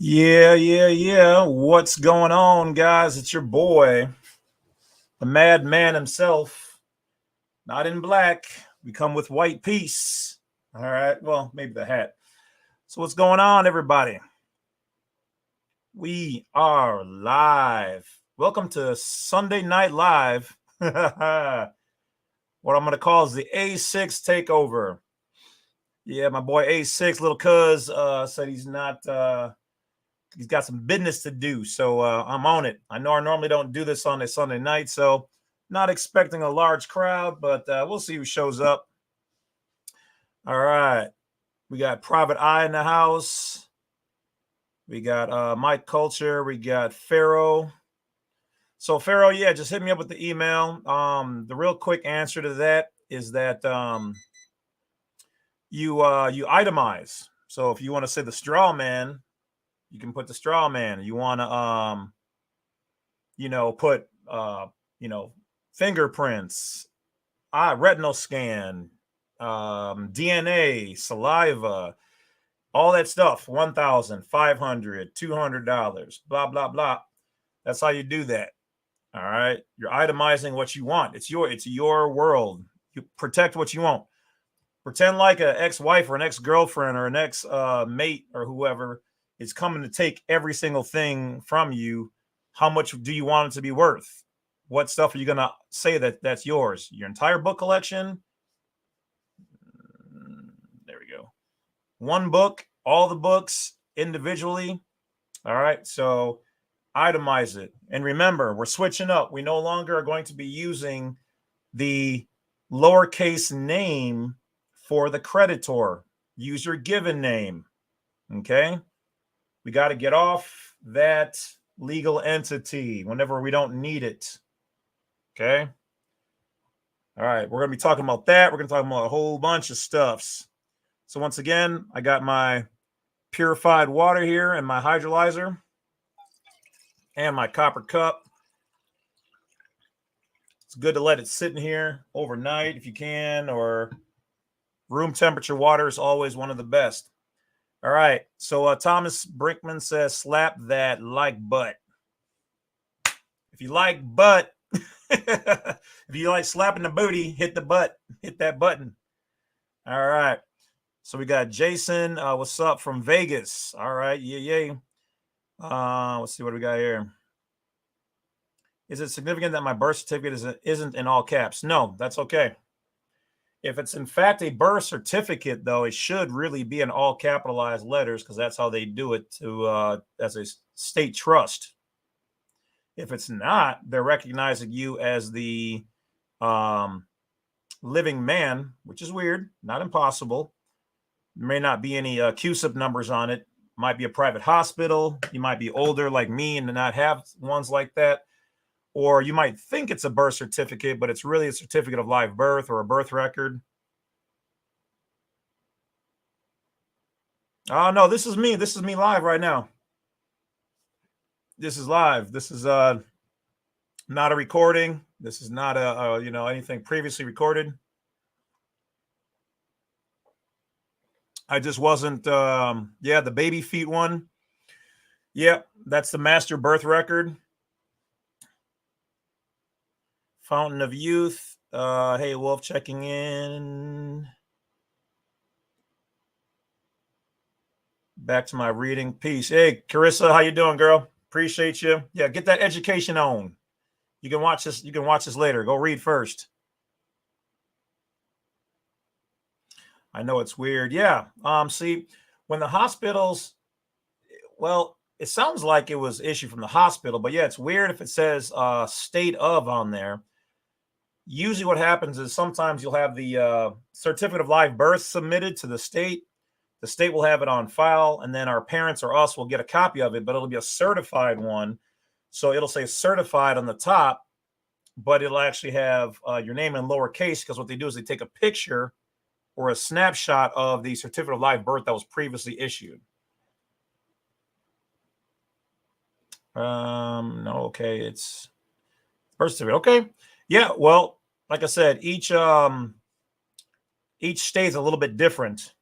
Yeah. What's going on, guys? It's your boy, the madman himself. Not in black. We come with white peace. All right. Well, maybe the hat. So, what's going on, everybody? We are live. Welcome to Sunday Night Live. What I'm going to call is the A6 takeover. Yeah, my boy A6, little cuz, said he's not. He's got some business to do, so I'm on it. I know I normally don't do this on a Sunday night, so not expecting a large crowd, but we'll see who shows up. All right, we got Private Eye in the house. We got Mike Culture. We got Pharaoh. So Pharaoh, yeah, just hit me up with the email. The real quick answer to that is that you itemize. So if you want to say the straw man, you can put the straw man. You want to put fingerprints, retinal scan, DNA, saliva, all that stuff. $1,000, $500, $200, blah blah blah. That's how you do that. All right, you're itemizing what you want. It's your world. You protect what you want. Pretend like an ex-wife or an ex-girlfriend or an ex-mate or whoever is coming to take every single thing from you. How much do you want it to be worth? What stuff are you going to say that's yours? Your entire book collection? There we go. One book, all the books individually. All right. So itemize it. And remember, we're switching up. We no longer are going to be using the lowercase name for the creditor. Use your given name. Okay. We got to get off that legal entity whenever we don't need it. Okay. All right. We're going to be talking about that. We're going to talk about a whole bunch of stuffs. So once again, I got my purified water here and my hydrolyzer and my copper cup. It's good to let it sit in here overnight if you can, or room temperature water is always one of the best. All right. So Thomas Brinkman says, slap that like butt. If you like butt, if you like slapping the booty, hit the butt, hit that button. All right. So we got Jason. What's up from Vegas? All right. Yeah. Let's see what we got here. Is it significant that my birth certificate isn't in all caps? No, that's okay. If it's in fact a birth certificate, though, it should really be in all capitalized letters because that's how they do it to as a state trust. If it's not, they're recognizing you as the living man, which is weird, not impossible. There may not be any QSIP numbers on it. Might be a private hospital. You might be older like me and not have ones like that. Or you might think it's a birth certificate, but it's really a certificate of live birth or a birth record. Oh, no, this is me. This is me live right now. This is live. This is not a recording. This is not anything previously recorded. I just wasn't, the baby feet one. Yep, that's the master birth record. Fountain of Youth. Hey, Wolf checking in. Back to my reading piece. Hey, Carissa, how you doing, girl? Appreciate you. Yeah, get that education on. You can watch this. You can watch this later. Go read first. I know it's weird. Yeah. See, when the hospitals, well, it sounds like it was issued from the hospital, but yeah, it's weird if it says state of on there. Usually what happens is sometimes you'll have the certificate of live birth submitted to the state. The state will have it on file, and then our parents or us will get a copy of it, but it'll be a certified one. So it'll say certified on the top, but it'll actually have your name in lowercase, because what they do is they take a picture or a snapshot of the certificate of live birth that was previously issued. No, okay, it's birth certificate. Okay. Yeah, well, like I said, each state is a little bit different.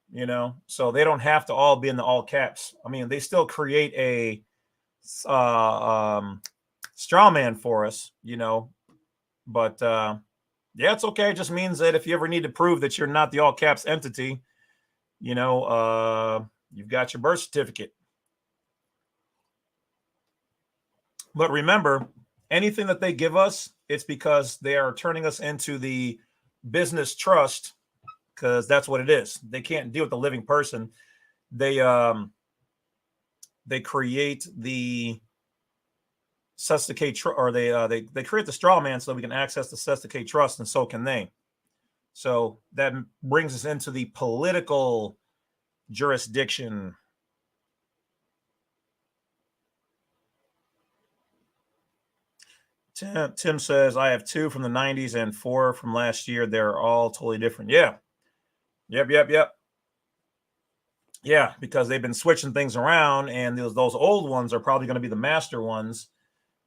so they don't have to all be in the all caps. I mean, they still create a straw man for us, but yeah, it's okay. It just means that if you ever need to prove that you're not the all caps entity, you've got your birth certificate. But remember, anything that they give us, it's because they are turning us into the business trust, because that's what it is. They can't deal with the living person. They create the Cesticate, or they create the straw man so that we can access the Cesticate trust, and so can they. So that brings us into the political jurisdiction. Tim says, I have 2 from the 90s and 4 from last year. They're all totally different. Yeah. Yep. Yeah, because they've been switching things around, and those old ones are probably going to be the master ones.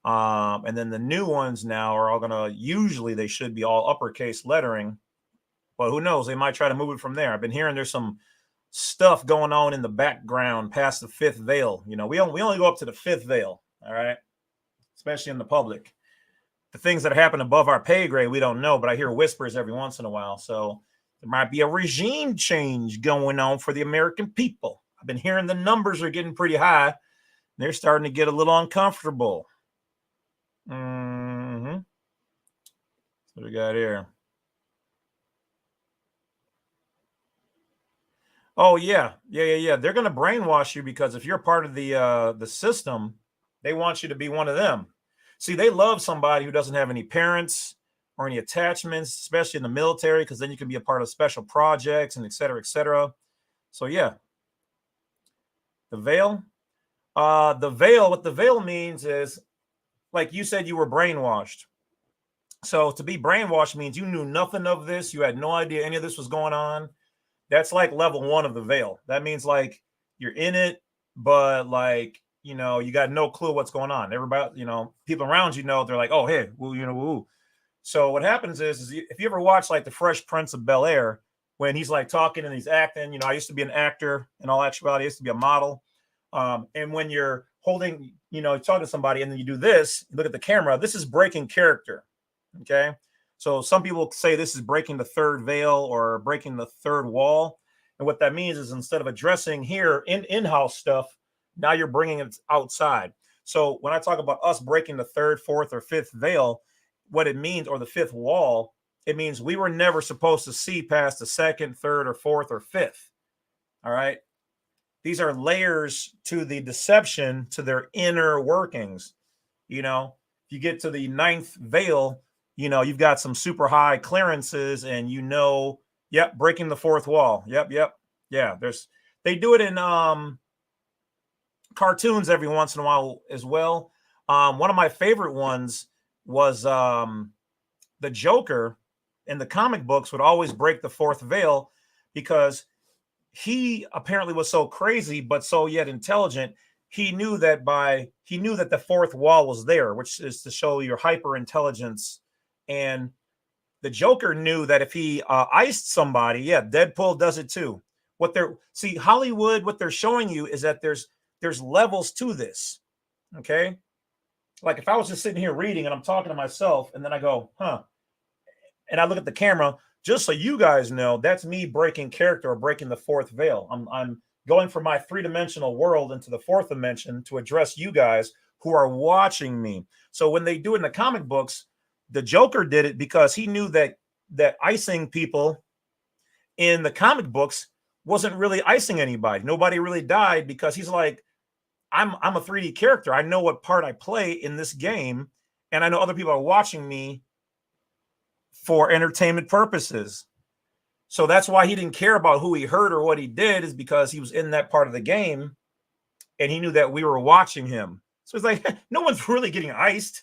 And then the new ones now are all going to, usually they should be all uppercase lettering. But who knows? They might try to move it from there. I've been hearing there's some stuff going on in the background past the 5th veil. We only go up to the 5th veil, all right? Especially in the public. The things that happen above our pay grade, we don't know, but I hear whispers every once in a while. So there might be a regime change going on for the American people. I've been hearing the numbers are getting pretty high. They're starting to get a little uncomfortable. What do we got here? Oh, yeah. They're going to brainwash you, because if you're part of the system, they want you to be one of them. See, they love somebody who doesn't have any parents or any attachments, especially in the military, because then you can be a part of special projects and et cetera, et cetera. So, yeah. The veil. What the veil means is, like you said, you were brainwashed. So to be brainwashed means you knew nothing of this. You had no idea any of this was going on. That's like level 1 of the veil. That means like you're in it, but like, you got no clue what's going on. Everybody, people around they're like, oh, hey, well, woo. So what happens is if you ever watch like the Fresh Prince of Bel-Air, when he's like talking and he's acting, I used to be an actor in all actuality. I used to be a model. And when you're holding, talking to somebody and then you do this, look at the camera, this is breaking character. Okay. So some people say this is breaking the 3rd veil or breaking the 3rd wall. And what that means is, instead of addressing here in-house stuff, now you're bringing it outside. So when I talk about us breaking the 3rd, 4th, or 5th veil, what it means, or the 5th wall, it means we were never supposed to see past the 2nd, 3rd, or 4th, or 5th. All right. These are layers to the deception, to their inner workings. If you get to the 9th veil, you've got some super high clearances, and breaking the 4th wall. Yep. Yeah, they do it in cartoons every once in a while as well. One of my favorite ones was the Joker in the comic books would always break the 4th veil, because he apparently was so crazy, but so yet intelligent. He knew that the 4th wall was there, which is to show your hyper intelligence. And the Joker knew that if he iced somebody, Deadpool does it too. Hollywood, what they're showing you is that there's levels to this. Okay. Like if I was just sitting here reading and I'm talking to myself, and then I go, and I look at the camera, just so you guys know, that's me breaking character or breaking the 4th veil. I'm going from my 3-dimensional world into the 4th dimension to address you guys who are watching me. So when they do it in the comic books, the Joker did it because he knew that icing people in the comic books wasn't really icing anybody. Nobody really died, because he's like, I'm a 3D character. I know what part I play in this game, and I know other people are watching me for entertainment purposes. So that's why he didn't care about who he hurt or what he did, is because he was in that part of the game, and he knew that we were watching him. So it's like, no one's really getting iced.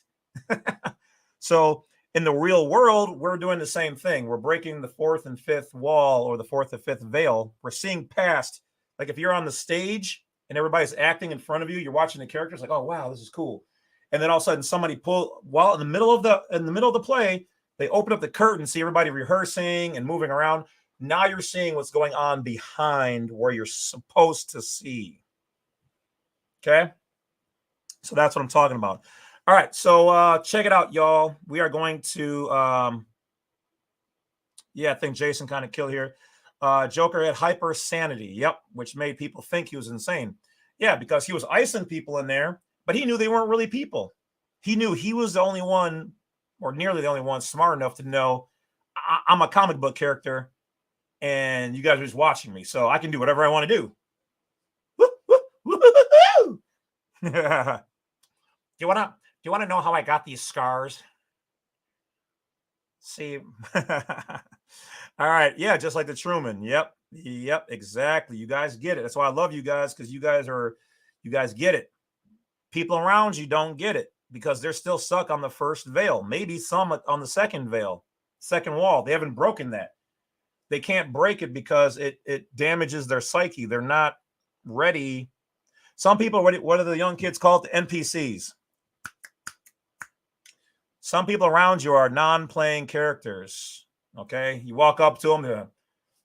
So in the real world, we're doing the same thing. We're breaking the 4th and 5th wall, or the 4th and 5th veil. We're seeing past, like if you're on the stage and everybody's acting in front of you, you're watching the characters like, oh, wow, this is cool. And then all of a sudden somebody while in the middle of the play, they open up the curtain, see everybody rehearsing and moving around. Now you're seeing what's going on behind where you're supposed to see. Okay. So that's what I'm talking about. All right. So check it out, y'all. We are going to, yeah, I think Jason kind of killed here. Joker had hyper sanity. Yep. Which made people think he was insane. Yeah, because he was icing people in there, but he knew they weren't really people. He knew he was the only one, or nearly the only one, smart enough to know I'm a comic book character and you guys are just watching me. So I can do whatever I want to do. Do you want to know how I got these scars? See. All right. Yeah, just like the Truman. Yep. Yep, exactly. You guys get it. That's why I love you guys, because you guys get it. People around you don't get it because they're still stuck on the first veil. Maybe some on the second veil, second wall. They haven't broken that. They can't break it because it damages their psyche. They're not ready. Some people, what do the young kids call it? The NPCs. Some people around you are non-playing characters. Okay, you walk up to them.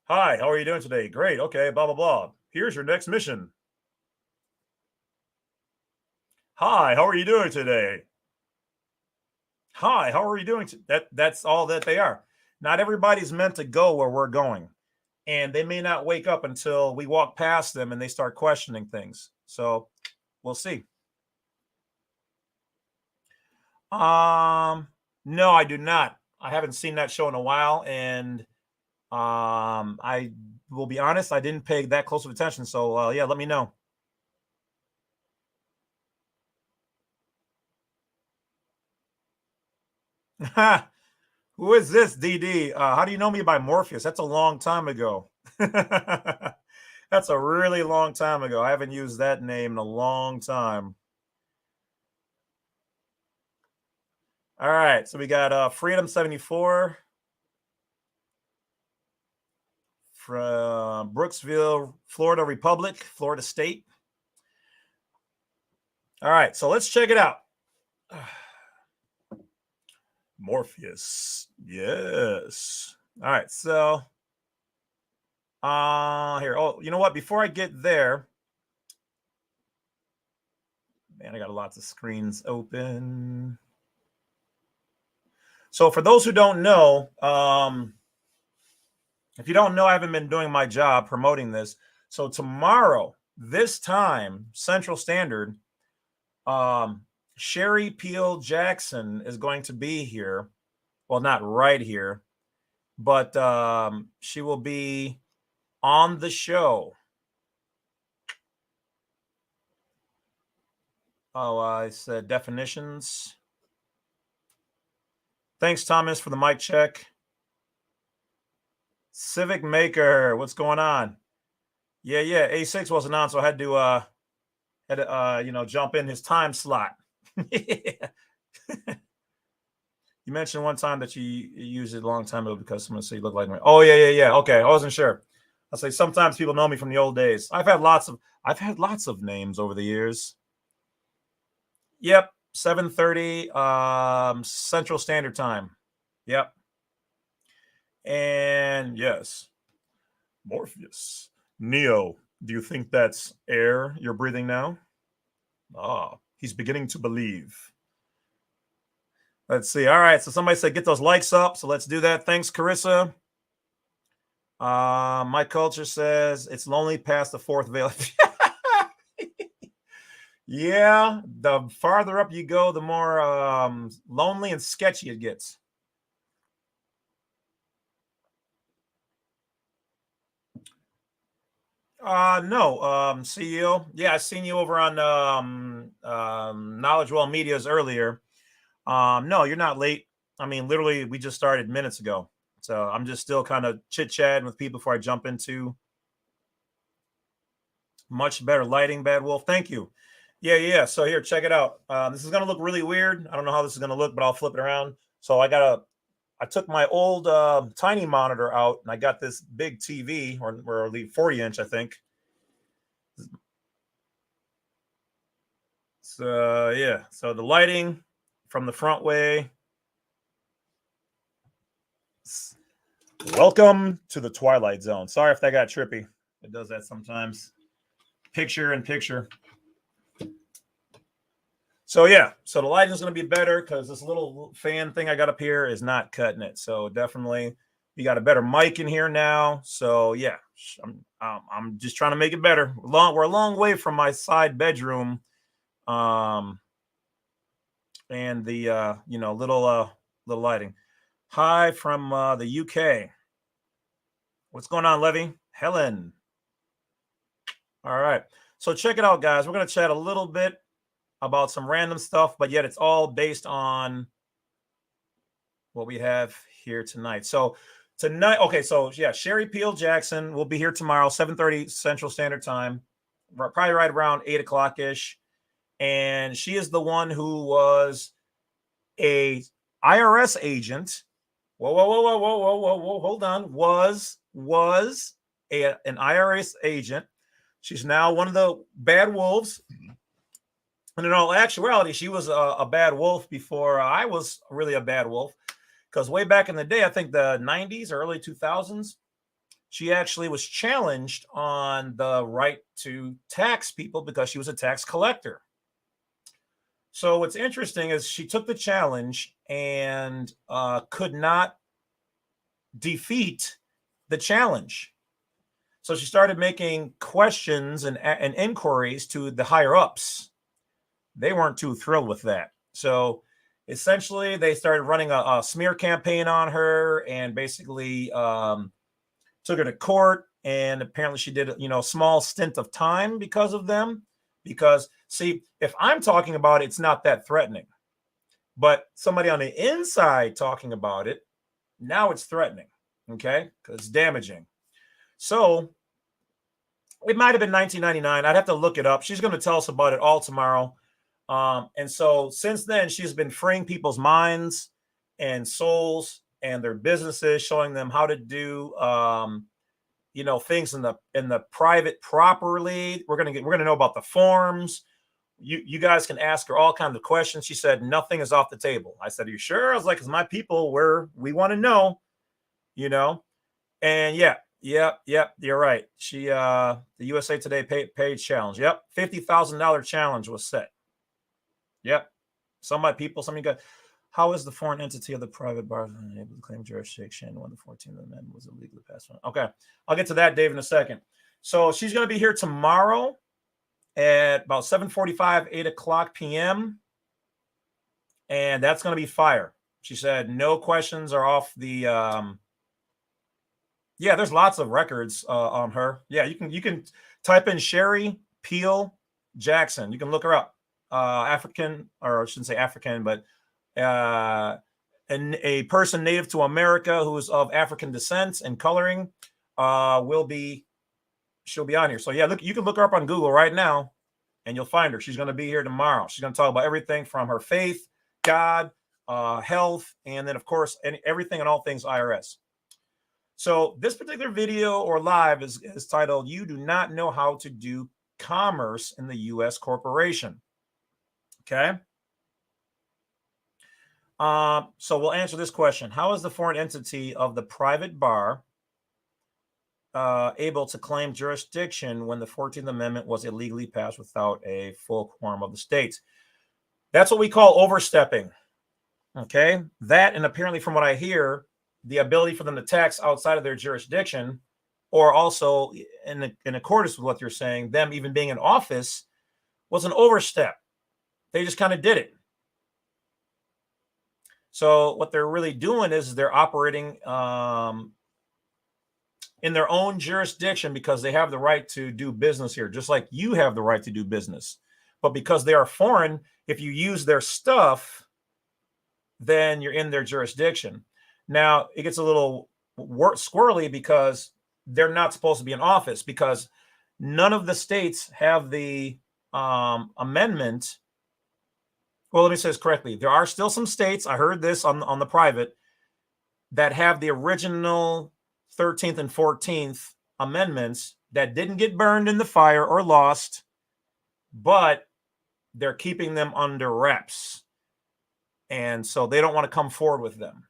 Hi, how are you doing today? Great. Okay, blah blah blah. Here's your next mission. Hi, how are you doing today? Hi, how are you doing? That's all that they are. Not everybody's meant to go where we're going, and they may not wake up until we walk past them and they start questioning things. So we'll see. No, I do not. I haven't seen that show in a while, and I will be honest, I didn't pay that close of attention. So yeah, let me know. Who is this, DD? How do you know me by Morpheus? That's a long time ago. That's a really long time ago. I haven't used that name in a long time. All right, so we got Freedom 74 from Brooksville, Florida Republic, Florida State. All right, so let's check it out. Morpheus. Yes. All right, so here. Oh, you know what? Before I get there, man, I got lots of screens open. So for those who don't know, if you don't know, I haven't been doing my job promoting this. So tomorrow, this time, Central Standard, Sherry Peel Jackson is going to be here. Well, not right here, but she will be on the show. Oh, I said definitions. Thanks, Thomas, for the mic check. Civic Maker, what's going on? Yeah, A6 wasn't on, so I had to jump in his time slot. You mentioned one time that you used it a long time ago because someone said you look like me. Oh yeah. Okay, I wasn't sure. I'll say sometimes people know me from the old days. I've had lots of names over the years. Yep, 7:30 Central Standard Time. Yep. And yes, Morpheus. Neo, do you think that's air you're breathing now? Ah, he's beginning to believe. Let's see. All right. So somebody said get those likes up. So let's do that. Thanks, Carissa. My culture says it's lonely past the fourth veil. Yeah, the farther up you go, the more lonely and sketchy it gets. No, CEO. Yeah, I seen you over on Knowledge Well Media's earlier. No, you're not late. I mean, literally, we just started minutes ago. So I'm just still kind of chit-chatting with people before I jump into much better lighting, Bad Wolf. Thank you. Yeah. So here, check it out. This is gonna look really weird. I don't know how this is gonna look, but I'll flip it around. So I took my old tiny monitor out and I got this big TV or 40-inch, I think. So yeah, so the lighting from the front way. Welcome to the Twilight Zone. Sorry if that got trippy. It does that sometimes. Picture in picture. So yeah, so the lighting is going to be better because this little fan thing I got up here is not cutting it. So definitely, we got a better mic in here now. So yeah, I'm just trying to make it better. We're a long way from my side bedroom, and the little lighting. Hi from the UK. What's going on, Levy? Helen. All right. So check it out, guys. We're going to chat a little bit about some random stuff, but yet it's all based on what we have here tonight. So tonight, okay, so yeah, Sherry Peel Jackson will be here tomorrow, 7:30 Central Standard Time, probably right around 8 o'clock ish. And she is the one who was a IRS agent. Whoa, hold on. Was an IRS agent. She's now one of the bad wolves. And in all actuality, she was a bad wolf before I was really a bad wolf. Because way back in the day, I think the 90s or early 2000s, she actually was challenged on the right to tax people because she was a tax collector. So what's interesting is she took the challenge and could not defeat the challenge. So she started making questions and inquiries to the higher ups. They weren't too thrilled with that. So essentially, they started running a smear campaign on her and basically took her to court. And apparently she did, a small stint of time because of them. Because, see, if I'm talking about it, it's not that threatening. But somebody on the inside talking about it, now it's threatening, okay? Because it's damaging. So it might have been 1999. I'd have to look it up. She's going to tell us about it all tomorrow. And so since then, she's been freeing people's minds and souls and their businesses, showing them how to do, things in the private properly. We're gonna know about the forms. You guys can ask her all kinds of questions. She said nothing is off the table. I said, "Are you sure?" I was like, "Cause my people, we want to know, And yeah, you're right. She the USA Today page challenge. Yep, $50,000 challenge was set. Yep. Some of my people, some of you guys. How is the foreign entity of the private bar able to claim jurisdiction when the 14th Amendment was illegally passed on? Okay. I'll get to that, Dave, in a second. So she's going to be here tomorrow at about 7:45, 8 o'clock p.m. And that's going to be fire. She said no questions are off the there's lots of records on her. Yeah, you can type in Sherry Peel Jackson. You can look her up. African, or I shouldn't say African, but a person native to America who is of African descent and coloring she'll be on here. So yeah, look, you can look her up on Google right now and you'll find her. She's going to be here tomorrow. She's going to talk about everything from her faith, God, health, and then of course, everything and all things IRS. So this particular video or live is titled, "You Do Not Know How to Do Commerce in the U.S. Corporation." Okay. So we'll answer this question. How is the foreign entity of the private bar able to claim jurisdiction when the 14th Amendment was illegally passed without a full quorum of the states? That's what we call overstepping. Okay. That, and apparently from what I hear, the ability for them to tax outside of their jurisdiction, or also in accordance with what you're saying, them even being in office, was an overstep. They just kind of did it. So what they're really doing is they're operating in their own jurisdiction because they have the right to do business here, just like you have the right to do business. But because they are foreign, if you use their stuff, then you're in their jurisdiction. Now, it gets a little squirrely because they're not supposed to be in office, because none of the states have the amendment. Well, let me say this correctly. There are still some states, I heard this on the private, that have the original 13th and 14th amendments that didn't get burned in the fire or lost, but they're keeping them under wraps. And so they don't want to come forward with them.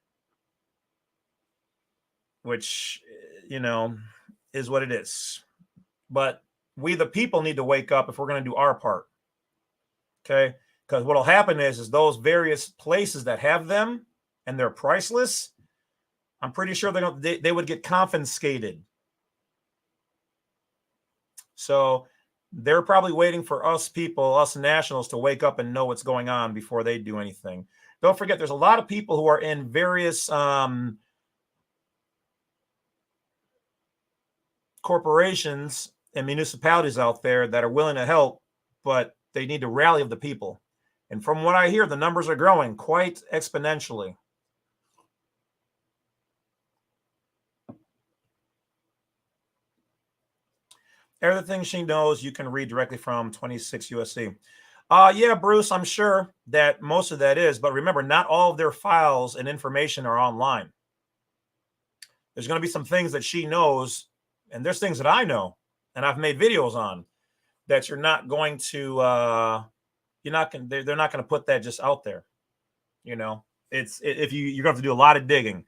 which, is what it is. But we, the people, need to wake up if we're going to do our part. Okay. Because what will happen is those various places that have them and they're priceless, I'm pretty sure they would get confiscated. So they're probably waiting for us people, us nationals, to wake up and know what's going on before they do anything. Don't forget, there's a lot of people who are in various corporations and municipalities out there that are willing to help, but they need the rally of the people. And from what I hear, the numbers are growing quite exponentially. Everything she knows, you can read directly from 26 USC. Yeah, Bruce, I'm sure that most of that is, but remember, not all of their files and information are online. There's going to be some things that she knows, and there's things that I know, and I've made videos on, that you're not going to, they're not going to put that just out there. You're going to have to do a lot of digging.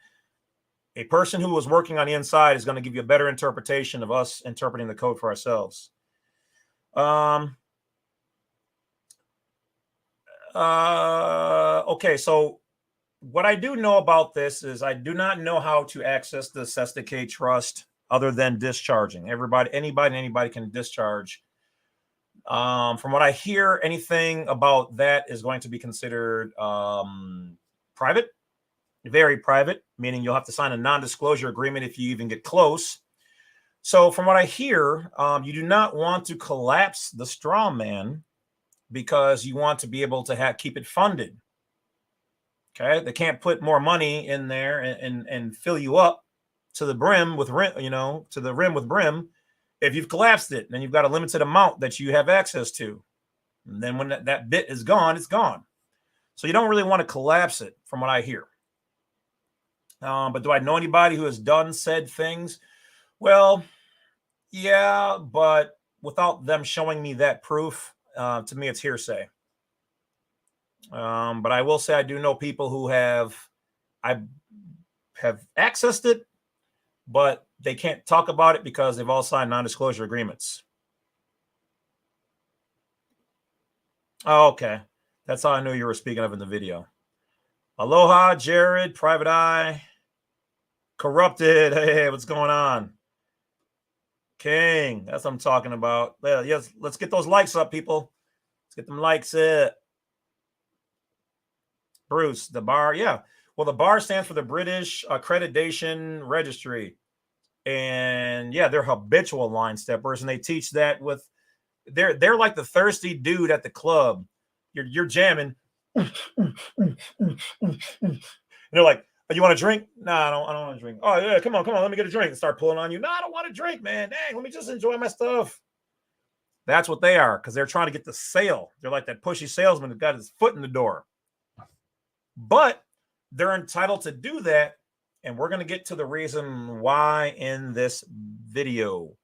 A person who was working on the inside is going to give you a better interpretation of us interpreting the code for ourselves. Okay, so what I do know about this is I do not know how to access the Cesta K trust other than discharging. Anybody can discharge. From what I hear, anything about that is going to be considered private. Very private, meaning you'll have to sign a non-disclosure agreement if you even get close. So from what I hear, you do not want to collapse the straw man because you want to be able to keep it funded. Okay, they can't put more money in there and fill you up to the brim with to the rim with brim if you've collapsed it. Then you've got a limited amount that you have access to. And then when that bit is gone, it's gone. So you don't really want to collapse it, from what I hear. But do I know anybody who has done said things? Well, yeah, but without them showing me that proof, to me, it's hearsay. But I will say I do know people who have accessed it, but they can't talk about it because they've all signed non-disclosure agreements. Oh, okay. That's how I knew you were speaking of in the video. Aloha, Jared, Private Eye, Corrupted. Hey, what's going on? King, that's what I'm talking about. Yes, let's get those likes up, people. Let's get them likes up. Bruce, the bar, yeah. Well, the bar stands for the British Accreditation Registry. And yeah, they're habitual line steppers, and they teach that with they're like the thirsty dude at the club. You're jamming. And they're like, oh, you want a drink? No, I don't want a drink. Oh, yeah, come on, let me get a drink. And start pulling on you. No, I don't want a drink, man. Dang, let me just enjoy my stuff. That's what they are, because they're trying to get the sale. They're like that pushy salesman who got his foot in the door. But they're entitled to do that, and we're going to get to the reason why in this video.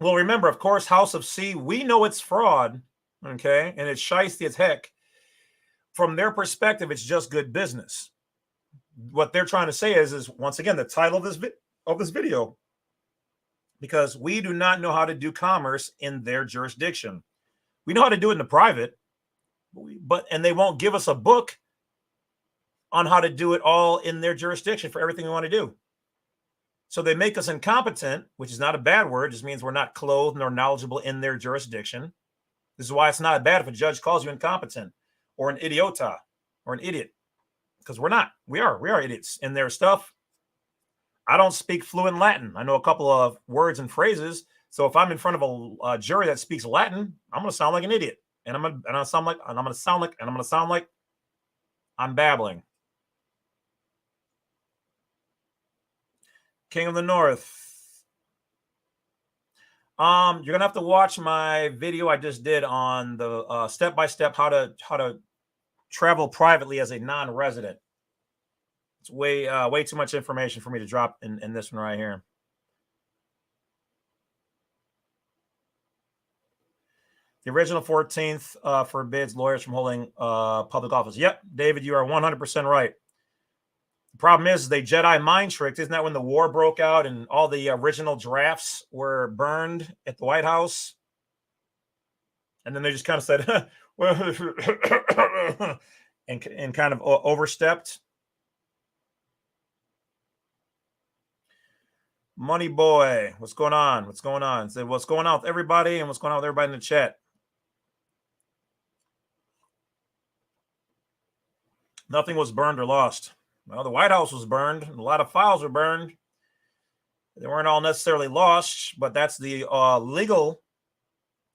Well, remember, of course, House of C, we know it's fraud, okay, and it's shiesty as heck. From their perspective, it's just good business. What they're trying to say is once again, the title of this video, because we do not know how to do commerce in their jurisdiction. We know how to do it in the private, and they won't give us a book on how to do it all in their jurisdiction for everything we want to do. So they make us incompetent, which is not a bad word. It just means we're not clothed nor knowledgeable in their jurisdiction. This is why it's not bad if a judge calls you incompetent or an idiota or an idiot, because we're not. We are idiots in their stuff. I don't speak fluent Latin. I know a couple of words and phrases. So if I'm in front of a jury that speaks Latin, I'm going to sound like an idiot, and I'm going to sound like I'm babbling. King of the North. You're gonna have to watch my video I just did on the step-by-step how to travel privately as a non-resident. It's way too much information for me to drop in this one right here. The original 14th forbids lawyers from holding public office. Yep, David, you are 100% right. The problem is they Jedi mind tricked. Isn't that when the war broke out and all the original drafts were burned at the White House? And then they just kind of said, well, and kind of overstepped. Money boy, what's going on? What's going on? Say what's going on with everybody and what's going on with everybody in the chat. Nothing was burned or lost. Well, the White House was burned. A lot of files were burned. They weren't all necessarily lost, but that's the legal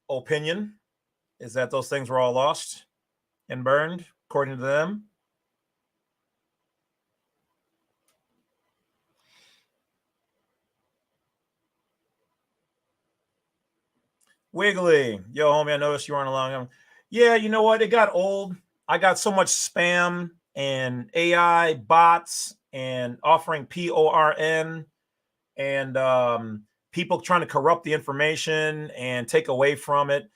opinion, is that those things were all lost and burned, according to them. Wiggly, yo, homie, I noticed you weren't along. Yeah, you know what? It got old. I got so much spam and AI bots and offering PORN and people trying to corrupt the information and take away from it.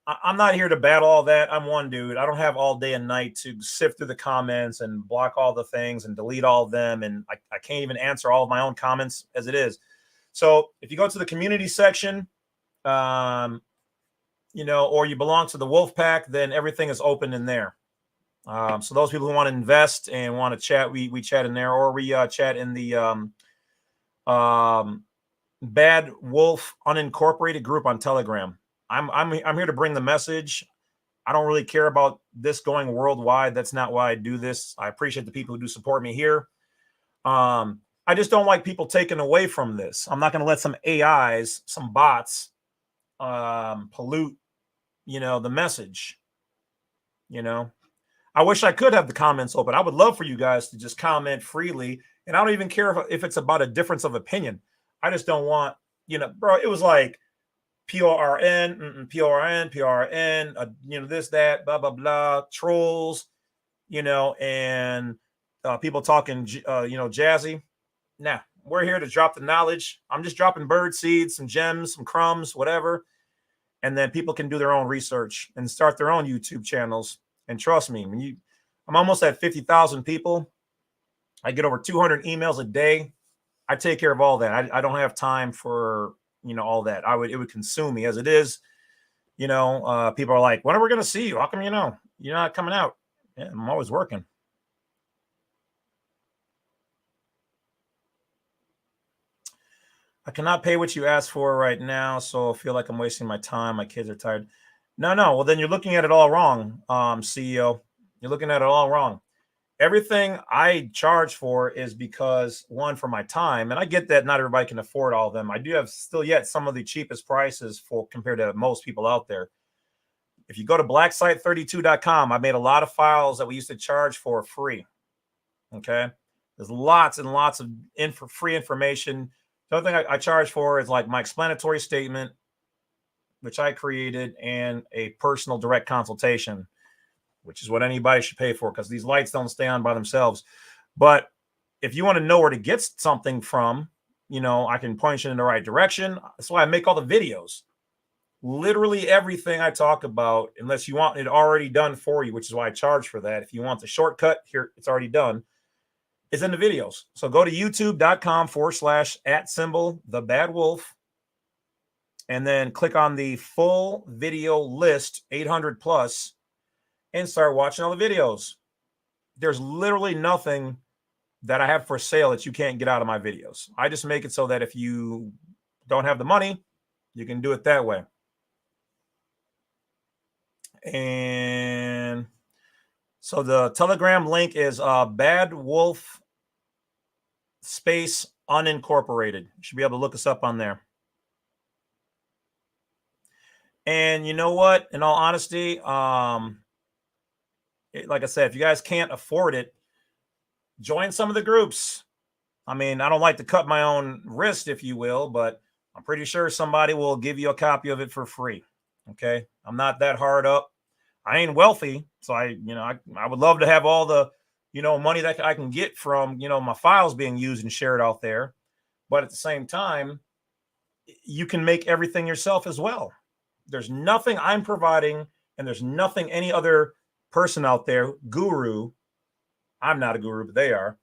I'm not here to battle all that. I'm one dude. I don't have all day and night to sift through the comments and block all the things and delete all of them. And I can't even answer all of my own comments as it is. So if you go to the community section, you know, or you belong to the Wolf Pack, then everything is open in there. So those people who want to invest and want to chat, we chat in there, or we chat in the Bad Wolf Unincorporated group on Telegram. I'm here to bring the message. I don't really care about this going worldwide. That's not why I do this. I appreciate the people who do support me here. I just don't like people taken away from this. I'm not going to let some AIs, some bots, pollute, you know, the message. You know, I wish I could have the comments open. I would love for you guys to just comment freely. And I don't even care if it's about a difference of opinion. I just don't want, you know, bro, it was like PORN, you know, this, that, blah, blah, blah, trolls, you know, and people talking, you know, jazzy. Nah, we're here to drop the knowledge. I'm just dropping bird seeds, some gems, some crumbs, whatever. And then people can do their own research and start their own YouTube channels. And trust me, I'm almost at 50,000 people. I get over 200 emails a day. I take care of all that. I don't have time for, you know, all that. It would consume me as it is. You know, people are like, when are we going to see you? How come, you know, you're not coming out? Yeah, I'm always working. I cannot pay what you asked for right now, so I feel like I'm wasting my time. My kids are tired. No. Well, then you're looking at it all wrong, CEO. You're looking at it all wrong. Everything I charge for is because, one, for my time, and I get that not everybody can afford all of them. I do have still yet some of the cheapest prices for compared to most people out there. If you go to blacksite32.com, I made a lot of files that we used to charge for free. Okay, there's lots and lots of free information. The other thing I charge for is like my explanatory statement, which I created, and a personal direct consultation, which is what anybody should pay for, because these lights don't stay on by themselves. But if you want to know where to get something from, you know, I can point you in the right direction. That's why I make all the videos. Literally everything I talk about, unless you want it already done for you, which is why I charge for that. If you want the shortcut, here, it's already done. It's in the videos. So go to youtube.com/@the and then click on the full video list, 800 plus, and start watching all the videos. There's literally nothing that I have for sale that you can't get out of my videos. I just make it so that if you don't have the money, you can do it that way. And so the Telegram link is Bad Wolf space unincorporated. You should be able to look us up on there. And you know what? In all honesty, like I said, if you guys can't afford it, join some of the groups. I mean, I don't like to cut my own wrist, if you will, but I'm pretty sure somebody will give you a copy of it for free. Okay. I'm not that hard up. I ain't wealthy. So I would love to have all the, you know, money that I can get from, you know, my files being used and shared out there. But at the same time, you can make everything yourself as well. There's nothing I'm providing, and there's nothing any other person out there, guru, I'm not a guru, but they are,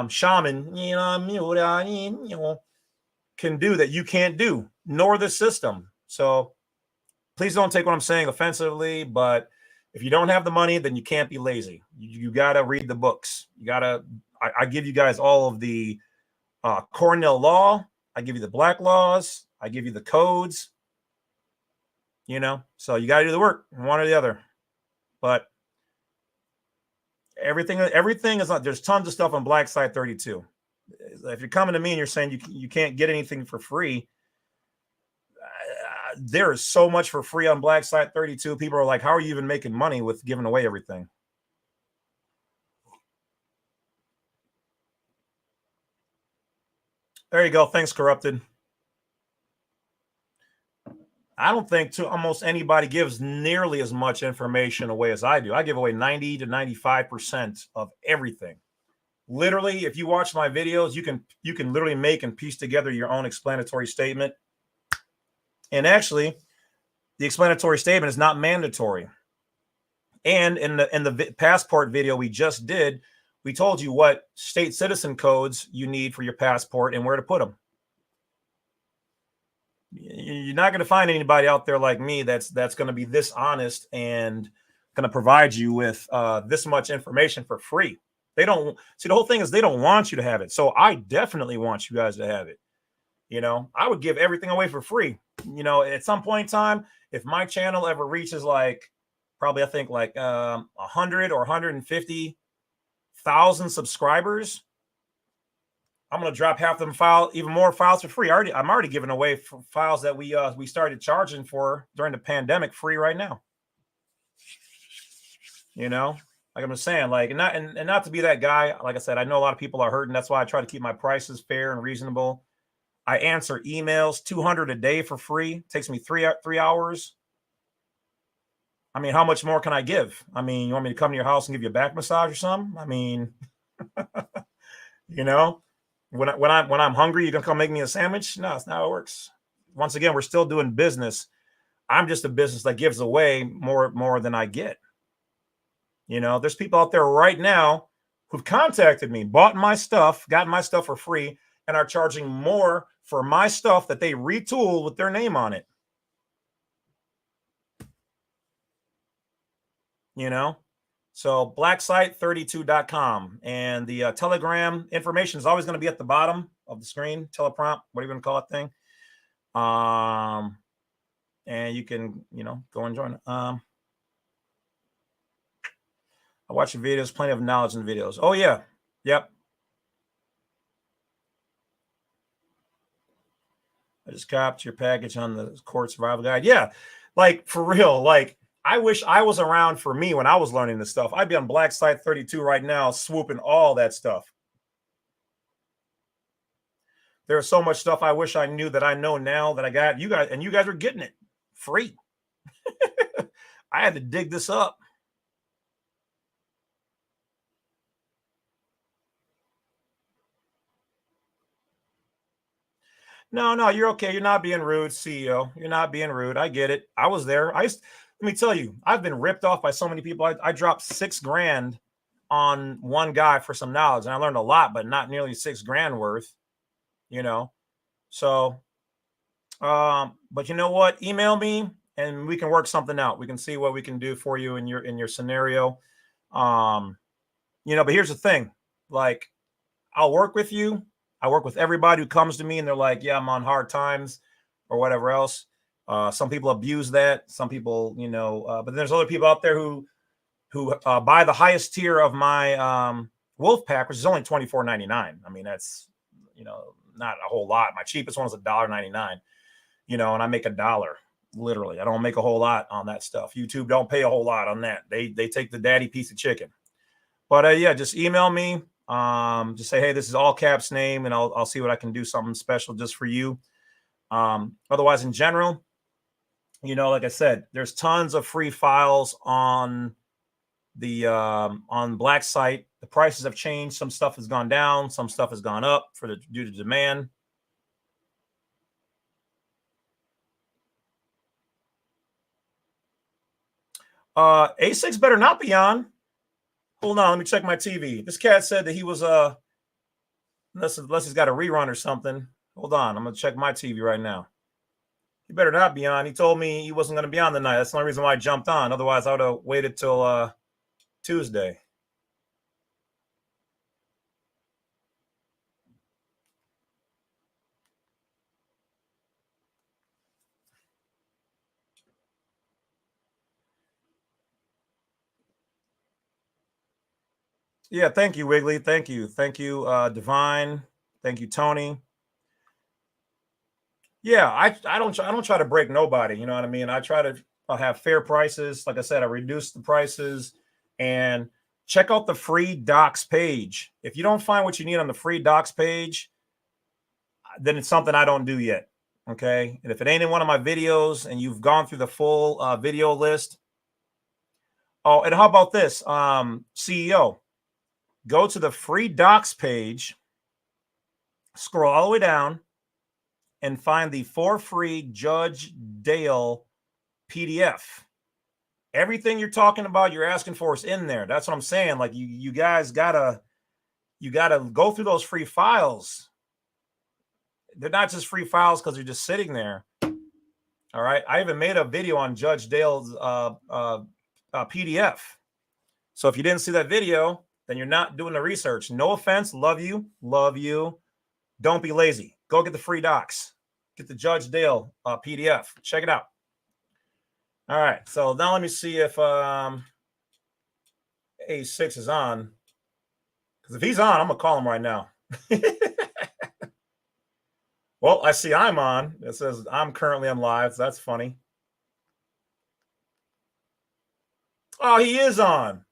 shaman, can do that you can't do, nor the system. So please don't take what I'm saying offensively, but if you don't have the money, then you can't be lazy. You got to read the books. You got to, I give you guys all of the Cornell law. I give you the black laws. I give you the codes, so you got to do the work, one or the other. But everything is not, there's tons of stuff on Black Site 32. If you're coming to me and you're saying you can't get anything for free, there is so much for free on Black Site 32. People are like, how are you even making money with giving away everything? There you go. Thanks, Corrupted. I don't think almost anybody gives nearly as much information away as I do. I give away 90 to 95% of everything. Literally, if you watch my videos, you can literally make and piece together your own explanatory statement. And actually, the explanatory statement is not mandatory. And in the passport video we just did, we told you what state citizen codes you need for your passport and where to put them. You're not going to find anybody out there like me that's going to be this honest and going to provide you with this much information for free. They don't see, the whole thing is they don't want you to have it. So I definitely want you guys to have it. I would give everything away for free. At some point in time, if my channel ever reaches probably I think 100 or 150,000 subscribers, I'm going to drop half of them even more files for free. I'm already giving away files that we started charging for during the pandemic free right now. Like I'm just saying, and not to be that guy. Like I said, I know a lot of people are hurting. That's why I try to keep my prices fair and reasonable. I answer emails 200 a day for free. It takes me three hours. I mean, how much more can I give? I mean, you want me to come to your house and give you a back massage or something? I mean, when I'm hungry, you gonna come make me a sandwich? No, that's not how it works. Once again, we're still doing business. I'm just a business that gives away more than I get. There's people out there right now who've contacted me, bought my stuff, gotten my stuff for free, and are charging more for my stuff that they retool with their name on it. So blacksite32.com, and the Telegram information is always going to be at the bottom of the screen, teleprompt, what are you going to call it thing. And you can, go and join it. I watch your videos, plenty of knowledge in the videos. Oh yeah. Yep. I just copied your package on the court survival guide. Yeah. For real. I wish I was around for me when I was learning this stuff. I'd be on Black Site 32 right now, swooping all that stuff. There's so much stuff I wish I knew that I know now that I got you guys, and you guys are getting it free. I had to dig this up. No, you're okay. You're not being rude, CEO. You're not being rude. I get it. I was there. Let me tell you, I've been ripped off by so many people. I dropped $6,000 on one guy for some knowledge, and I learned a lot, but not nearly $6,000 worth, So, but you know what? Email me and we can work something out. We can see what we can do for you in your scenario. But here's the thing, I'll work with you. I work with everybody who comes to me and they're like, yeah, I'm on hard times or whatever else. Some people abuse that. Some people, but there's other people out there who buy the highest tier of my wolf pack, which is only $24.99. I mean, that's, not a whole lot. My cheapest one is $1.99, and I make $1. Literally. I don't make a whole lot on that stuff. YouTube don't pay a whole lot on that. They take the daddy piece of chicken. But yeah, just email me. Just say, hey, this is all caps name, and I'll see what I can do, something special just for you. Otherwise, in general, like I said, there's tons of free files on the on Black Site. The prices have changed. Some stuff has gone down, some stuff has gone up due to demand. A6 better not be on. Hold on, let me check my TV. This cat said that he was unless he's got a rerun or something. Hold on, I'm gonna check my TV right now. He better not be on. He told me he wasn't gonna be on tonight. That's the only reason why I jumped on. Otherwise, I would have waited till Tuesday. Yeah, thank you, Wiggly. Thank you, Divine. Thank you, Tony. Yeah, I don't try to break nobody. You know what I mean? I try to have fair prices. Like I said, I reduce the prices and check out the free docs page. If you don't find what you need on the free docs page, then it's something I don't do yet. Okay, and if it ain't in one of my videos and you've gone through the full video list, oh, and how about this, CEO? Go to the free docs page, scroll all the way down, and find the for free Judge Dale PDF. Everything you're talking about, you're asking for is in there. That's what I'm saying. Like you guys gotta go through those free files. They're not just free files because they're just sitting there. All right. I even made a video on Judge Dale's PDF. So if you didn't see that video, then you're not doing the research. No offense. Love you. Love you. Don't be lazy. Go get the free docs. Get the Judge Dale PDF. Check it out. All right. So now let me see if A6 is on. Because if he's on, I'm going to call him right now. Well, I see I'm on. It says I'm currently on live. So that's funny. Oh, he is on.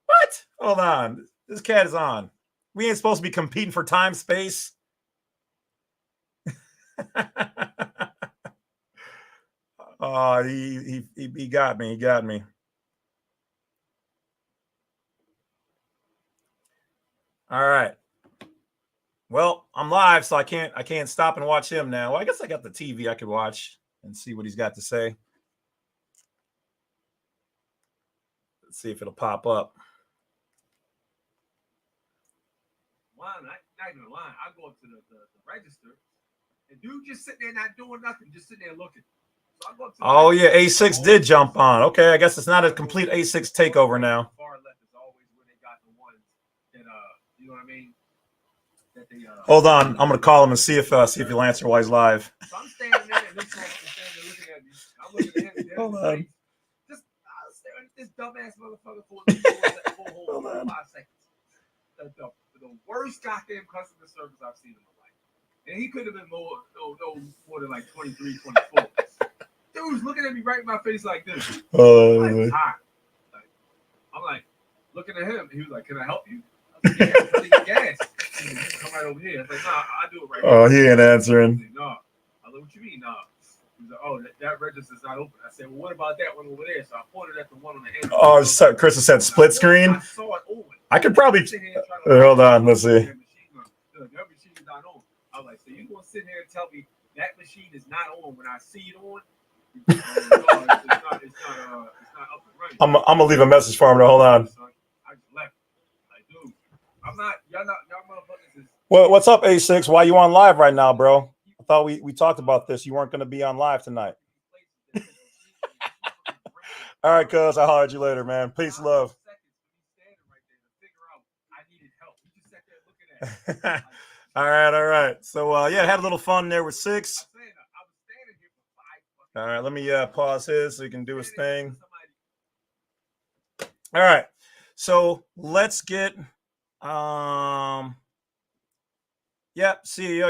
What? Hold on. This cat is on. We ain't supposed to be competing for time, space. Oh, he got me. He got me. All right. Well, I'm live, so I can't stop and watch him now. Well, I guess I got the TV I could watch and see what he's got to say. Let's see if it'll pop up. Not even lying. I go up to the register, and dude just sitting there not doing nothing, just sitting there looking. So I go up to oh yeah, A6 did jump on. Okay, I guess it's not a complete A6 takeover now. Far left is always where they got the ones that you know what I mean. That they Hold on, I'm gonna call him and see if he'll answer while he's live. So I'm standing there, and this man is standing there looking at me. I'm looking at him. Hold on. Just I was staring at this dumbass motherfucker for 5 seconds. The worst goddamn customer service I've seen in my life. And he could have been more than like 23, 24. Dude's looking at me right in my face like this. I'm like, looking at him. He was like, "Can I help you?" I was like, "Yeah, I'm trying to get gas." He was like, "Come right over here." I was like, "Nah, I do it right now." Oh, here. He ain't answering. Like, "Nah." I was like, "What you mean, nah?" He was like, "Oh, that register's not open." I said, "Well, what about that one over there?" So I pointed at the one on the end. Oh, so Chris has said split screen. I saw it open. I could probably hold on. Let's see. That machine is not on. I was like, "So you gonna sit here and tell me that machine is not on when I see it on?" It's not up and running. I'm gonna leave a message for him. Hold on. I just left. Like, dude, I'm not. Y'all motherfuckers is. Well, what's up, A6? Why you on live right now, bro? I thought we talked about this. You weren't going to be on live tonight. All right, cuz. I'll holler at you later, man. Peace, love. All right. So, yeah, had a little fun there with 6. All right, let me pause his so he can do his thing. All right, so let's get, CEO,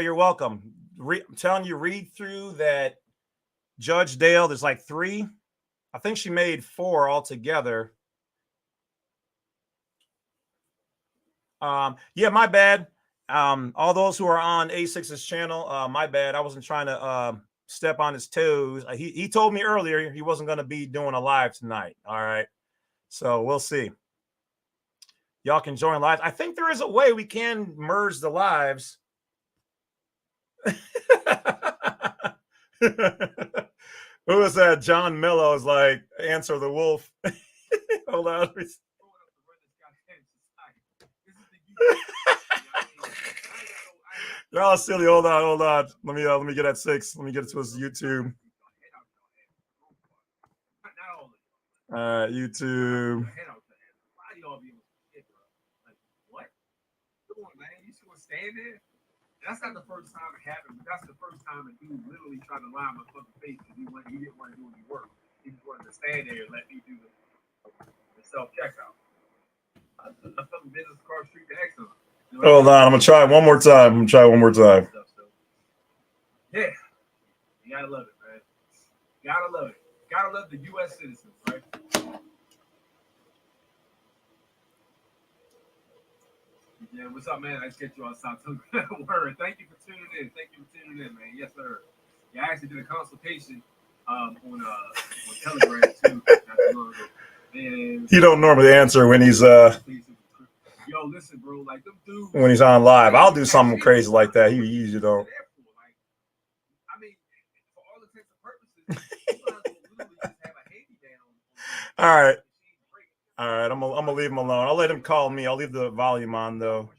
you're welcome. I'm telling you, read through that Judge Dale. There's like 3. I think she made 4 altogether. Yeah, my bad. All those who are on A6's channel, my bad. I wasn't trying to step on his toes. He told me earlier he wasn't going to be doing a live tonight. All right. So we'll see. Y'all can join live. I think there is a way we can merge the lives. Who is that? John Mello is like, answer the wolf. Hold on. You're all silly. Hold on. Let me get at 6. Let me get it to his YouTube. All right, YouTube. What? Come on, man. You just gonna stand there? That's not the first time it happened, but that's the first time a dude literally tried to lie in my fucking face because he didn't want to do any work. He just wanted to stand there and let me do the self checkout. I fucking business card street to Exxon. Hold on, I'm gonna try it one more time. Yeah, you gotta love it, man. Gotta love it. Gotta love the U.S. citizens, right? Yeah, what's up, man? I just get you on South Word. Thank you for tuning in. Man. Yes, sir. Yeah, I actually did a consultation on Telegram too. And he don't normally answer when he's yo, listen, bro, like them dudes when he's on live. I'll do something crazy like that. He usually don't. I mean, for all intents and purposes, you might as well literally just have a handy down. All right. I'm gonna leave him alone. I'll let him call me. I'll leave the volume on though.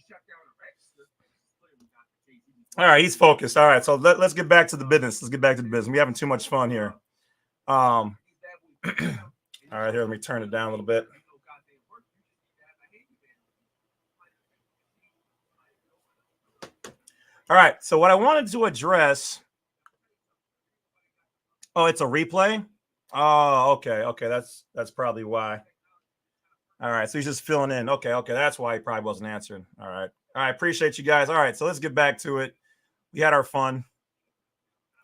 All right, he's focused. All right, so let's get back to the business. We're having too much fun here. All right, here, let me turn it down a little bit. All right, so what I wanted to address. Oh, it's a replay? Oh, okay. That's probably why. All right, so he's just filling in. Okay, that's why he probably wasn't answering. All right, appreciate you guys. All right, so let's get back to it. We had our fun.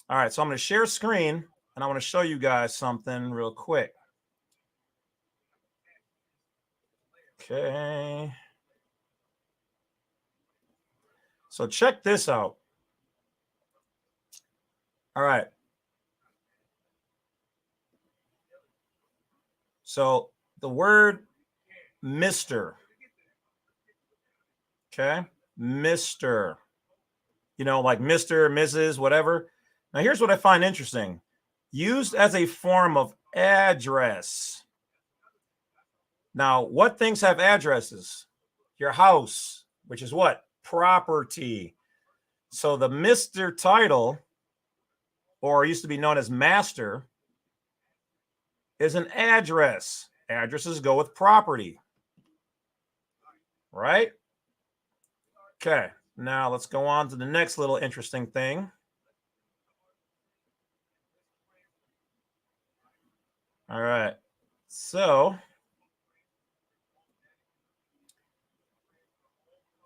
All right, so I'm going to share screen, and I want to show you guys something real quick. Okay. So check this out. All right. So the word Mr. Okay. Mr. Like Mr., Mrs., whatever. Now, here's what I find interesting. Used as a form of address. Now, what things have addresses? Your house, which is what? Property. So the Mr. title, or used to be known as master, is an address. Addresses go with property. Right? Okay. Now let's go on to the next little interesting thing. All right. So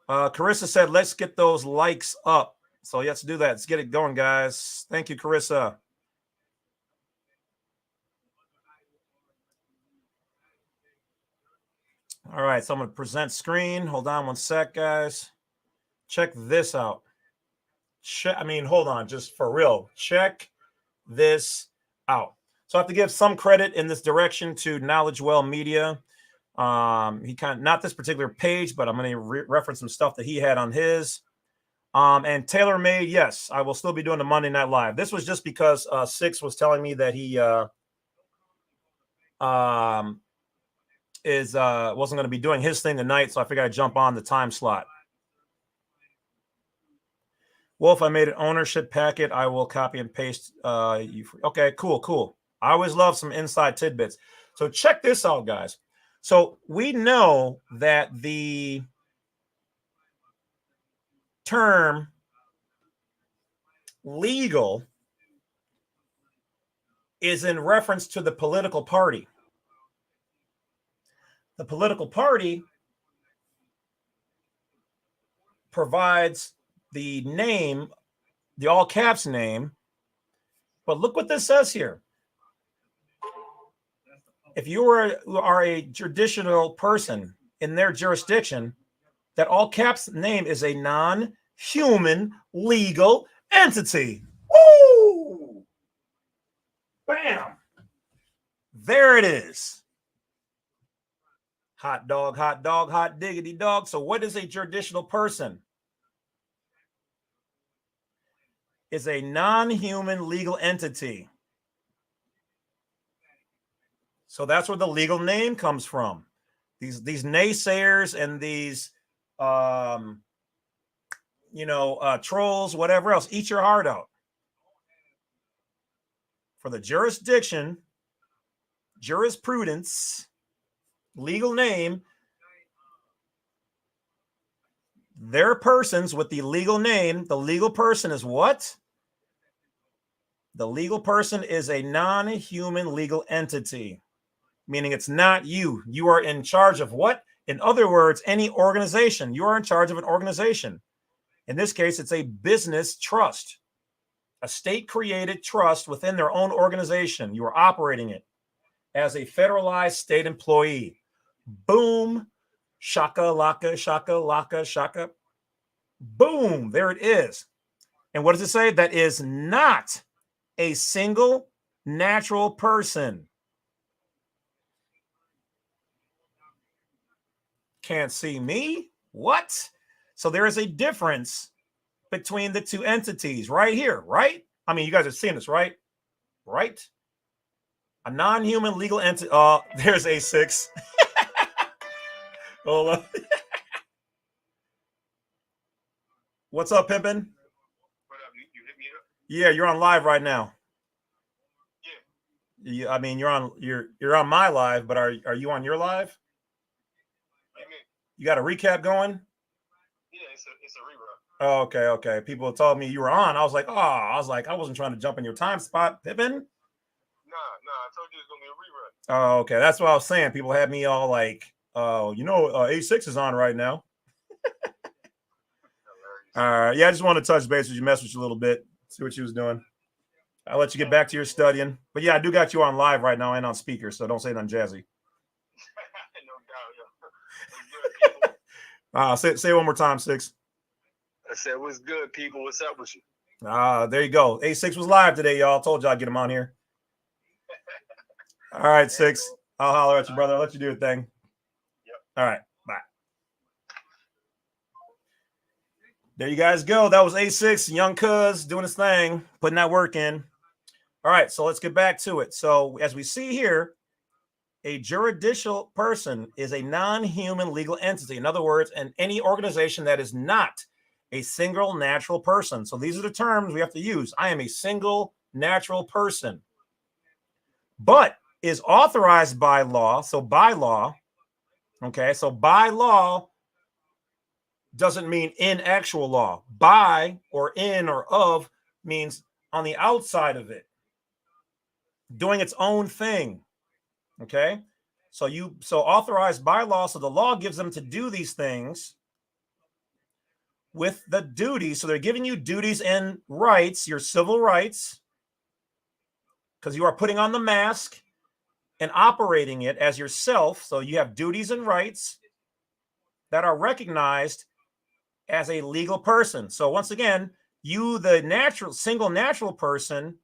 Carissa said, let's get those likes up. So let's do that. Let's get it going, guys. Thank you, Carissa. All right. So I'm going to present screen. Hold on one sec, guys. Check this out. Hold on. Just for real. Check this out. So I have to give some credit in this direction to Knowledge Well Media. He not this particular page, but I'm going to reference some stuff that he had on his. And TaylorMade, yes, I will still be doing the Monday Night Live. This was just because Six was telling me that he wasn't going to be doing his thing tonight, so I figured I'd jump on the time slot. Wolf, I made an ownership packet. I will copy and paste. Okay, cool. I always love some inside tidbits. So check this out, guys. So we know that the term legal is in reference to the political party. The political party provides the name, the all caps name, but look what this says here. If you are a jurisdictional person in their jurisdiction, that all caps name is a non-human legal entity. Woo! Bam! There it is. Hot dog, hot diggity dog. So what is a jurisdictional person? Is a non-human legal entity. So that's where the legal name comes from. These naysayers and these trolls, whatever else, eat your heart out. For the jurisprudence, legal name, they're persons with the legal name. The legal person is what? The legal person is a non-human legal entity, meaning it's not you. You are in charge of what? In other words, any organization. You are in charge of an organization. In this case, it's a business trust, a state-created trust within their own organization. You are operating it as a federalized state employee. Boom, shaka, laka, shaka, laka, shaka. Boom, there it is. And what does it say? That is not a single natural person. Can't see me? What? So there is a difference between the two entities right here, right? I mean, you guys are seeing this, right? Right? A non-human legal entity. Oh, there's A6. Hold on. What's up, Pimpin? What up? You hit me up? Yeah, you're on live right now. Yeah. I mean, you're on my live, but are you on your live? You got a recap going? Yeah, it's a rerun. Oh, okay. People told me you were on. I was like, I wasn't trying to jump in your time spot, Pippin. Nah, I told you it's gonna be a rerun. Oh, okay. That's what I was saying. People had me all like, A6 is on right now. Yeah, I just wanted to touch base with you, mess with you a little bit, see what you was doing. I'll let you get back to your studying. But yeah, I do got you on live right now and on speaker, so don't say nothing jazzy. No doubt, yo. Say it one more time, 6. I said, what's good, people? What's up with you? There you go. A6 was live today, y'all. Told you I'd get him on here. All right, 6. I'll holler at you, brother. I'll let you do your thing. Yep. All right, bye. There you guys go. That was A6, young cuz doing his thing, putting that work in. All right, so let's get back to it. So as we see here, a jurisdictional person is a non-human legal entity. In other words, any organization that is not a single natural person. So these are the terms we have to use. I am a single natural person, but is authorized by law. So by law, okay, so by law doesn't mean in actual law. By or in or of means on the outside of it, doing its own thing. Okay, so authorized by law. So the law gives them to do these things with the duties. So they're giving you duties and rights, your civil rights, because you are putting on the mask and operating it as yourself. So you have duties and rights that are recognized as a legal person. So once again, you, the single natural person,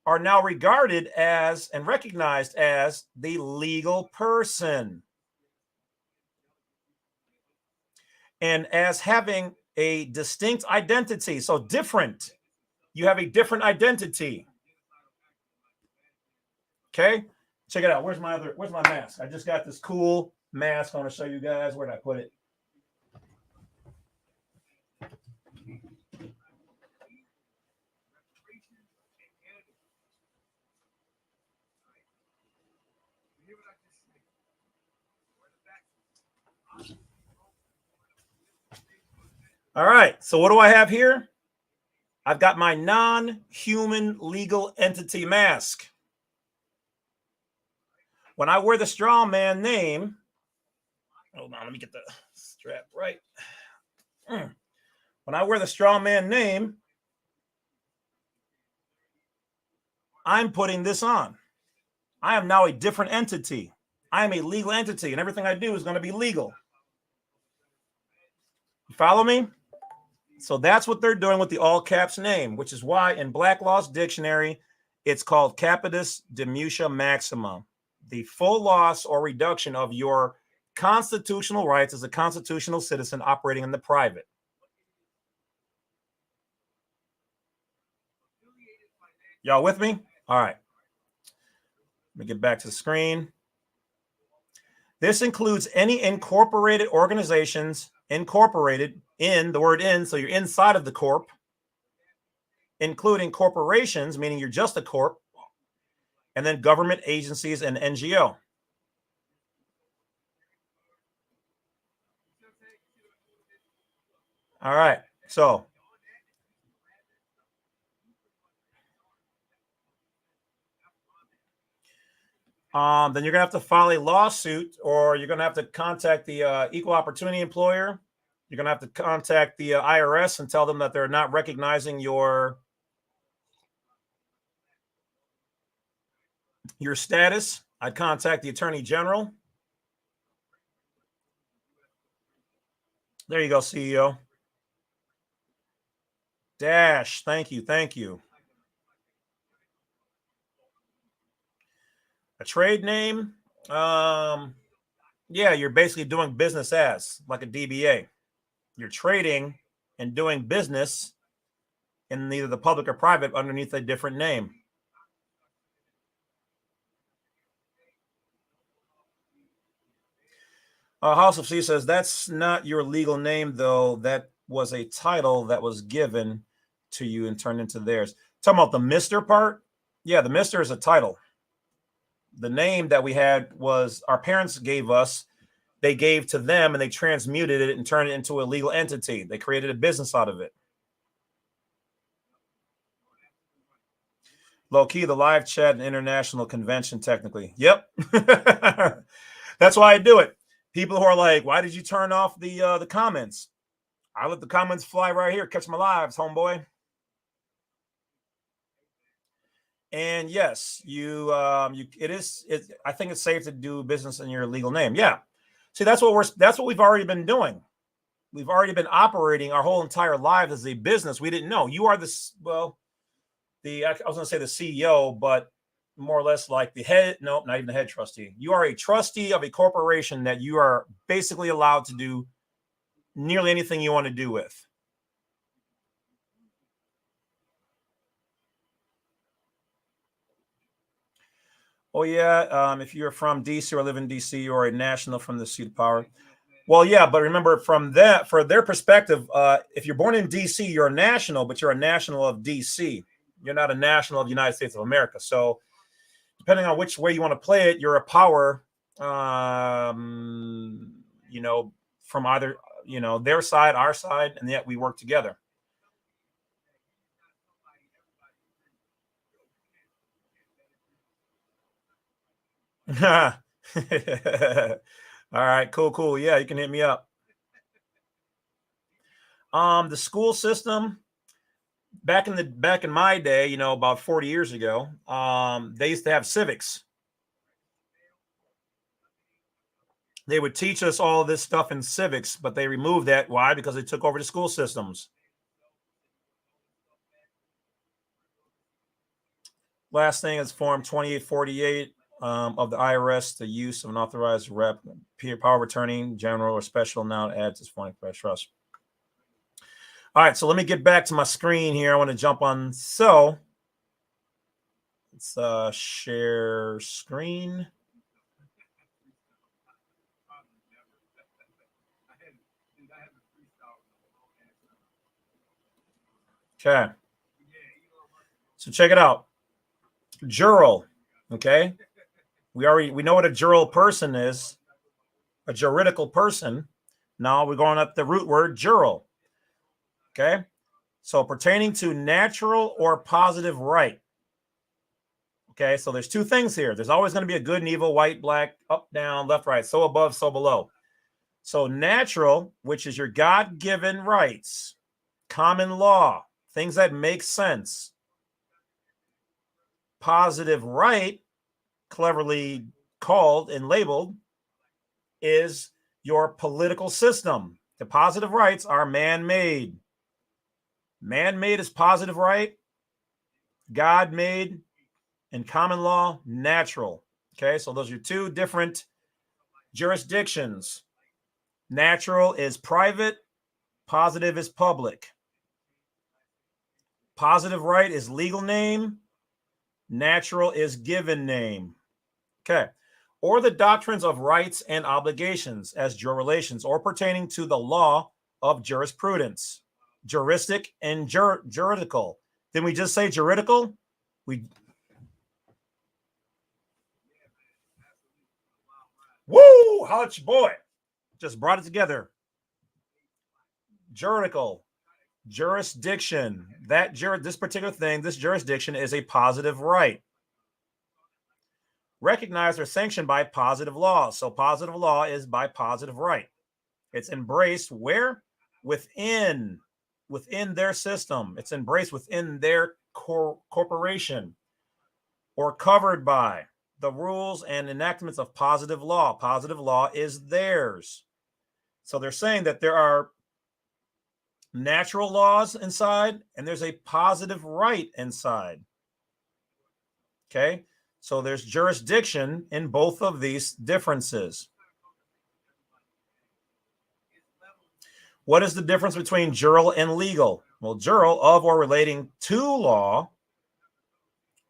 are now regarded as and recognized as the legal person. And as having a distinct identity. So different. You have a different identity. Okay. Check it out. Where's my mask? I just got this cool mask. I want to show you guys. Where did I put it? All right. So what do I have here? I've got my non-human legal entity mask. When I wear the strongman name, hold on, let me get the strap right. When I wear the strongman name, I'm putting this on. I am now a different entity. I am a legal entity, and everything I do is going to be legal. You follow me? So that's what they're doing with the all caps name, which is why in Black Law's dictionary, it's called capitis demutia maxima, the full loss or reduction of your constitutional rights as a constitutional citizen operating in the private. Y'all with me? All right. me get back to the screen. This includes any incorporated organizations, incorporated in the word in, so you're inside of the corp, including corporations, meaning you're just a corp, and then government agencies and NGO. All right, so then you're gonna have to file a lawsuit, or you're gonna have to contact the equal opportunity employer. You're gonna have to contact the IRS and tell them that they're not recognizing your status. I'd contact the Attorney General. There you go, CEO. Dash, thank you, thank you. A trade name, yeah, you're basically doing business as, like a DBA. You're trading and doing business in either the public or private underneath a different name. House of C says, that's not your legal name, though. That was a title that was given to you and turned into theirs. Talking about the Mr. part? Yeah, the Mr. is a title. The name that we had was our parents gave us. They gave to them and they transmuted it and turned it into a legal entity. They created a business out of it. Low key, the live chat and international convention, technically. Yep. That's why I do it. People who are like, why did you turn off the comments? I let the comments fly right here. Catch my lives, homeboy. And yes, I think it's safe to do business in your legal name. Yeah. See, that's what we've already been doing. We've already been operating our whole entire lives as a business. We didn't know. You are I was going to say the CEO, but more or less like the head. Nope, not even the head trustee. You are a trustee of a corporation that you are basically allowed to do nearly anything you want to do with. Oh, yeah. If you're from DC or live in DC, you're a national from the seat of power. Well, yeah, but remember for their perspective, if you're born in DC, you're a national, but you're a national of DC. You're not a national of the United States of America. So depending on which way you want to play it, you're a power, from either, their side, our side, and yet we work together. All right, cool. Yeah, you can hit me up. The school system back in my day, about 40 years ago, they used to have civics. They would teach us all this stuff in civics, but they removed that. Why? Because they took over the school systems. Last thing is Form 2848 of the IRS, the use of an authorized rep, power of attorney, general or special now adds this foreign express trust. All right, so let me get back to my screen here. I want to jump on. So let's share screen. Okay. So check it out. Jural. Okay. We know what a jural person is. A juridical person. Now we're going up the root word jural. Okay. So pertaining to natural or positive right. Okay. So there's two things here. There's always going to be a good and evil, white, black, up, down, left, right, so above, so below. So natural, which is your God-given rights, common law, things that make sense. Positive right, cleverly called and labeled, is your political system. The positive rights are man-made. Man-made is positive right, God-made, and common law, natural. Okay, so those are two different jurisdictions. Natural is private, positive is public. Positive right is legal name, natural is given name. Okay. Or the doctrines of rights and obligations as jur relations, or pertaining to the law of jurisprudence, juristic and juridical. Didn't we just say juridical? Woo! Holla at your boy. Just brought it together. Juridical, jurisdiction. This particular thing, this jurisdiction is a positive right. Recognized or sanctioned by positive law. So positive law is by positive right. It's embraced where? Within their system. It's embraced within their corporation, or covered by the rules and enactments of positive law. Positive law is theirs. So they're saying that there are natural laws inside and there's a positive right inside. Okay, so there's jurisdiction in both of these differences. What is the difference between jural and legal? Well, jural, of or relating to law,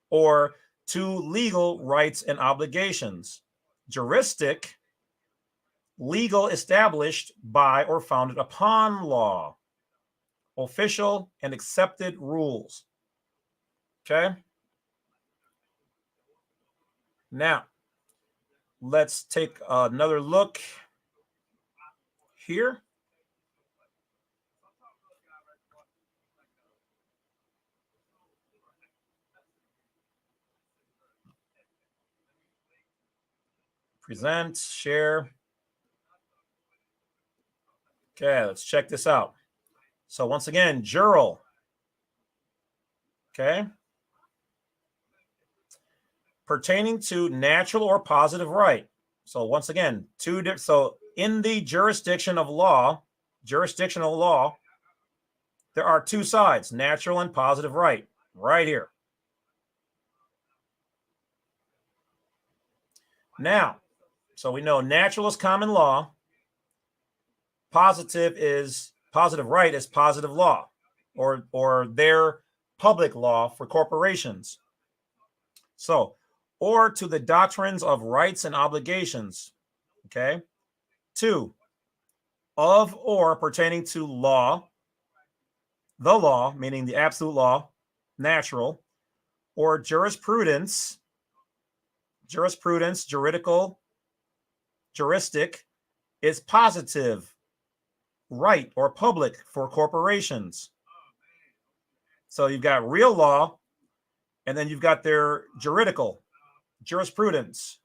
or to legal rights and obligations. Juristic, legal, established by or founded upon law. Official and accepted rules. Okay. Now, let's take another look here. Present, share. Okay, let's check this out. So once again, jural. Okay. Pertaining to natural or positive right. So once again, so in the jurisdictional law, there are two sides, natural and positive right here. Now, so we know natural is common law, positive right is positive law, or their public law for corporations. So, or to the doctrines of rights and obligations. Okay. 2, of or pertaining to law, the law, meaning the absolute law, natural, or jurisprudence, juridical, juristic, is positive right or public for corporations. So you've got real law, and then you've got their juridical, jurisprudence,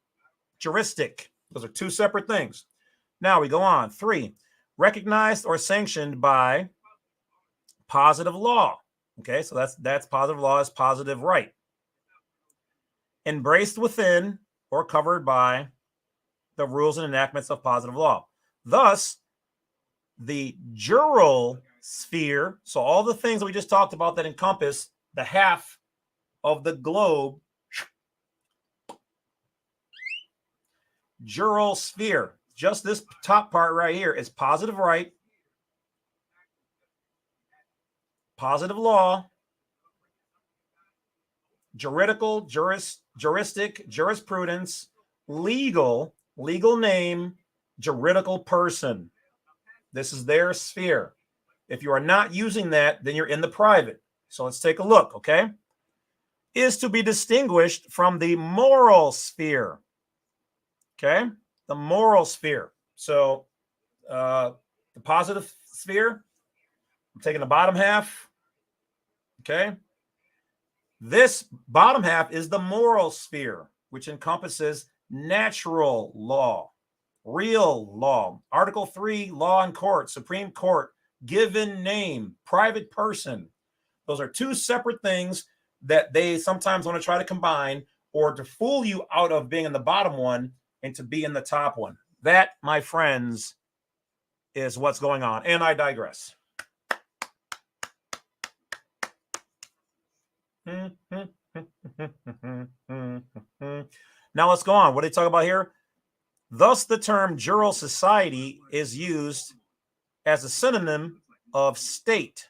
juristic. Those are two separate things. Now we go on. 3, recognized or sanctioned by positive law. Okay, so that's positive law is positive right. Embraced within or covered by the rules and enactments of positive law. Thus, the jural sphere, so all the things that we just talked about that encompass the half of the globe, jural sphere, just this top part right here is positive right, positive law, juridical, juristic, jurisprudence, legal name, juridical person. This is their sphere. If you are not using that, then you're in the private. So let's take a look, okay? Is to be distinguished from the moral sphere. Okay? The moral sphere. So the positive sphere, I'm taking the bottom half. Okay? This bottom half is the moral sphere, which encompasses natural law, real law, Article 3, law and court, Supreme Court, given name, private person. Those are two separate things that they sometimes want to try to combine, or to fool you out of being in the bottom one and to be in the top one. That, my friends, is what's going on. And I digress. Now let's go on. What do they talk about here? Thus, the term jural society is used as a synonym of state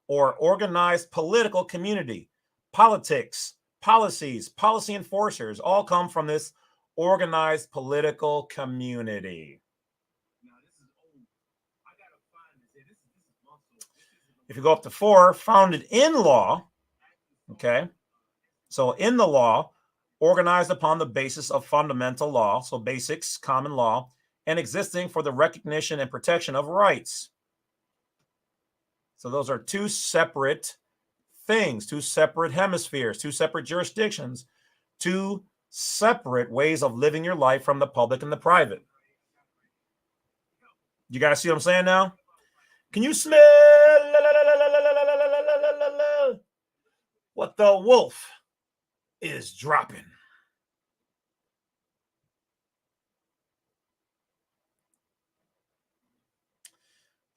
or organized political community. Politics, policies, policy enforcers all come from this organized political community. If you go up to 4, founded in law, okay? So in the law, organized upon the basis of fundamental law, so basics, common law, and existing for the recognition and protection of rights. So those are 2 separate things, 2 separate hemispheres, 2 separate jurisdictions, 2 separate ways of living your life from the public and the private. You guys see what I'm saying now? Can you smell what the wolf is dropping?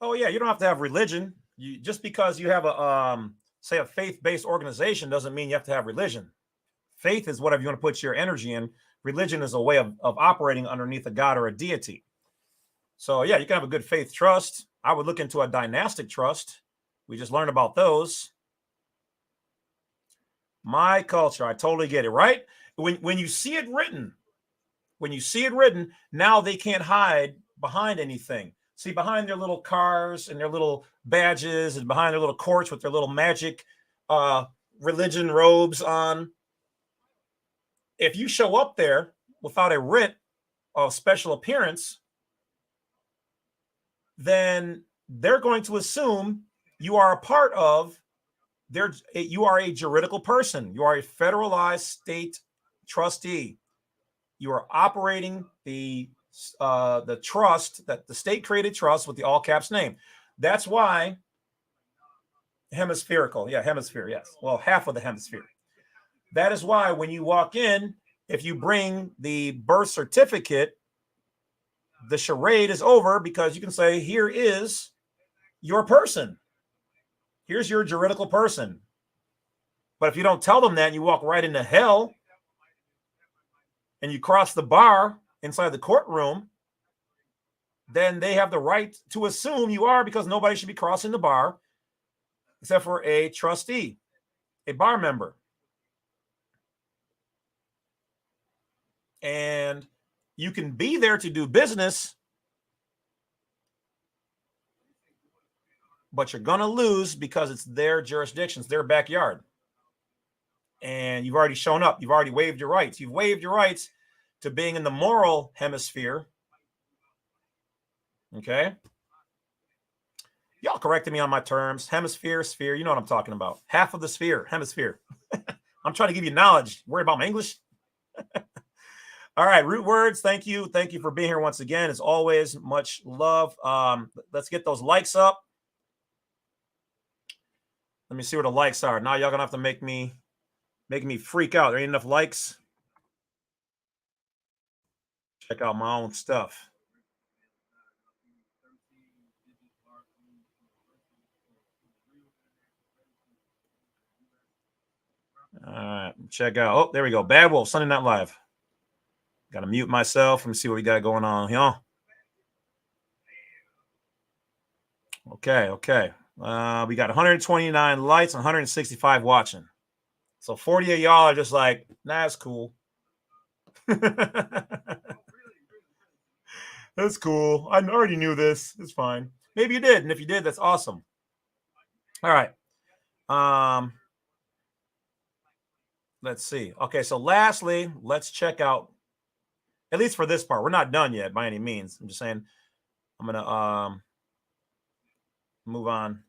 Oh yeah, you don't have to have religion. You just because you have a say a faith-based organization doesn't mean you have to have religion. Faith is whatever you want to put your energy in. Religion is a way of operating underneath a god or a deity. So yeah, you can have a good faith trust. I would look into a dynastic trust. We just learned about those. My culture, I totally get it, right? When you see it written, now they can't hide behind anything. See, behind their little cars and their little badges and behind their little courts with their little magic religion robes on. If you show up there without a writ of special appearance, then they're going to assume you are a part of you are a juridical person. You are a federalized state trustee. You are operating the trust, that the state created trust with the all caps name. That's why hemispherical. Yeah, hemisphere. Yes. Well, half of the hemisphere. That is why when you walk in, if you bring the birth certificate, the charade is over because you can say, here is your person. Here's your juridical person. But if you don't tell them that, you walk right into hell and you cross the bar inside the courtroom, then they have the right to assume you are, because nobody should be crossing the bar except for a trustee, a bar member. And you can be there to do business, but you're going to lose because it's their jurisdiction, it's their backyard. And you've already shown up. You've already waived your rights. You've waived your rights to being in the moral hemisphere. Okay. Y'all corrected me on my terms. Hemisphere, sphere. You know what I'm talking about. Half of the sphere, hemisphere. I'm trying to give you knowledge. Worry about my English. All right. Root words. Thank you. Thank you for being here once again. As always, much love. Let's get those likes up. Let me see where the likes are. Now y'all gonna have to make me freak out. There ain't enough likes. Check out my own stuff. All right, check out. Oh, there we go. Bad Wolf, Sunday Night Live. Got to mute myself. Let me see what we got going on here. Okay. We got 129 likes and 165 watching. So 40 of y'all are just like, nah, it's cool. That's cool. I already knew this. It's fine. Maybe you did. And if you did, that's awesome. All right. Let's see. Okay. So lastly, let's check out, at least for this part, we're not done yet by any means. I'm just saying, I'm going to move on.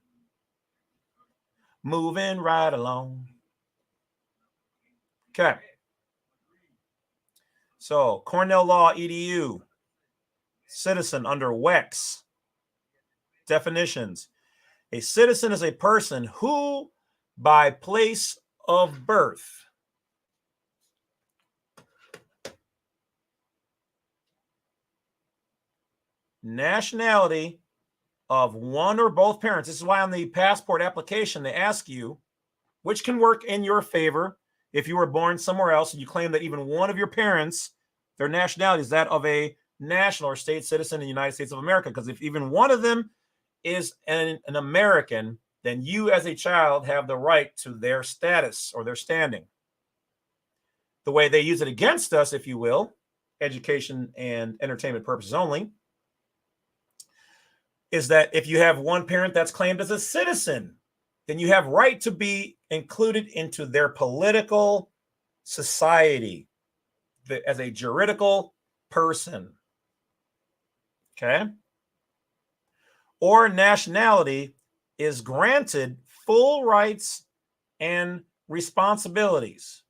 Moving right along. Okay. So Cornell Law EDU, citizen under WEX. Definitions. A citizen is a person who, by place of birth, nationality of one or both parents. This is why on the passport application, they ask you, which can work in your favor if you were born somewhere else and you claim that even one of your parents, their nationality is that of a national or state citizen in the United States of America. Because if even one of them is an American, then you as a child have the right to their status or their standing. The way they use it against us, if you will, education and entertainment purposes only, is that if you have one parent that's claimed as a citizen, then you have right to be included into their political society as a juridical person. Okay? Or nationality is granted full rights and responsibilities.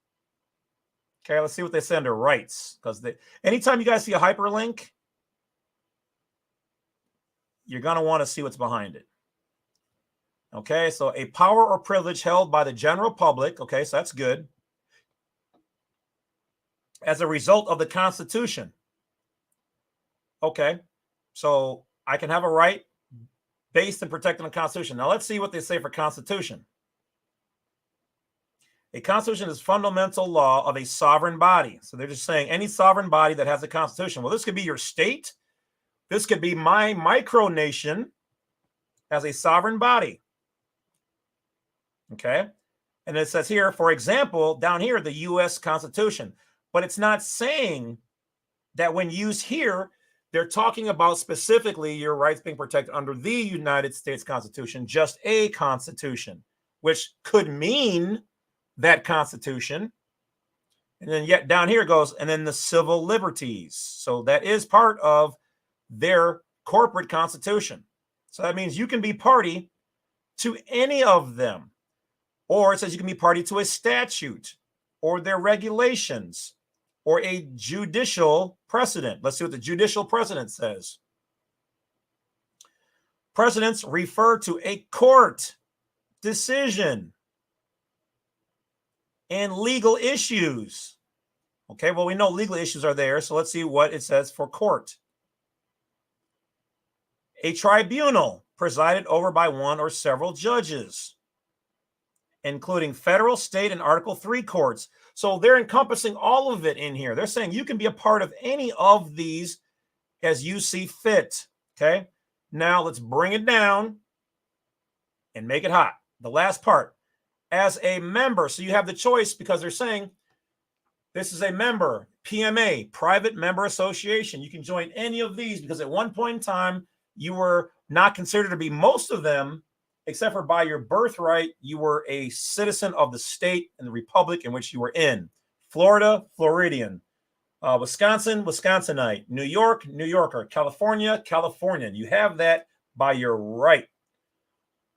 Okay, let's see what they say under rights. Because anytime you guys see a hyperlink, you're going to want to see what's behind it. Okay, so a power or privilege held by the general public. Okay, so that's good. As a result of the Constitution. Okay, so I can have a right based in protecting the Constitution. Now let's see what they say for Constitution. A constitution is fundamental law of a sovereign body. So they're just saying any sovereign body that has a constitution. Well, this could be your state. This could be my micronation as a sovereign body. Okay. And it says here, for example, down here, the U.S. Constitution. But it's not saying that when used here, they're talking about specifically your rights being protected under the United States Constitution, just a constitution, which could mean that constitution. And then yet down here goes, and then the civil liberties. So that is part of their corporate constitution. So that means you can be party to any of them. Or it says you can be party to a statute or their regulations or a judicial precedent. Let's see what the judicial precedent says. Precedents refer to a court decision and legal issues. Okay, well, we know legal issues are there, so let's see what it says for court. A tribunal presided over by one or several judges, including federal, state, and Article 3 courts. So they're encompassing all of it in here. They're saying you can be a part of any of these as you see fit. Okay, now let's bring it down and make it hot. The last part. As a member, so you have the choice because they're saying this is a member, PMA, private member association. You can join any of these because at one point in time, you were not considered to be most of them, except for by your birthright, you were a citizen of the state and the republic in which you were in. Florida, Floridian. Wisconsin, Wisconsinite. New York, New Yorker. California, Californian. You have that by your right.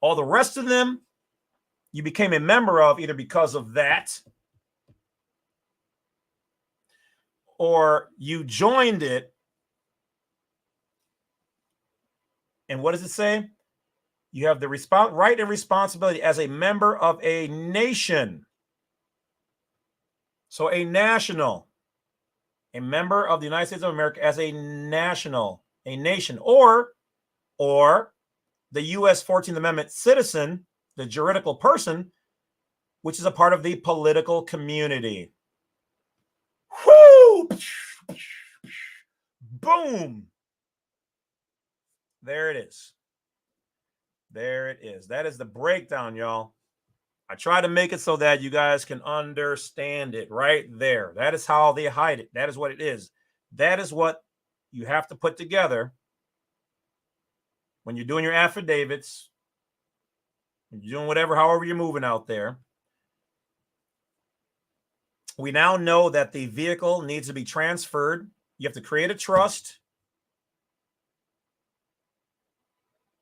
All the rest of them, you became a member of either because of that or you joined it. And what does it say? You have the right and responsibility as a member of a nation. So a national, a member of the United States of America as a national, a nation, or the U.S. 14th Amendment citizen, the juridical person, which is a part of the political community. Whoo! Boom! There it is. There it is. That is the breakdown, y'all. I try to make it so that you guys can understand it right there. That is how they hide it. That is what it is. That is what you have to put together when you're doing your affidavits, when you're doing whatever, however you're moving out there. We now know that the vehicle needs to be transferred. You have to create a trust,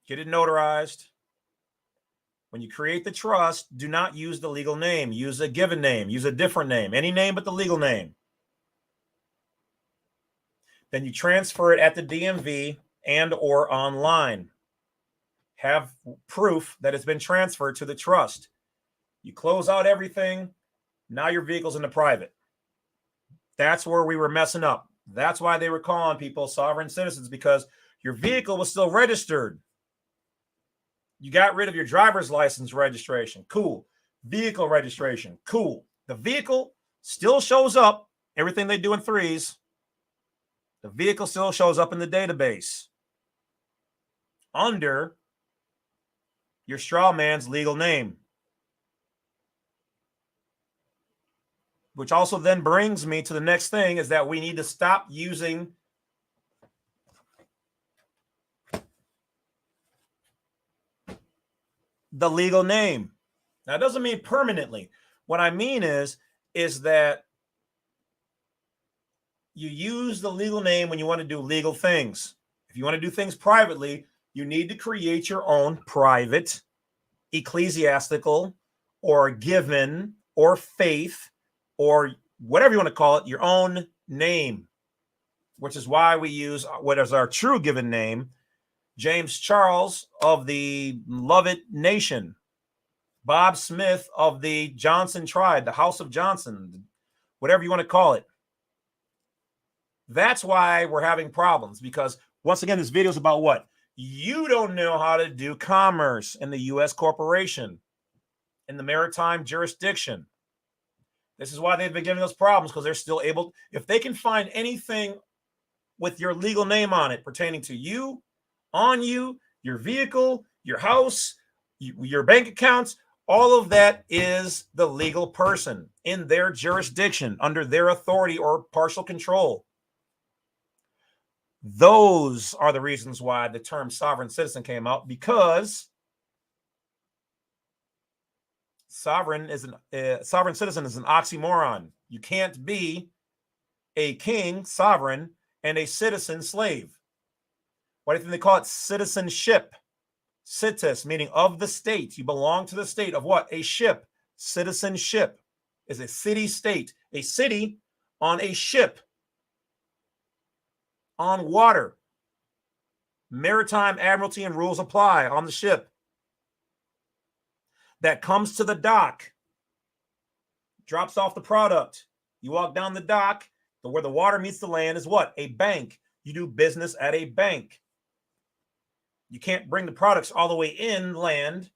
get it notarized. When you create the trust, do not use the legal name. Use a given name. Use a different name. Any name but the legal name. Then you transfer it at the DMV and or online. Have proof that it's been transferred to the trust. You close out everything. Now your vehicle's in the private. That's where we were messing up. That's why they were calling people sovereign citizens, because your vehicle was still registered. You got rid of your driver's license registration. Cool. Vehicle registration. Cool. The vehicle still shows up. Everything they do in threes. The vehicle still shows up in the database under your straw man's legal name, which also then brings me to the next thing, is that we need to stop using the legal name. Now, it doesn't mean permanently. What I mean is that you use the legal name when you want to do legal things. If you want to do things privately, you need to create your own private, ecclesiastical, or given, or faith, or whatever you want to call it, your own name, which is why we use what is our true given name, James Charles of the Lovett Nation, Bob Smith of the Johnson tribe, the House of Johnson, whatever you want to call it. That's why we're having problems, because once again, this video is about what? You don't know how to do commerce in the U.S. corporation, in the maritime jurisdiction. This is why they've been giving us problems, because they're still able, if they can find anything with your legal name on it pertaining to you, on you, your vehicle, your house, your bank accounts, all of that is the legal person in their jurisdiction, under their authority or partial control. Those are the reasons why the term sovereign citizen came out, because sovereign citizen is an oxymoron. You can't be a king, sovereign, and a citizen, slave. Why do you think they call it citizenship? Citis, meaning of the state. You belong to the state of what? A ship. Citizenship is a city-state. A city on a ship. On water. Maritime admiralty and rules apply on the ship. That comes to the dock. Drops off the product. You walk down the dock. Where the water meets the land is what? A bank. You do business at a bank. You can't bring the products all the way inland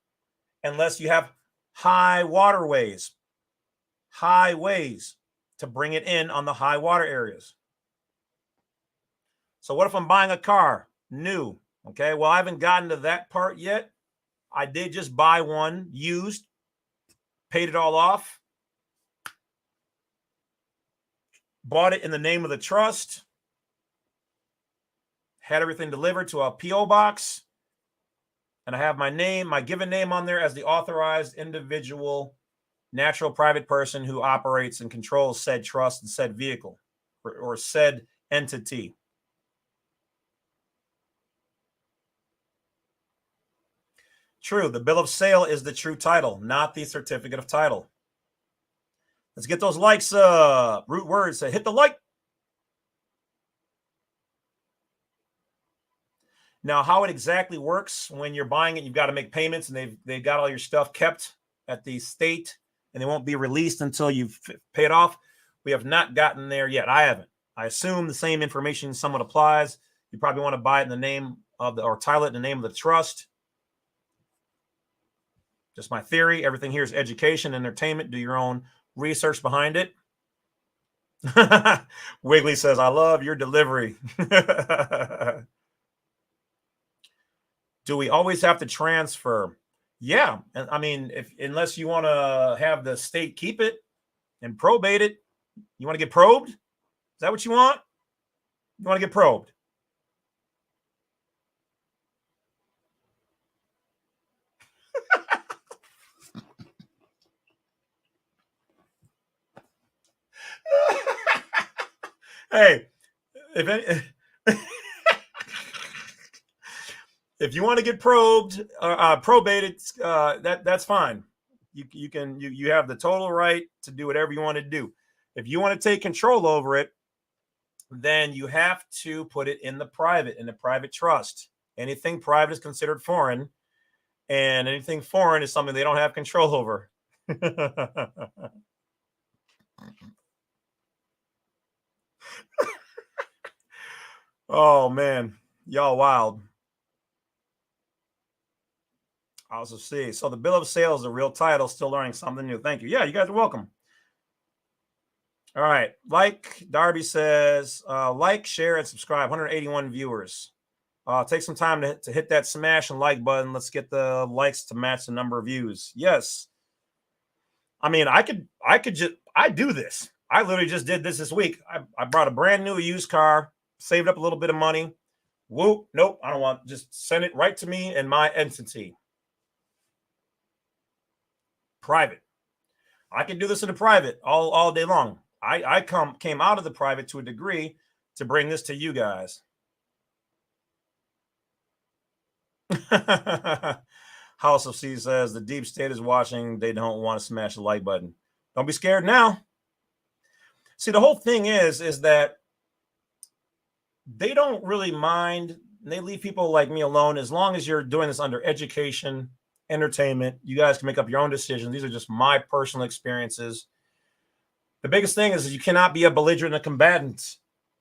unless you have high waterways, highways to bring it in on the high water areas. So what if I'm buying a car new? Okay, well, I haven't gotten to that part yet. I did just buy one used, paid it all off, bought it in the name of the trust, had everything delivered to a P.O. box, and I have my name, my given name on there as the authorized individual, natural private person who operates and controls said trust and said vehicle or said entity. True, the bill of sale is the true title, not the certificate of title. Let's get those likes up. Root words say hit the like. Now, how it exactly works when you're buying it, you've got to make payments, and they've got all your stuff kept at the state, and they won't be released until you've paid off. We have not gotten there yet. I haven't. I assume the same information somewhat applies. You probably want to buy it in the name of or title it in the name of the trust. Just my theory. Everything here is education, entertainment. Do your own research behind it. Wiggly says, I love your delivery. Do we always have to transfer? Yeah. And I mean, unless you want to have the state keep it and probate it, you want to get probed? Is that what you want? You want to get probed? Hey, if you want to get probed or probated, that's fine. You have the total right to do whatever you want to do. If you want to take control over it, then you have to put it in the private trust. Anything private is considered foreign, and anything foreign is something they don't have control over. Oh man, y'all wild. I also see. So the bill of sale is the real title. Still learning something new. Thank you. Yeah, you guys are welcome. All right. Like Darby says, like, share, and subscribe. 181 viewers. Take some time to hit that smash and like button. Let's get the likes to match the number of views. Yes. I mean, I do this. I literally just did this week. I brought a brand new used car, saved up a little bit of money. Whoop, nope, I don't want. Just send it right to me in my entity. Private. I can do this in the private all day long. I came out of the private to a degree to bring this to you guys. House of C says the deep state is watching. They don't want to smash the like button. Don't be scared now. See, the whole thing is that they don't really mind. They leave people like me alone as long as you're doing this under education, entertainment. You guys can make up your own decisions. These are just my personal experiences. The biggest thing is you cannot be a belligerent and combatant.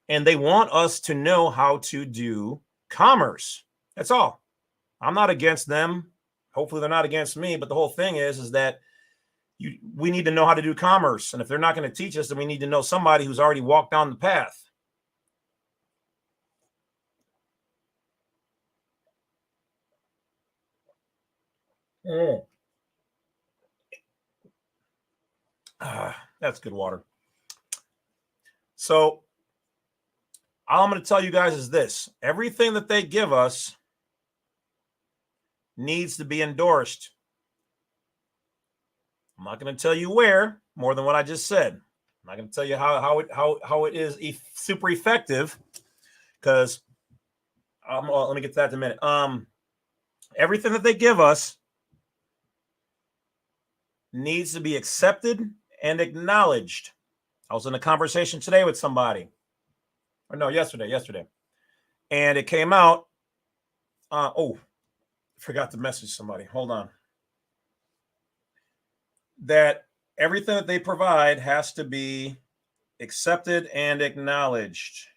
And they want us to know how to do commerce. That's all. I'm not against them. Hopefully they're not against me. But the whole thing is that we need to know how to do commerce. And if they're not going to teach us, then we need to know somebody who's already walked down the path. That's good water. So all I'm going to tell you guys is this. Everything that they give us needs to be endorsed. I'm not going to tell you where, more than what I just said. I'm not going to tell you how it is super effective, because let me get to that in a minute. Everything that they give us needs to be accepted and acknowledged. I was in a conversation today with somebody, or no, yesterday, and it came out. Forgot to message somebody. Hold on. That everything that they provide has to be accepted and acknowledged.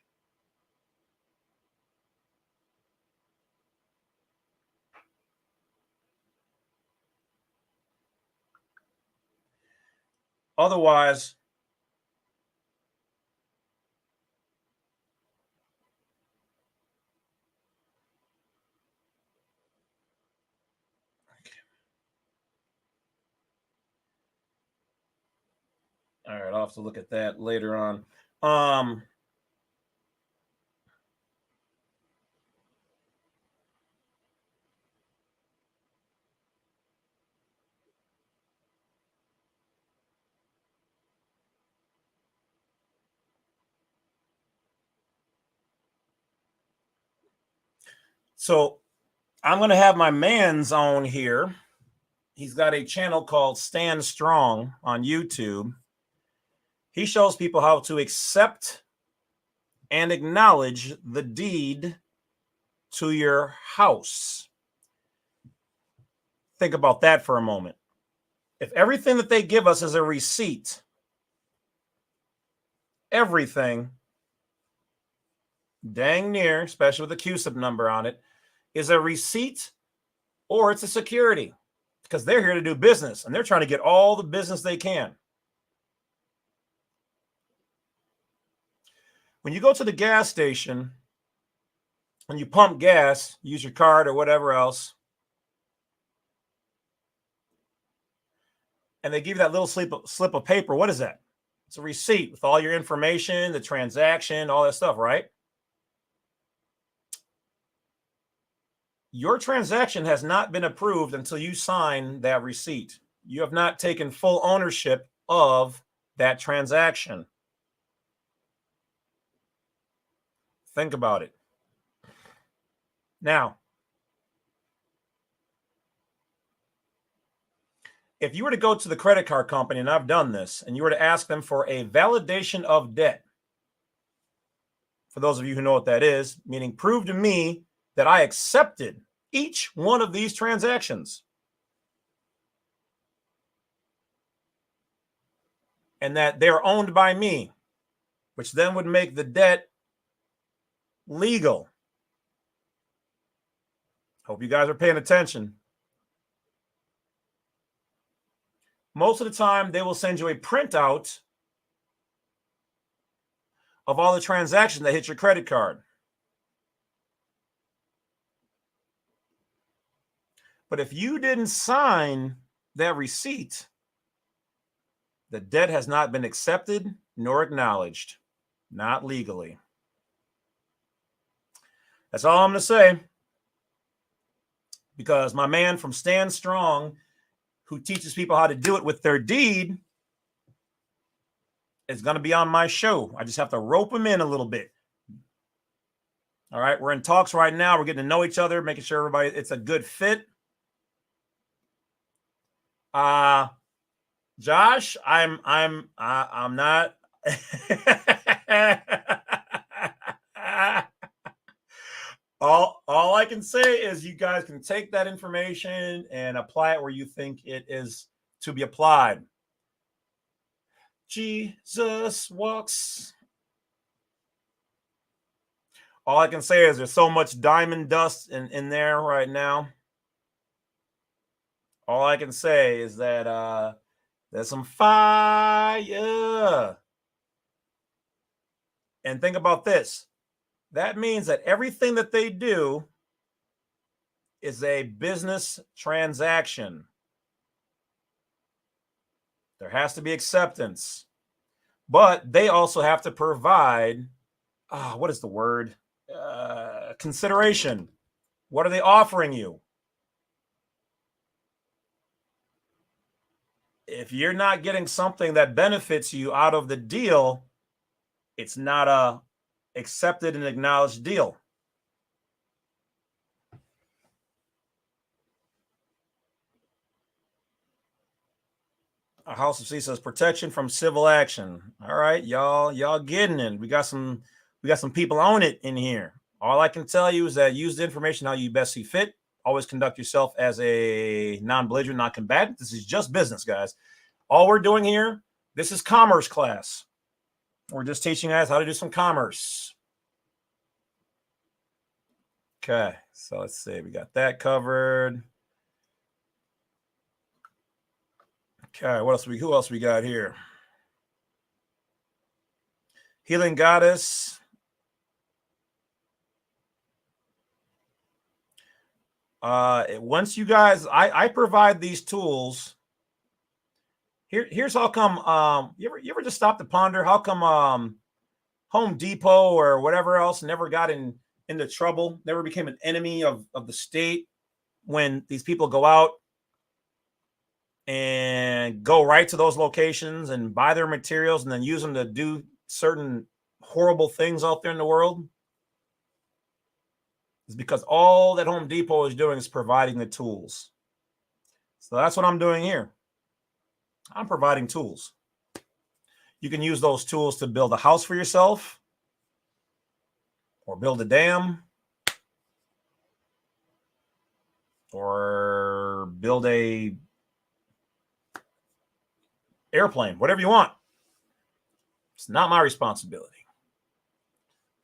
Otherwise, all right, I'll have to look at that later on. So I'm going to have my man's on here. He's got a channel called Stand Strong on YouTube. He shows people how to accept and acknowledge the deed to your house. Think about that for a moment. If everything that they give us is a receipt, everything, dang near, especially with the QSIP number on it, is a receipt or it's a security, because they're here to do business and they're trying to get all the business they can. When you go to the gas station, when you pump gas, use your card or whatever else, and they give you that little slip of paper, what is that? It's a receipt with all your information, the transaction, all that stuff, right? Your transaction has not been approved until you sign that receipt. You have not taken full ownership of that transaction. Think about it. Now, if you were to go to the credit card company, and I've done this, and you were to ask them for a validation of debt, for those of you who know what that is, meaning prove to me that I accepted each one of these transactions, and that they're owned by me, which then would make the debt legal. Hope you guys are paying attention. Most of the time, they will send you a printout of all the transactions that hit your credit card. But if you didn't sign that receipt, the debt has not been accepted nor acknowledged, not legally. That's all I'm going to say. Because my man from Stand Strong, who teaches people how to do it with their deed, is going to be on my show. I just have to rope him in a little bit. All right, we're in talks right now. We're getting to know each other, making sure everybody it's a good fit. Josh, I'm not. all I can say is you guys can take that information and apply it where you think it is to be applied. Jesus walks. All I can say is there's so much diamond dust in there right now. All I can say is that there's some fire. And think about this. That means that everything that they do is a business transaction. There has to be acceptance. But they also have to provide, what is the word? Consideration. What are they offering you? If you're not getting something that benefits you out of the deal, it's not a accepted and acknowledged deal. House of C says protection from civil action. All right, y'all getting it. We got some people on it in here. All I can tell you is that use the information how you best see fit. Always conduct yourself as a non-belligerent, non-combatant. This is just business, guys. All we're doing here, this is commerce class. We're just teaching guys how to do some commerce. Okay, so let's see. We got that covered. Okay, who else we got here? Healing Goddess. Once you guys, I provide these tools. Here's how come. You ever just stop to ponder how come Home Depot or whatever else never got into trouble, never became an enemy of the state when these people go out and go right to those locations and buy their materials and then use them to do certain horrible things out there in the world? Is because all that Home Depot is doing is providing the tools. So that's what I'm doing here. I'm providing tools. You can use those tools to build a house for yourself or build a dam or build a airplane, whatever you want. It's not my responsibility.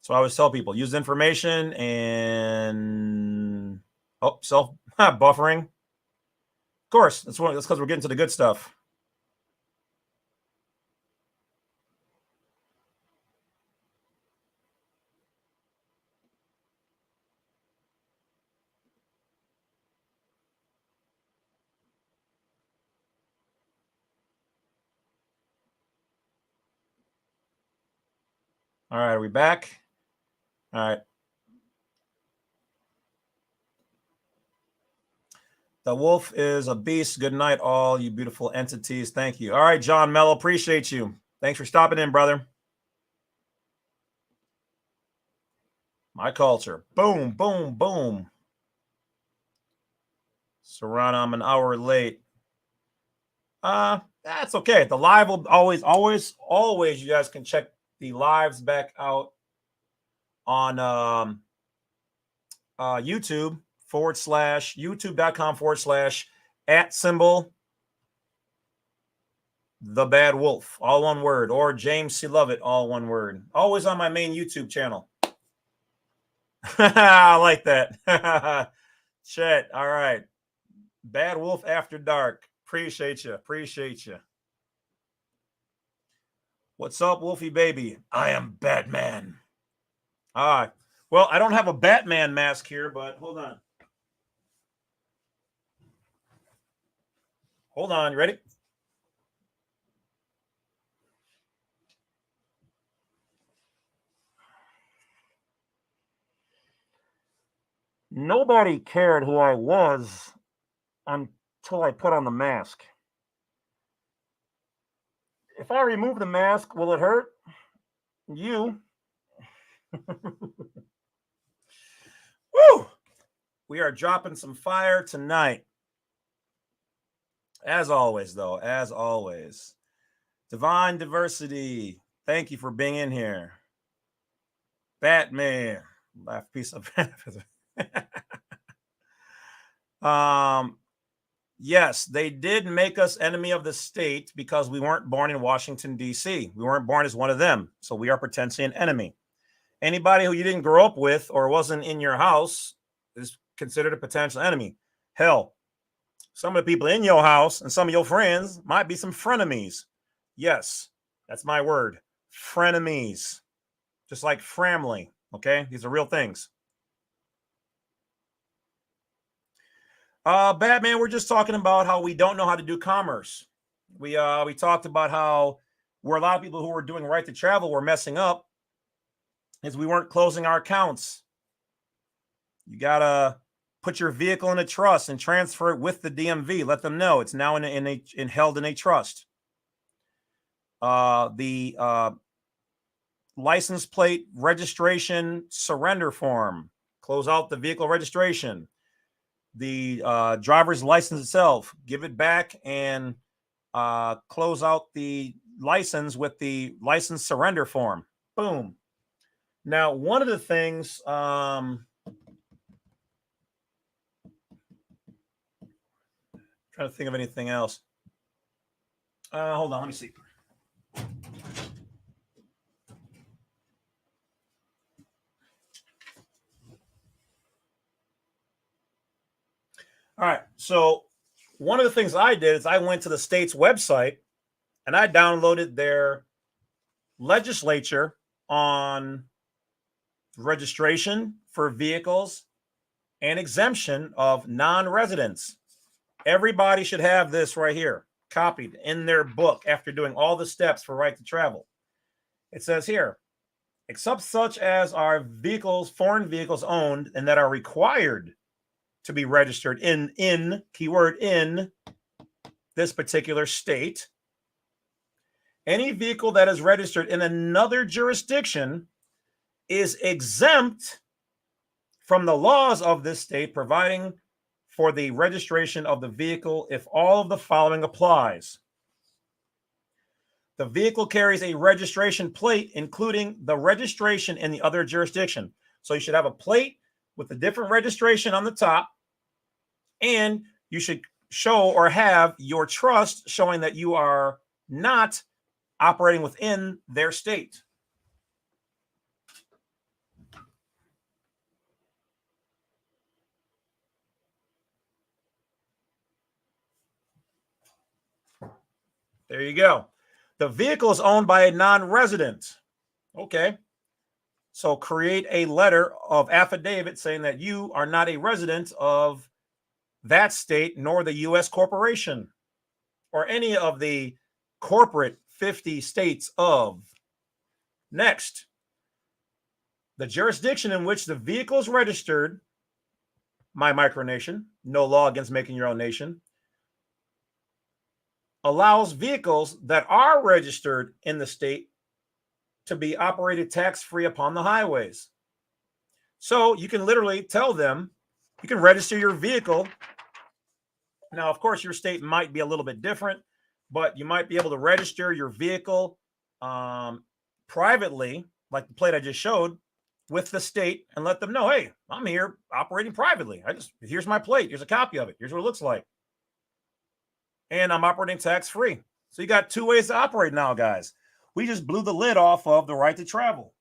So I always tell people, use the information and self buffering. Of course, that's because we're getting to the good stuff. All right, are we back? All right. The wolf is a beast. Good night, all you beautiful entities. Thank you. All right, John Mello, appreciate you. Thanks for stopping in, brother. My culture. Boom, boom, boom. Saran, I'm an hour late. That's okay. The live will always, you guys can check the lives back out on YouTube youtube.com/@symbol the bad wolf, all one word, or James C. Lovett, all one word. Always on my main YouTube channel. I like that. Chet, all right. Bad Wolf After Dark. Appreciate you. What's up, Wolfie baby? I am Batman. All right. Well, I don't have a Batman mask here, but hold on. Hold on. You ready? Nobody cared who I was until I put on the mask. If I remove the mask, will it hurt? You. Woo! We are dropping some fire tonight. As always, though, as always. Divine Diversity, thank you for being in here. Batman, laugh piece of yes, they did make us enemy of the state because we weren't born in Washington, D.C. We weren't born as one of them, so we are potentially an enemy. Anybody who you didn't grow up with or wasn't in your house is considered a potential enemy. Hell, some of the people in your house and some of your friends might be some frenemies. Yes, that's my word. Frenemies. Just like family. Okay, these are real things. Batman, we're just talking about how we don't know how to do commerce. We talked about how where a lot of people who were doing right to travel were messing up is we weren't closing our accounts. You gotta put your vehicle in a trust and transfer it with the DMV. Let them know it's now held in a trust. The license plate registration surrender form. Close out the vehicle registration. The driver's license itself. Give it back and close out the license with the license surrender form. Boom. Now, one of the things, trying to think of anything else. Hold on, let me see. All right, so one of the things I did is I went to the state's website and I downloaded their legislature on registration for vehicles and exemption of non-residents. Everybody should have this right here, copied in their book after doing all the steps for right to travel. It says here, except such as are vehicles, foreign vehicles owned and that are required to be registered in keyword in this particular state. Any vehicle that is registered in another jurisdiction is exempt from the laws of this state, providing for the registration of the vehicle if all of the following applies. The vehicle carries a registration plate, including the registration in the other jurisdiction. So you should have a plate with a different registration on the top, and you should show or have your trust showing that you are not operating within their state. There you go. The vehicle is owned by a non-resident. Okay. So create a letter of affidavit saying that you are not a resident of that state, nor the U.S. corporation, or any of the corporate 50 states of. Next, the jurisdiction in which the vehicle is registered, my micronation, no law against making your own nation, allows vehicles that are registered in the state to be operated tax-free upon the highways. So you can literally tell them, you can register your vehicle. Now, of course, your state might be a little bit different, but you might be able to register your vehicle privately, like the plate I just showed, with the state and let them know, hey, I'm here operating privately. Here's my plate. Here's a copy of it. Here's what it looks like. And I'm operating tax-free. So you got two ways to operate now, guys. We just blew the lid off of the right to travel.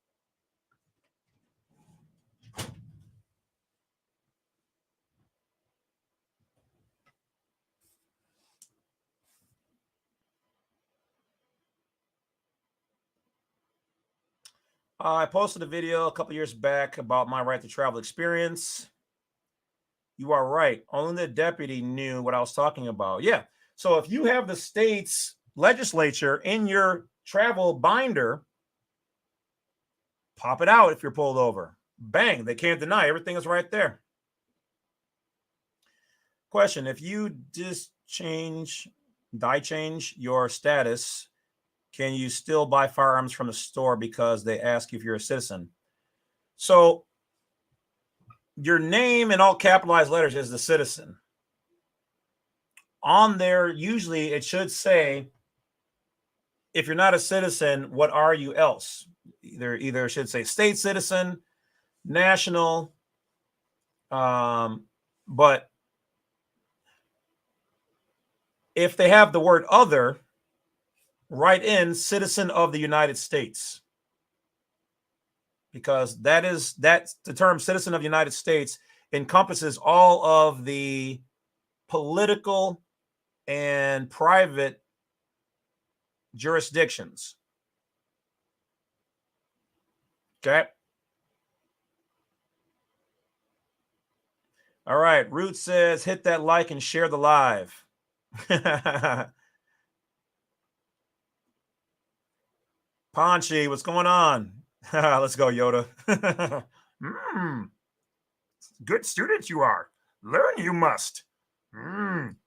I posted a video a couple years back about my right to travel experience. You are right. Only the deputy knew what I was talking about. Yeah. So if you have the state's legislature in your travel binder, pop it out if you're pulled over. Bang. They can't deny. Everything is right there. Question: if you just change your status, can you still buy firearms from the store because they ask you if you're a citizen? So your name in all capitalized letters is the citizen. On there, usually it should say, if you're not a citizen, what are you else? Either it should say state citizen, national, but if they have the word other, write in citizen of the United States, because that's the term citizen of the United States encompasses all of the political and private jurisdictions. Okay. All right. Root says, hit that like and share the live. Ponchi, what's going on? Let's go, Yoda. Good student you are. Learn you must.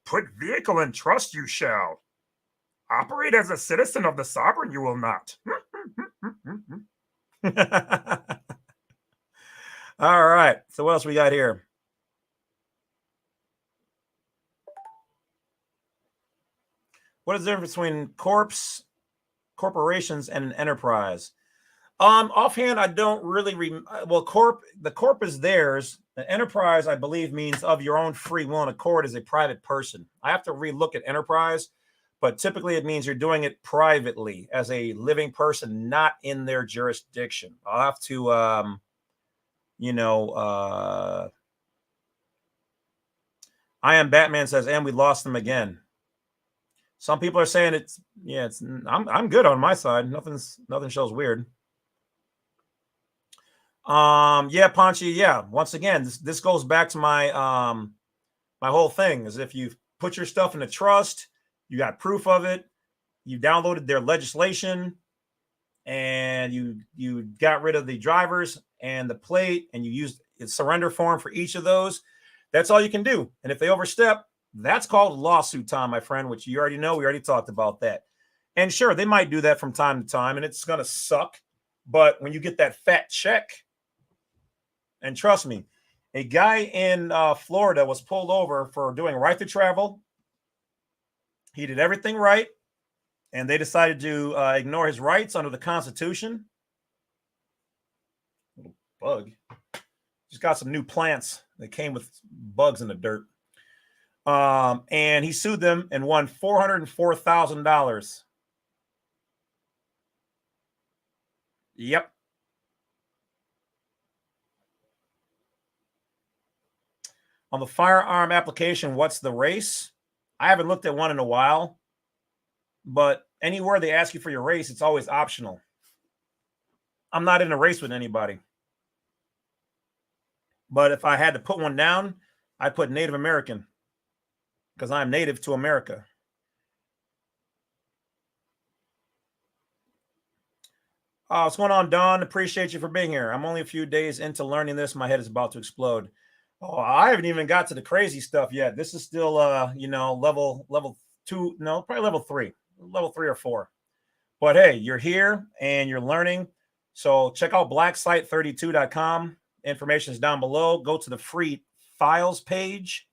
Put vehicle in trust you shall. Operate as a citizen of the sovereign you will not. All right. So what else we got here? What is the difference between corporations and an enterprise? Offhand, I don't really. The corp is theirs. The enterprise, I believe, means of your own free will and accord as a private person. I have to relook at enterprise, but typically it means you're doing it privately as a living person, not in their jurisdiction. I'll have to, I Am Batman says, and we lost them again. Some people are saying I'm good on my side. Nothing shows weird. Yeah, Ponchi, yeah. Once again, this goes back to my my whole thing is if you put your stuff in a trust, you got proof of it, you downloaded their legislation, and you got rid of the drivers and the plate, and you used a surrender form for each of those. That's all you can do. And if they overstep, that's called lawsuit time, my friend, which you already know. We already talked about that. And sure, they might do that from time to time, and it's going to suck. But when you get that fat check, and trust me, a guy in Florida was pulled over for doing right to travel. He did everything right, and they decided to ignore his rights under the Constitution. Little bug. Just got some new plants that came with bugs in the dirt. And he sued them and won $404,000. Yep. On the firearm application, what's the race? I haven't looked at one in a while, but anywhere they ask you for your race, it's always optional. I'm not in a race with anybody. But if I had to put one down, I'd put Native American, because I'm native to America. What's going on, Don? Appreciate you for being here. I'm only a few days into learning this. My head is about to explode. Oh, I haven't even got to the crazy stuff yet. This is still, level 2. No, probably level 3 or 4. But hey, you're here and you're learning. So check out blacksite32.com. Information is down below. Go to the free files page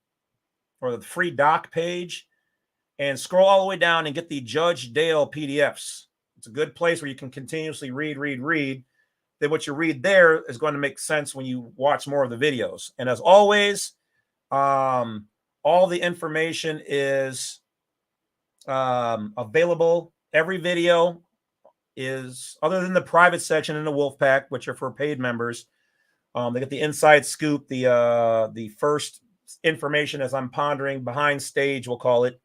or the free doc page and scroll all the way down and get the Judge Dale PDFs. It's a good place where you can continuously read. Then what you read there is going to make sense when you watch more of the videos. And as always, all the information is available. Every video is, other than the private section in the Wolfpack, which are for paid members. They get the inside scoop, the first information as I'm pondering behind stage, we'll call it.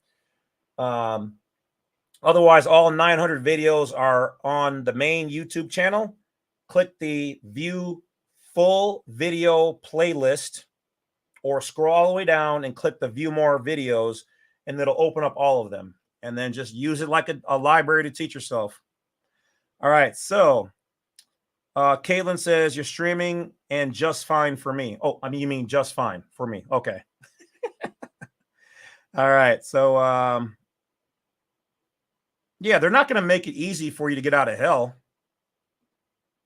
Otherwise, all 900 videos are on the main YouTube channel. Click the view full video playlist or scroll all the way down and click the view more videos, and it'll open up all of them. And then just use it like a library to teach yourself. All right, so Caitlin says you're streaming and just fine for me. Oh, I mean, you mean just fine for me. Okay. All right. So, yeah, they're not going to make it easy for you to get out of hell.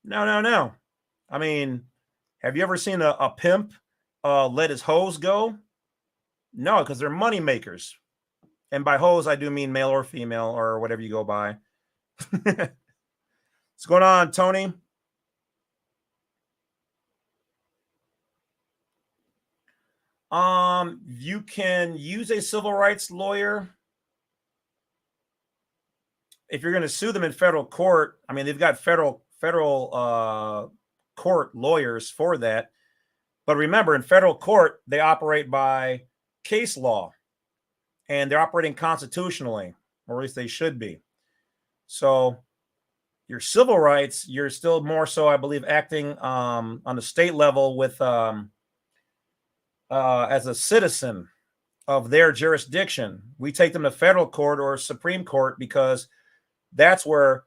No, no, no. I mean, have you ever seen a pimp let his hose go? No, because they're money makers. And by hose, I do mean male or female or whatever you go by. What's going on, Tony? You can use a civil rights lawyer if you're going to sue them in federal court. I mean, they've got federal court lawyers for that. But remember, in federal court, they operate by case law, and they're operating constitutionally, or at least they should be. So your civil rights, you're still more so, I believe, acting on the state level with as a citizen of their jurisdiction. We take them to federal court or Supreme Court because that's where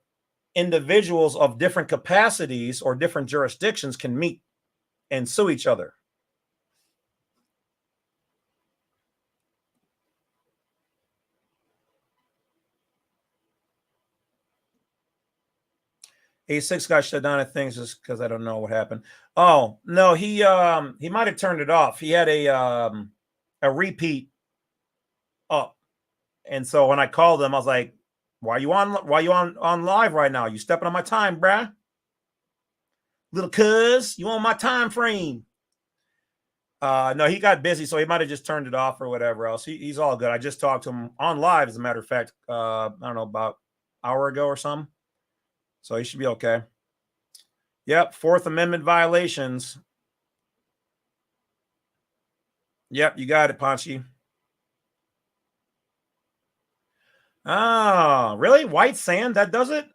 individuals of different capacities or different jurisdictions can meet and sue each other. A6 got shut down, I think, just because I don't know what happened. Oh no, he might have turned it off. He had a repeat up, and so when I called him, I was like, "Why you on live right now? You stepping on my time, bruh? Little cuz, you on my time frame?" No, he got busy, so he might have just turned it off or whatever else. He's all good. I just talked to him on live, as a matter of fact. I don't know, about an hour ago or something. So he should be okay. Yep, Fourth Amendment violations. Yep, you got it, Panchi. Oh, really? White sand? That does it?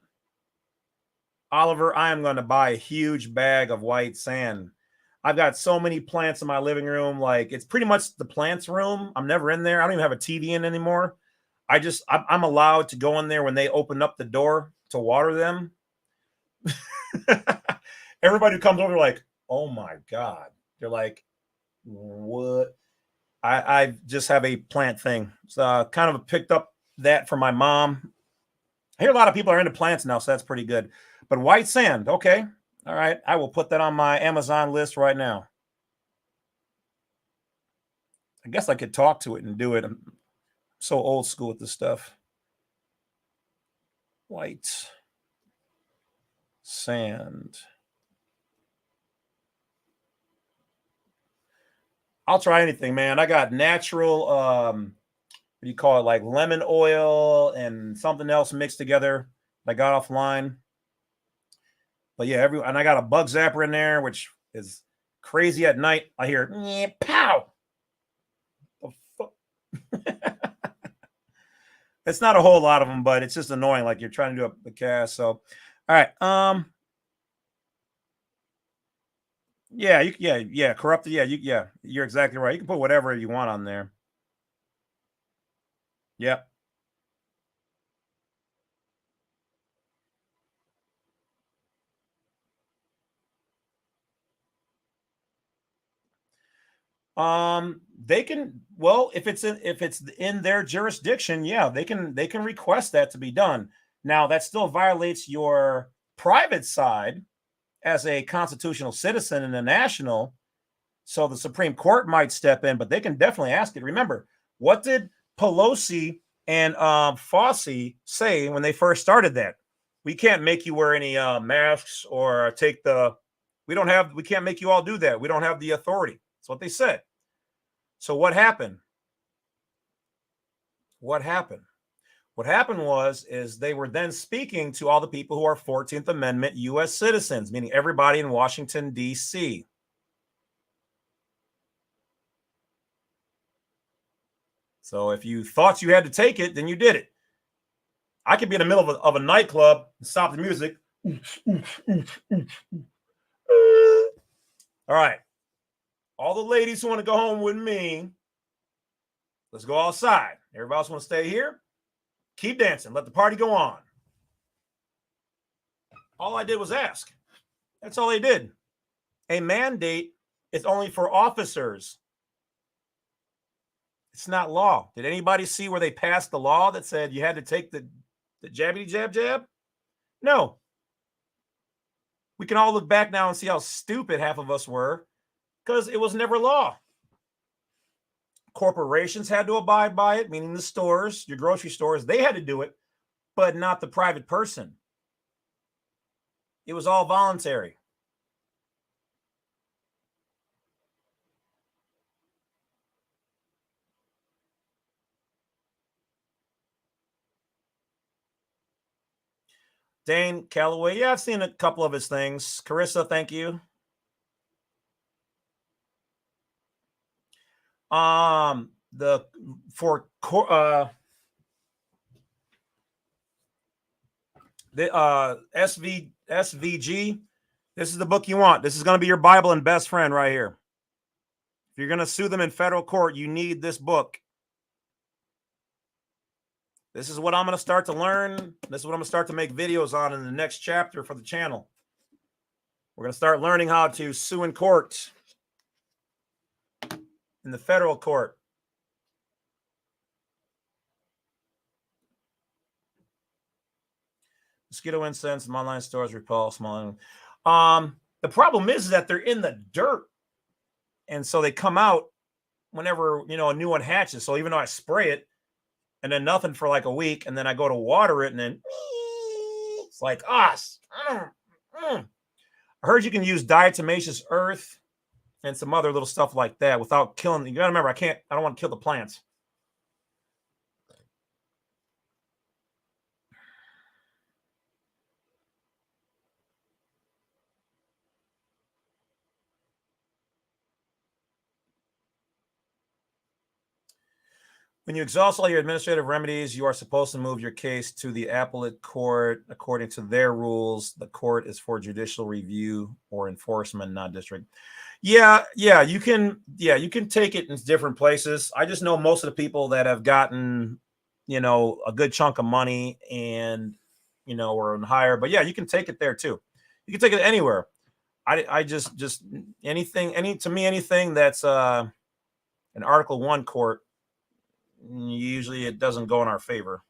Oliver, I am going to buy a huge bag of white sand. I've got so many plants in my living room. Like, it's pretty much the plants room. I'm never in there. I don't even have a TV in anymore. I'm allowed to go in there when they open up the door to water them. Everybody who comes over, like, oh my God. They're like, what? I just have a plant thing. So kind of picked up that from my mom. I hear a lot of people are into plants now, so that's pretty good. But white sand, okay. All right. I will put that on my Amazon list right now. I guess I could talk to it and do it. I'm so old school with this stuff. White sand. I'll try anything, man. I got natural, what do you call it, like lemon oil and something else mixed together. I got offline. But yeah, and I got a bug zapper in there, which is crazy at night. I hear pow. The fuck? It's not a whole lot of them, but it's just annoying. Like you're trying to do a cast. So, all right. Yeah, corrupted. Yeah, you're exactly right. You can put whatever you want on there. Yeah. They can, well, if it's in their jurisdiction, yeah, they can request that to be done. Now that still violates your private side as a constitutional citizen and a national. So the Supreme Court might step in, but they can definitely ask it. Remember, what did Pelosi and Fossey say when they first started that? We can't make you wear any masks or take the. We can't make you all do that. We don't have the authority. That's what they said. So what happened? What happened is they were then speaking to all the people who are 14th Amendment U.S. citizens, meaning everybody in Washington, D.C. So if you thought you had to take it, then you did it. I could be in the middle of a nightclub and stop the music. All right. All the ladies who want to go home with me, let's go outside. Everybody else want to stay here? Keep dancing. Let the party go on. All I did was ask. That's all they did. A mandate is only for officers. It's not law. Did anybody see where they passed the law that said you had to take the jabbity jab jab? No. We can all look back now and see how stupid half of us were because it was never law. Corporations had to abide by it, meaning the stores, your grocery stores, they had to do it, but not the private person. It was all voluntary. Dane Calloway, yeah, I've seen a couple of his things. Carissa, thank you. The SVG, this is the book you want. This is going to be your Bible and best friend right here. If you're going to sue them in federal court, you need this book. This is what I'm going to start to learn. This is what I'm going to start to make videos on in the next chapter for the channel. We're going to start learning how to sue in court, in the federal court. Mosquito incense, online stores repel small. The problem is that they're in the dirt, and so they come out whenever a new one hatches. So even though I spray it, and then nothing for like a week, and then I go to water it, and then it's like us. I heard you can use diatomaceous earth and some other little stuff like that without killing. You gotta remember, I don't want to kill the plants. When you exhaust all your administrative remedies, you are supposed to move your case to the appellate court according to their rules. The court is for judicial review or enforcement, not district. Yeah, you can take it in different places. I just know most of the people that have gotten, a good chunk of money and, or in higher. But yeah, you can take it there too. You can take it anywhere. I just anything that's an Article 1 court. Usually it doesn't go in our favor.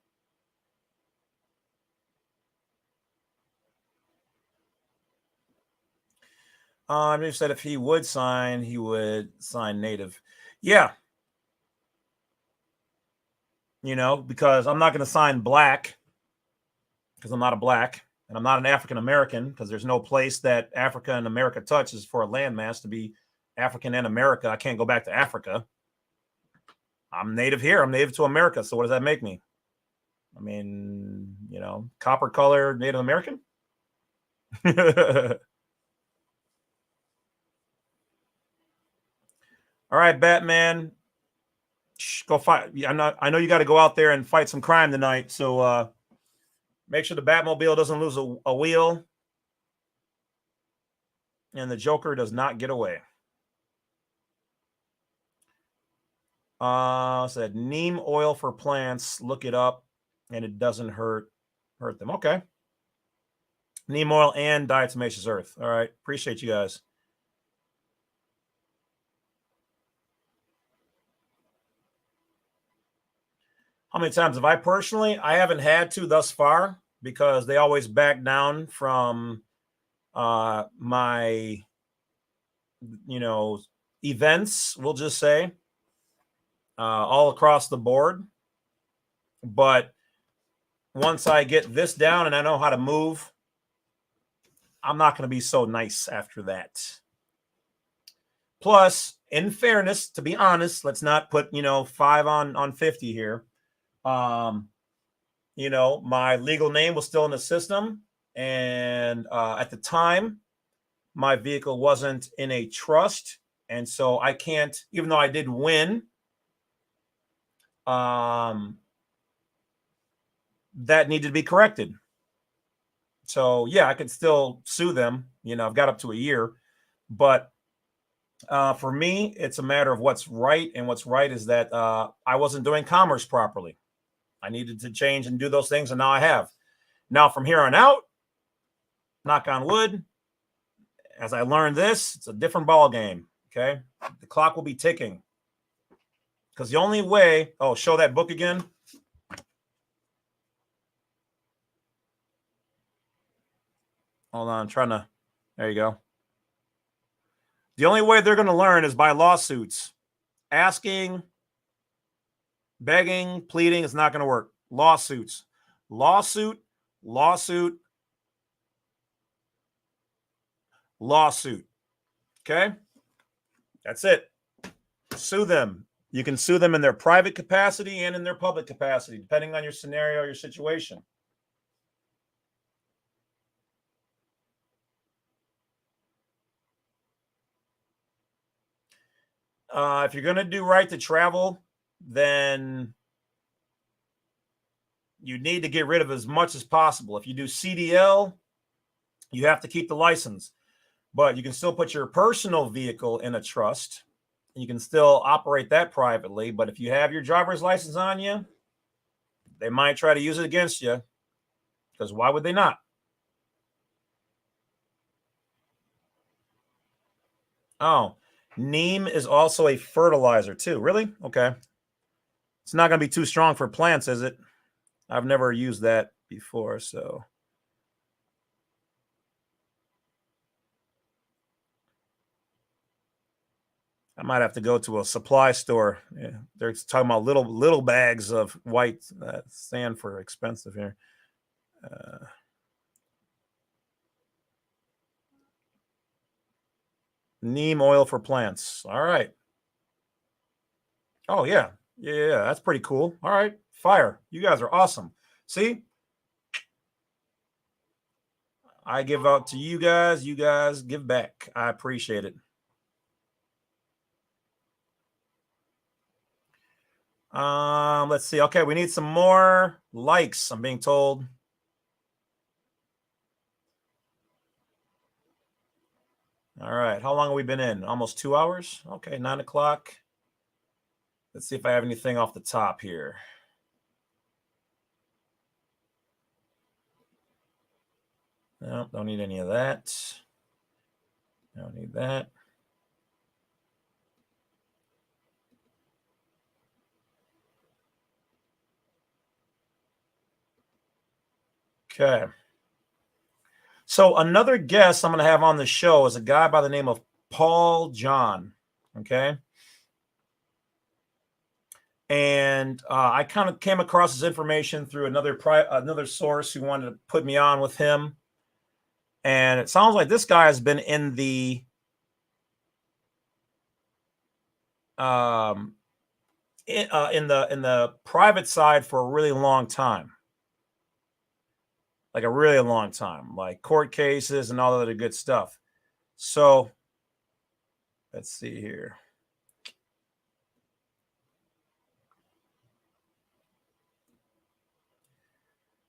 He said if he would sign native. Yeah. Because I'm not going to sign black because I'm not a black, and I'm not an African American because there's no place that Africa and America touches for a landmass to be African and America. I can't go back to Africa. I'm native here. I'm native to America. So what does that make me? I mean, copper color Native American. All right, Batman. Go fight. I know you got to go out there and fight some crime tonight. So make sure the Batmobile doesn't lose a wheel. And the Joker does not get away. Said neem oil for plants. Look it up, and it doesn't hurt them. Okay. Neem oil and diatomaceous earth. All right. Appreciate you guys. How many times have I personally? I haven't had to thus far because they always back down from my events, we'll just say. All across the board. But once I get this down and I know how to move, I'm not going to be so nice after that. Plus, in fairness, to be honest, let's not put 5 on 50 here. My legal name was still in the system, and at the time, my vehicle wasn't in a trust, and so I can't. Even though I did win. That needed to be corrected. So yeah, I could still sue them. I've got up to a year, but for me, it's a matter of what's right, and what's right is that I wasn't doing commerce properly. I needed to change and do those things, and now I have. Now from here on out, knock on wood, as I learned this, it's a different ball game. Okay, the clock will be ticking. Because the only way, show that book again. Hold on, I'm trying to, there you go. The only way they're going to learn is by lawsuits. Asking, begging, pleading is not going to work. Lawsuits. Lawsuit, lawsuit, lawsuit. Okay? That's it. Sue them. You can sue them in their private capacity and in their public capacity, depending on your scenario or your situation. If you're going to do right to travel, then you need to get rid of as much as possible. If you do CDL, you have to keep the license, but you can still put your personal vehicle in a trust. You can still operate that privately, but if you have your driver's license on you, they might try to use it against you, because why would they not? Oh, neem is also a fertilizer too. Really? Okay. It's not going to be too strong for plants, is it? I've never used that before, so. I might have to go to a supply store. Yeah, they're talking about little bags of white sand for expensive here. Neem oil for plants. All right. Oh, yeah. Yeah, that's pretty cool. All right. Fire. You guys are awesome. See? I give out to you guys. You guys give back. I appreciate it. Let's see. Okay, we need some more likes, I'm being told. All right. How long have we been in? Almost 2 hours. Okay, 9 o'clock. Let's see if I have anything off the top here. No, don't need any of that. Don't need that. Okay. So another guest I'm going to have on the show is a guy by the name of Paul John. Okay. And I kind of came across his information through another source who wanted to put me on with him. And it sounds like this guy has been in the in the private side for a really long time. Like a really long time, like court cases and all that other good stuff. So let's see here.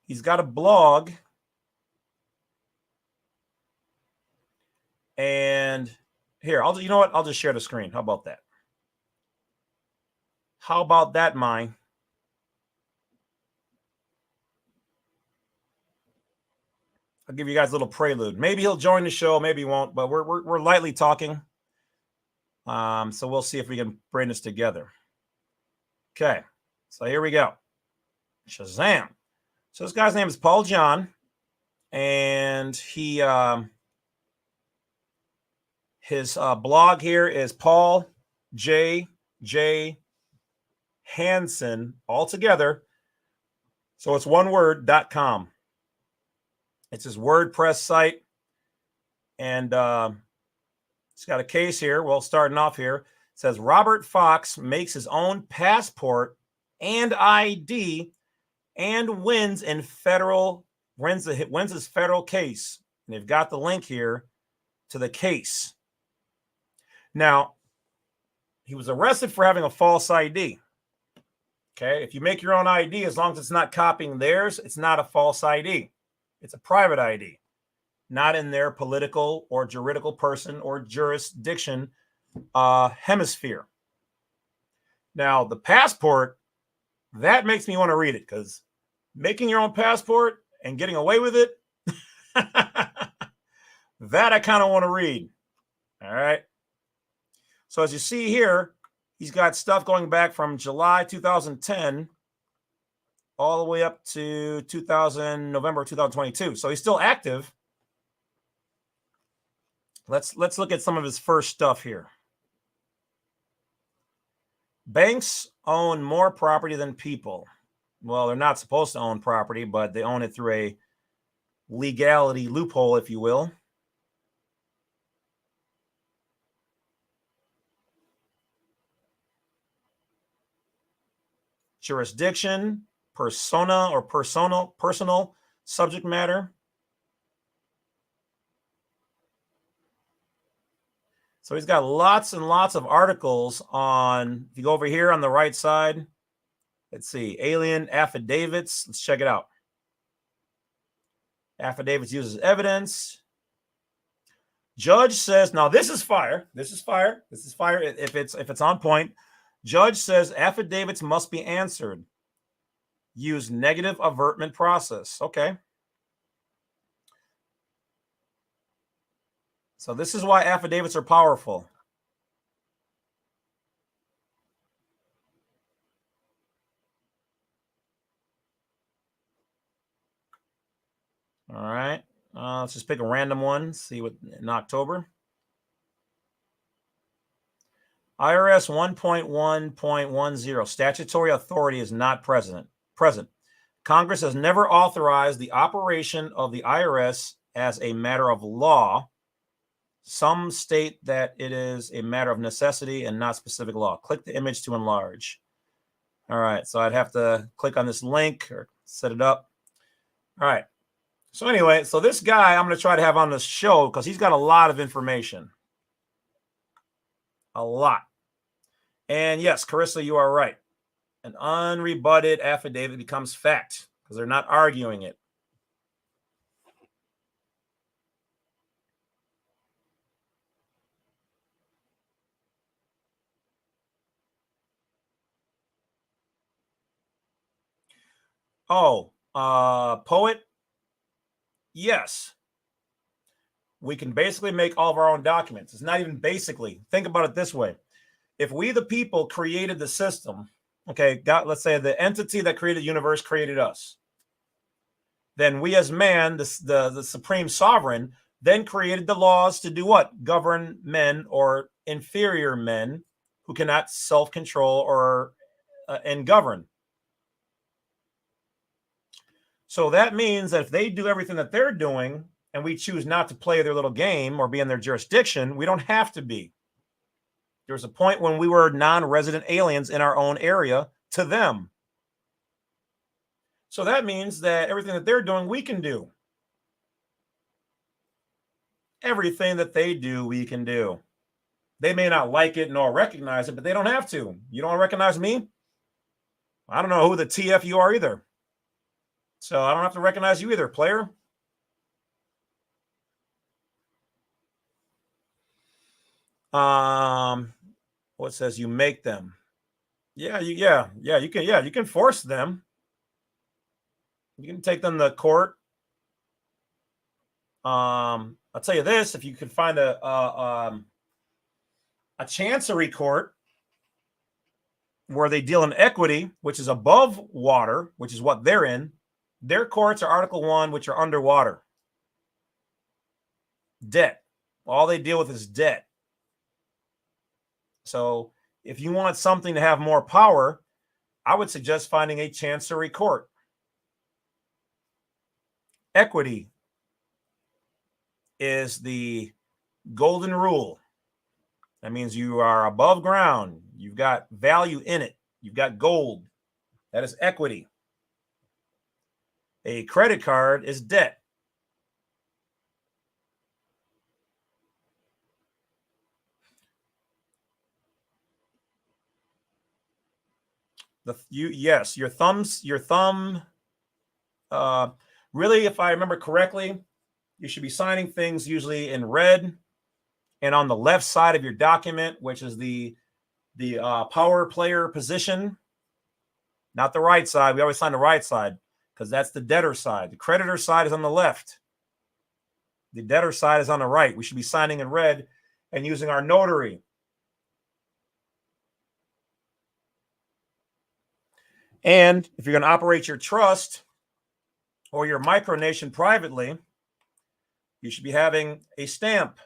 He's got a blog. And here, you know what? I'll just share the screen. How about that? How about that, mine? I'll give you guys a little prelude. Maybe he'll join the show, maybe he won't, but we're lightly talking. So we'll see if we can bring this together. Okay, so here we go. Shazam. So this guy's name is Paul John, and he his blog here is Paul J Hansen altogether. So it's one word.com. It's his WordPress site. And it's got a case here. Well, starting off here, it says Robert Fox makes his own passport and ID and wins his federal case. And they've got the link here to the case. Now, he was arrested for having a false ID. Okay, if you make your own ID, as long as it's not copying theirs, it's not a false ID. It's a private ID, not in their political or juridical person or jurisdiction hemisphere. Now, the passport, that makes me want to read it, because making your own passport and getting away with it, that I kind of want to read. All right. So as you see here, He's got stuff going back from July 2010 all the way up to November 2022. So he's still active. Let's look at some of his first stuff here. Banks own more property than people. Well, they're not supposed to own property, but they own it through a legality loophole, if you will. Jurisdiction, persona or personal subject matter. So he's got lots and lots of articles on, if you go over here on the right side, let's see, alien affidavits. Let's check it out. Affidavits used as evidence. Judge says, now this is fire. This is fire. This is fire if it's on point. Judge says affidavits must be answered. Use negative avertment process. Okay. So this is why affidavits are powerful. All right. Let's just pick a random one. See what in October. IRS 1.1.10. Statutory authority is not present. Congress has never authorized the operation of the IRS as a matter of law. Some state that it is a matter of necessity and not specific law. Click the image to enlarge. All right. So I'd have to click on this link or set it up. All right. So anyway, so this guy I'm going to try to have on this show because he's got a lot of information. A lot. And yes, Carissa, you are right. An unrebutted affidavit becomes fact because they're not arguing it. Oh, poet? Yes. We can basically make all of our own documents. It's not even basically. Think about it this way. If we, the people, created the system, okay, let's say the entity that created the universe created us, then we as man, the supreme sovereign, then created the laws to do what? Govern men or inferior men who cannot self-control or and govern. So that means that if they do everything that they're doing and we choose not to play their little game or be in their jurisdiction, we don't have to be. There was a point when we were non-resident aliens in our own area to them. So that means that everything that they're doing, we can do. Everything that they do, we can do. They may not like it nor recognize it, but they don't have to. You don't recognize me? I don't know who the TF you are either. So I don't have to recognize you either, player. What says you make them? Yeah, you can force them. You can take them to court. I'll tell you this: if you could find a chancery court where they deal in equity, which is above water, which is what they're in, their courts are Article 1, which are underwater. Debt. All they deal with is debt. So if you want something to have more power, I would suggest finding a chancery court. Equity is the golden rule. That means you are above ground. You've got value in it. You've got gold. That is equity. A credit card is debt. Your thumb. Really, if I remember correctly, you should be signing things usually in red and on the left side of your document, which is the power player position, not the right side. We always sign the right side because that's the debtor side. The creditor side is on the left. The debtor side is on the right. We should be signing in red and using our notary. And if you're going to operate your trust or your micronation privately, you should be having a stamp.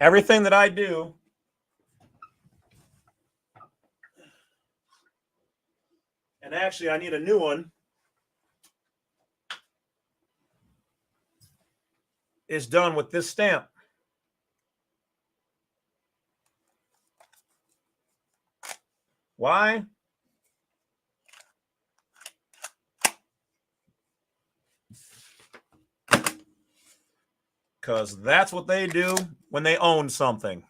Everything that I do and actually I need a new one, is done with this stamp. Why? Because that's what they do when they own something.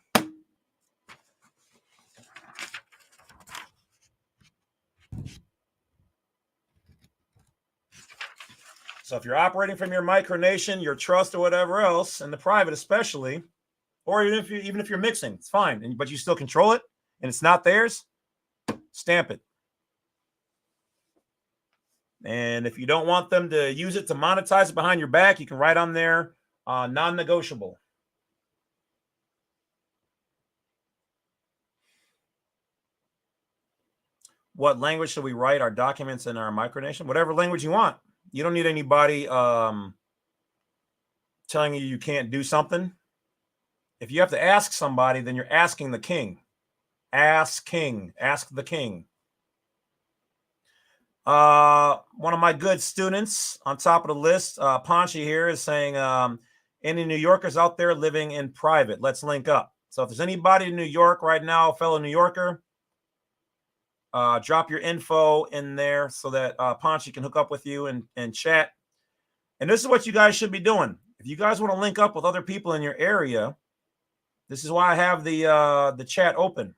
So if you're operating from your micronation, your trust, or whatever else, and the private especially, or even if you're mixing, it's fine, but you still control it, and it's not theirs, stamp it. And if you don't want them to use it to monetize it behind your back, you can write on there, non-negotiable. What language should we write our documents in our micronation? Whatever language you want. You don't need anybody telling you you can't do something. If you have to ask somebody, then you're asking the king. Ask king. Ask the king. One of my good students on top of the list, Ponchi here, is saying, any New Yorkers out there living in private, let's link up. So if there's anybody in New York right now, fellow New Yorker, drop your info in there so that Ponchi can hook up with you and chat. And this is what you guys should be doing. If you guys want to link up with other people in your area, this is why I have the chat open.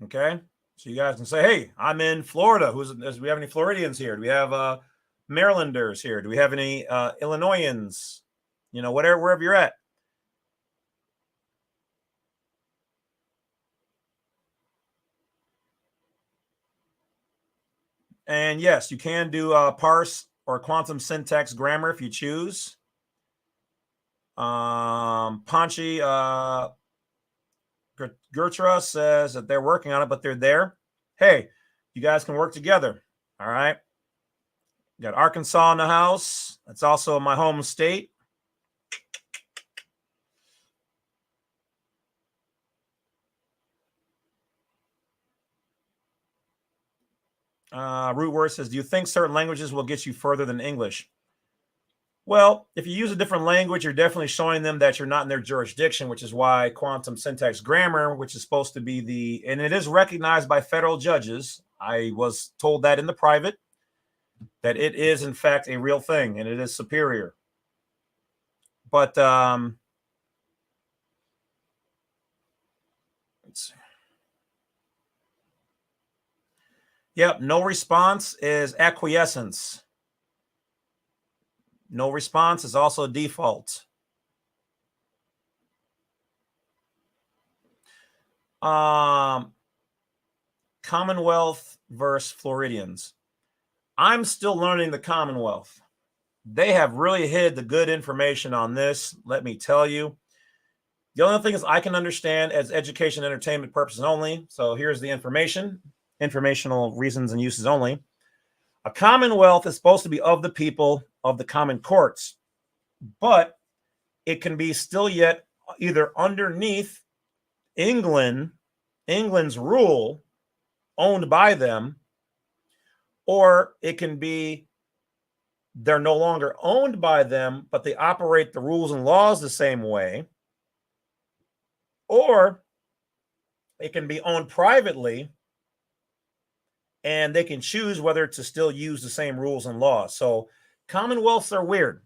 Okay, so you guys can say, "Hey, I'm in Florida. Do we have any Floridians here? Do we have Marylanders here? Do we have any Illinoisans? You know, wherever you're at." And yes, you can do parse or quantum syntax grammar if you choose. Panchi Gertra says that they're working on it, but they're there. Hey, you guys can work together. All right. Got Arkansas in the house. That's also my home state. Rootworth says, do you think certain languages will get you further than English? Well, if you use a different language, you're definitely showing them that you're not in their jurisdiction, which is why quantum syntax grammar, which is supposed to be and it is recognized by federal judges. I was told that in the private, that it is in fact a real thing and it is superior. But let's see. Yep, no response is acquiescence. No response is also default. Commonwealth versus Floridians. I'm still learning the Commonwealth. They have really hid the good information on this, let me tell you. The only thing is I can understand as education entertainment purposes only. So here's the information, informational reasons and uses only. A Commonwealth is supposed to be of the people, of the common courts, but it can be still yet either underneath England's rule, owned by them, or it can be they're no longer owned by them, but they operate the rules and laws the same way, or it can be owned privately and they can choose whether to still use the same rules and laws. So commonwealths are weird.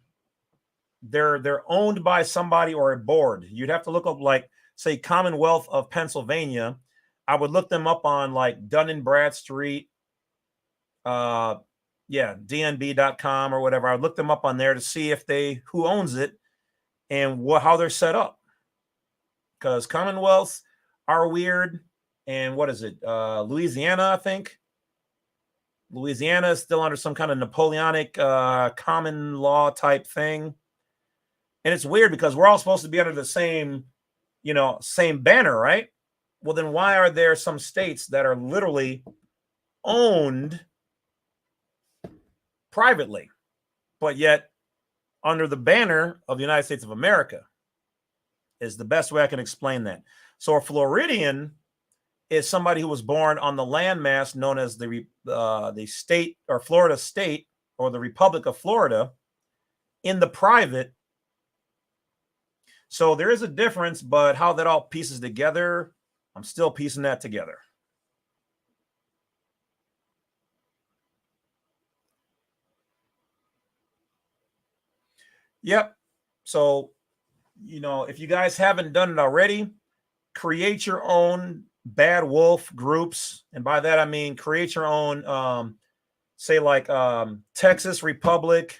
They're owned by somebody or a board. You'd have to look up, like, say, Commonwealth of Pennsylvania. I would look them up on like Dun and Bradstreet, dnb.com or whatever. I would look them up on there to see if who owns it and how they're set up. Because commonwealths are weird. And what is it? Louisiana, I think. Louisiana is still under some kind of Napoleonic common law type thing. And it's weird because we're all supposed to be under the same banner, right? well, then why are there some states that are literally owned privately, but yet under the banner of the United States of America? Is the best way I can explain that. So a Floridian is somebody who was born on the landmass known as the state or Florida state or the Republic of Florida in the private. So there is a difference, but how that all pieces together, I'm still piecing that together. Yep. So, if you guys haven't done it already, create your own bad wolf groups. And by that, I mean, create your own, say like Texas Republic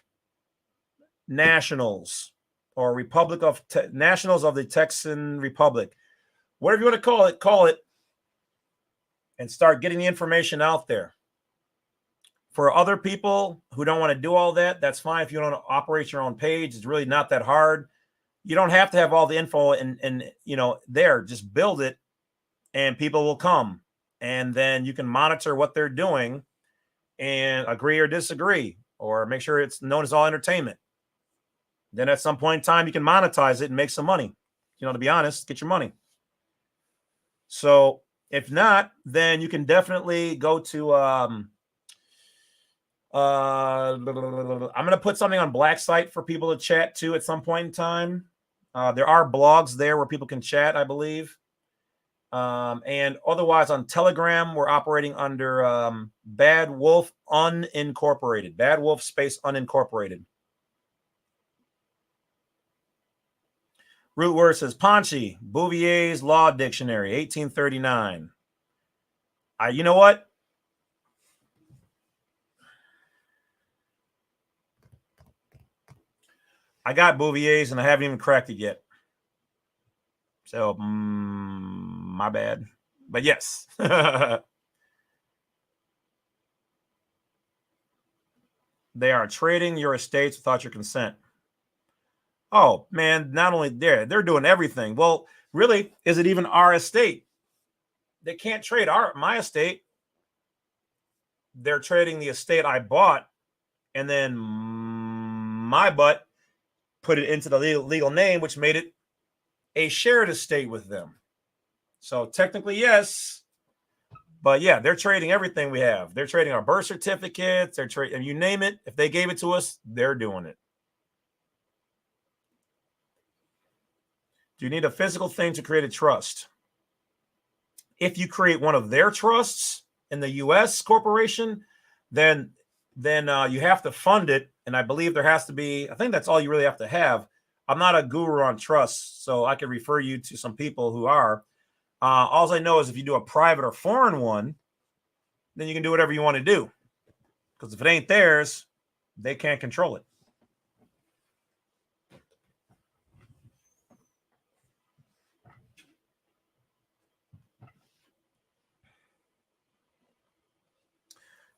Nationals or Republic of Nationals of the Texan Republic, whatever you want to call it, and start getting the information out there. For other people who don't want to do all that, that's fine. If you don't operate your own page, it's really not that hard. You don't have to have all the info and there. Just build it, and people will come, and then you can monitor what they're doing and agree or disagree, or make sure it's known as all entertainment. Then at some point in time, you can monetize it and make some money. To be honest, get your money. So if not, then you can definitely go to I'm going to put something on Black Site for people to chat to at some point in time. There are blogs there where people can chat, I believe. And otherwise on Telegram, we're operating under Bad Wolf Unincorporated. Bad Wolf space Unincorporated. Root word says Ponchi, Bouvier's Law Dictionary, 1839. You know what? I got Bouvier's and I haven't even cracked it yet. So, my bad. But yes. They are trading your estates without your consent. Oh, man, not only they're doing everything. Well, really, is it even our estate? They can't trade my estate. They're trading the estate I bought, and then my butt put it into the legal name, which made it a shared estate with them. So technically, yes. But yeah, they're trading everything we have. They're trading our birth certificates. They're trading, you name it. If they gave it to us, they're doing it. Do you need a physical thing to create a trust? If you create one of their trusts in the U.S. corporation, then you have to fund it. And I believe there has to be, I think that's all you really have to have. I'm not a guru on trusts, so I can refer you to some people who are. All I know is if you do a private or foreign one, then you can do whatever you want to do. Because if it ain't theirs, they can't control it.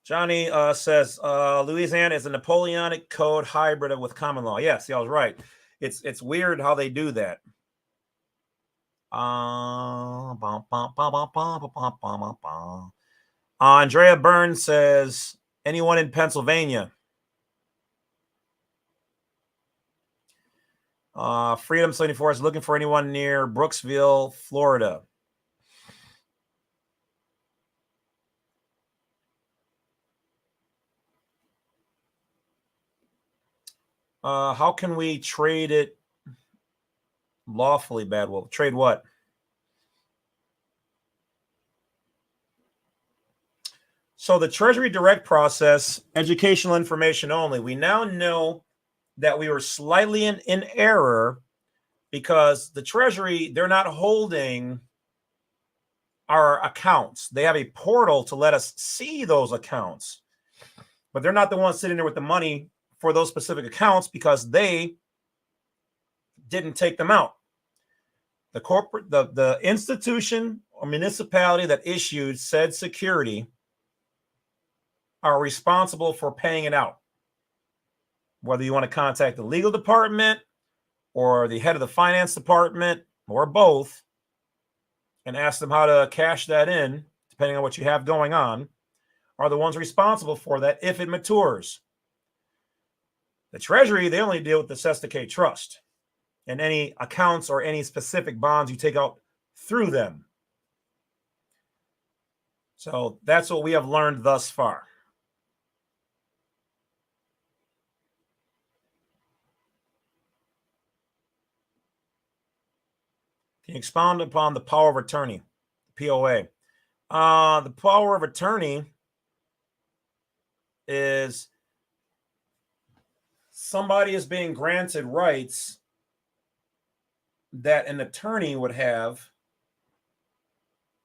Johnny says Louisiana is a Napoleonic code hybrid with common law. Yes, I was right. It's weird how they do that. Andrea Burns says anyone in Pennsylvania. Freedom 74 is looking for anyone near Brooksville, Florida. How can we trade it lawfully, Bad Wolf? Trade what? So the Treasury Direct process, educational information only. We now know that we were slightly in error because the Treasury, they're not holding our accounts. They have a portal to let us see those accounts, but they're not the ones sitting there with the money for those specific accounts because they didn't take them out. The institution or municipality that issued said security are responsible for paying it out. Whether you want to contact the legal department or the head of the finance department or both, and ask them how to cash that in, depending on what you have going on, are the ones responsible for that if it matures. The Treasury, they only deal with the Cesta K Trust and any accounts or any specific bonds you take out through them. So that's what we have learned thus far. Can you expound upon the power of attorney, POA? The power of attorney is somebody is being granted rights that an attorney would have.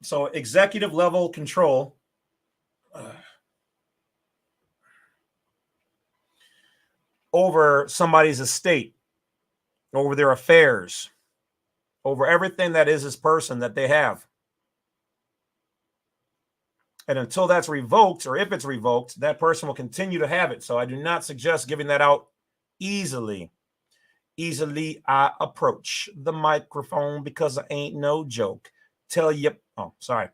So executive level control over somebody's estate, over their affairs, over everything that is this person that they have. And until that's revoked, or if it's revoked, that person will continue to have it. So I do not suggest giving that out easily. Easily I approach the microphone because I ain't no joke. Tell you, oh, sorry.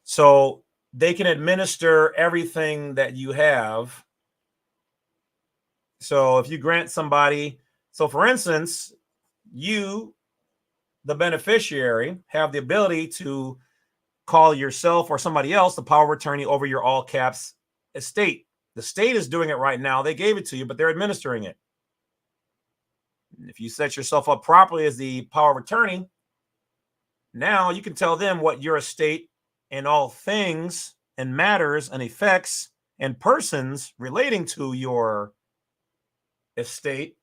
So they can administer everything that you have. So if you grant somebody, so for instance, you, the beneficiary, have the ability to call yourself or somebody else the power of attorney over your all caps estate. The state is doing it right now. They gave it to you, but they're administering it. If you set yourself up properly as the power of attorney, now you can tell them what your estate and all things and matters and effects and persons relating to your estate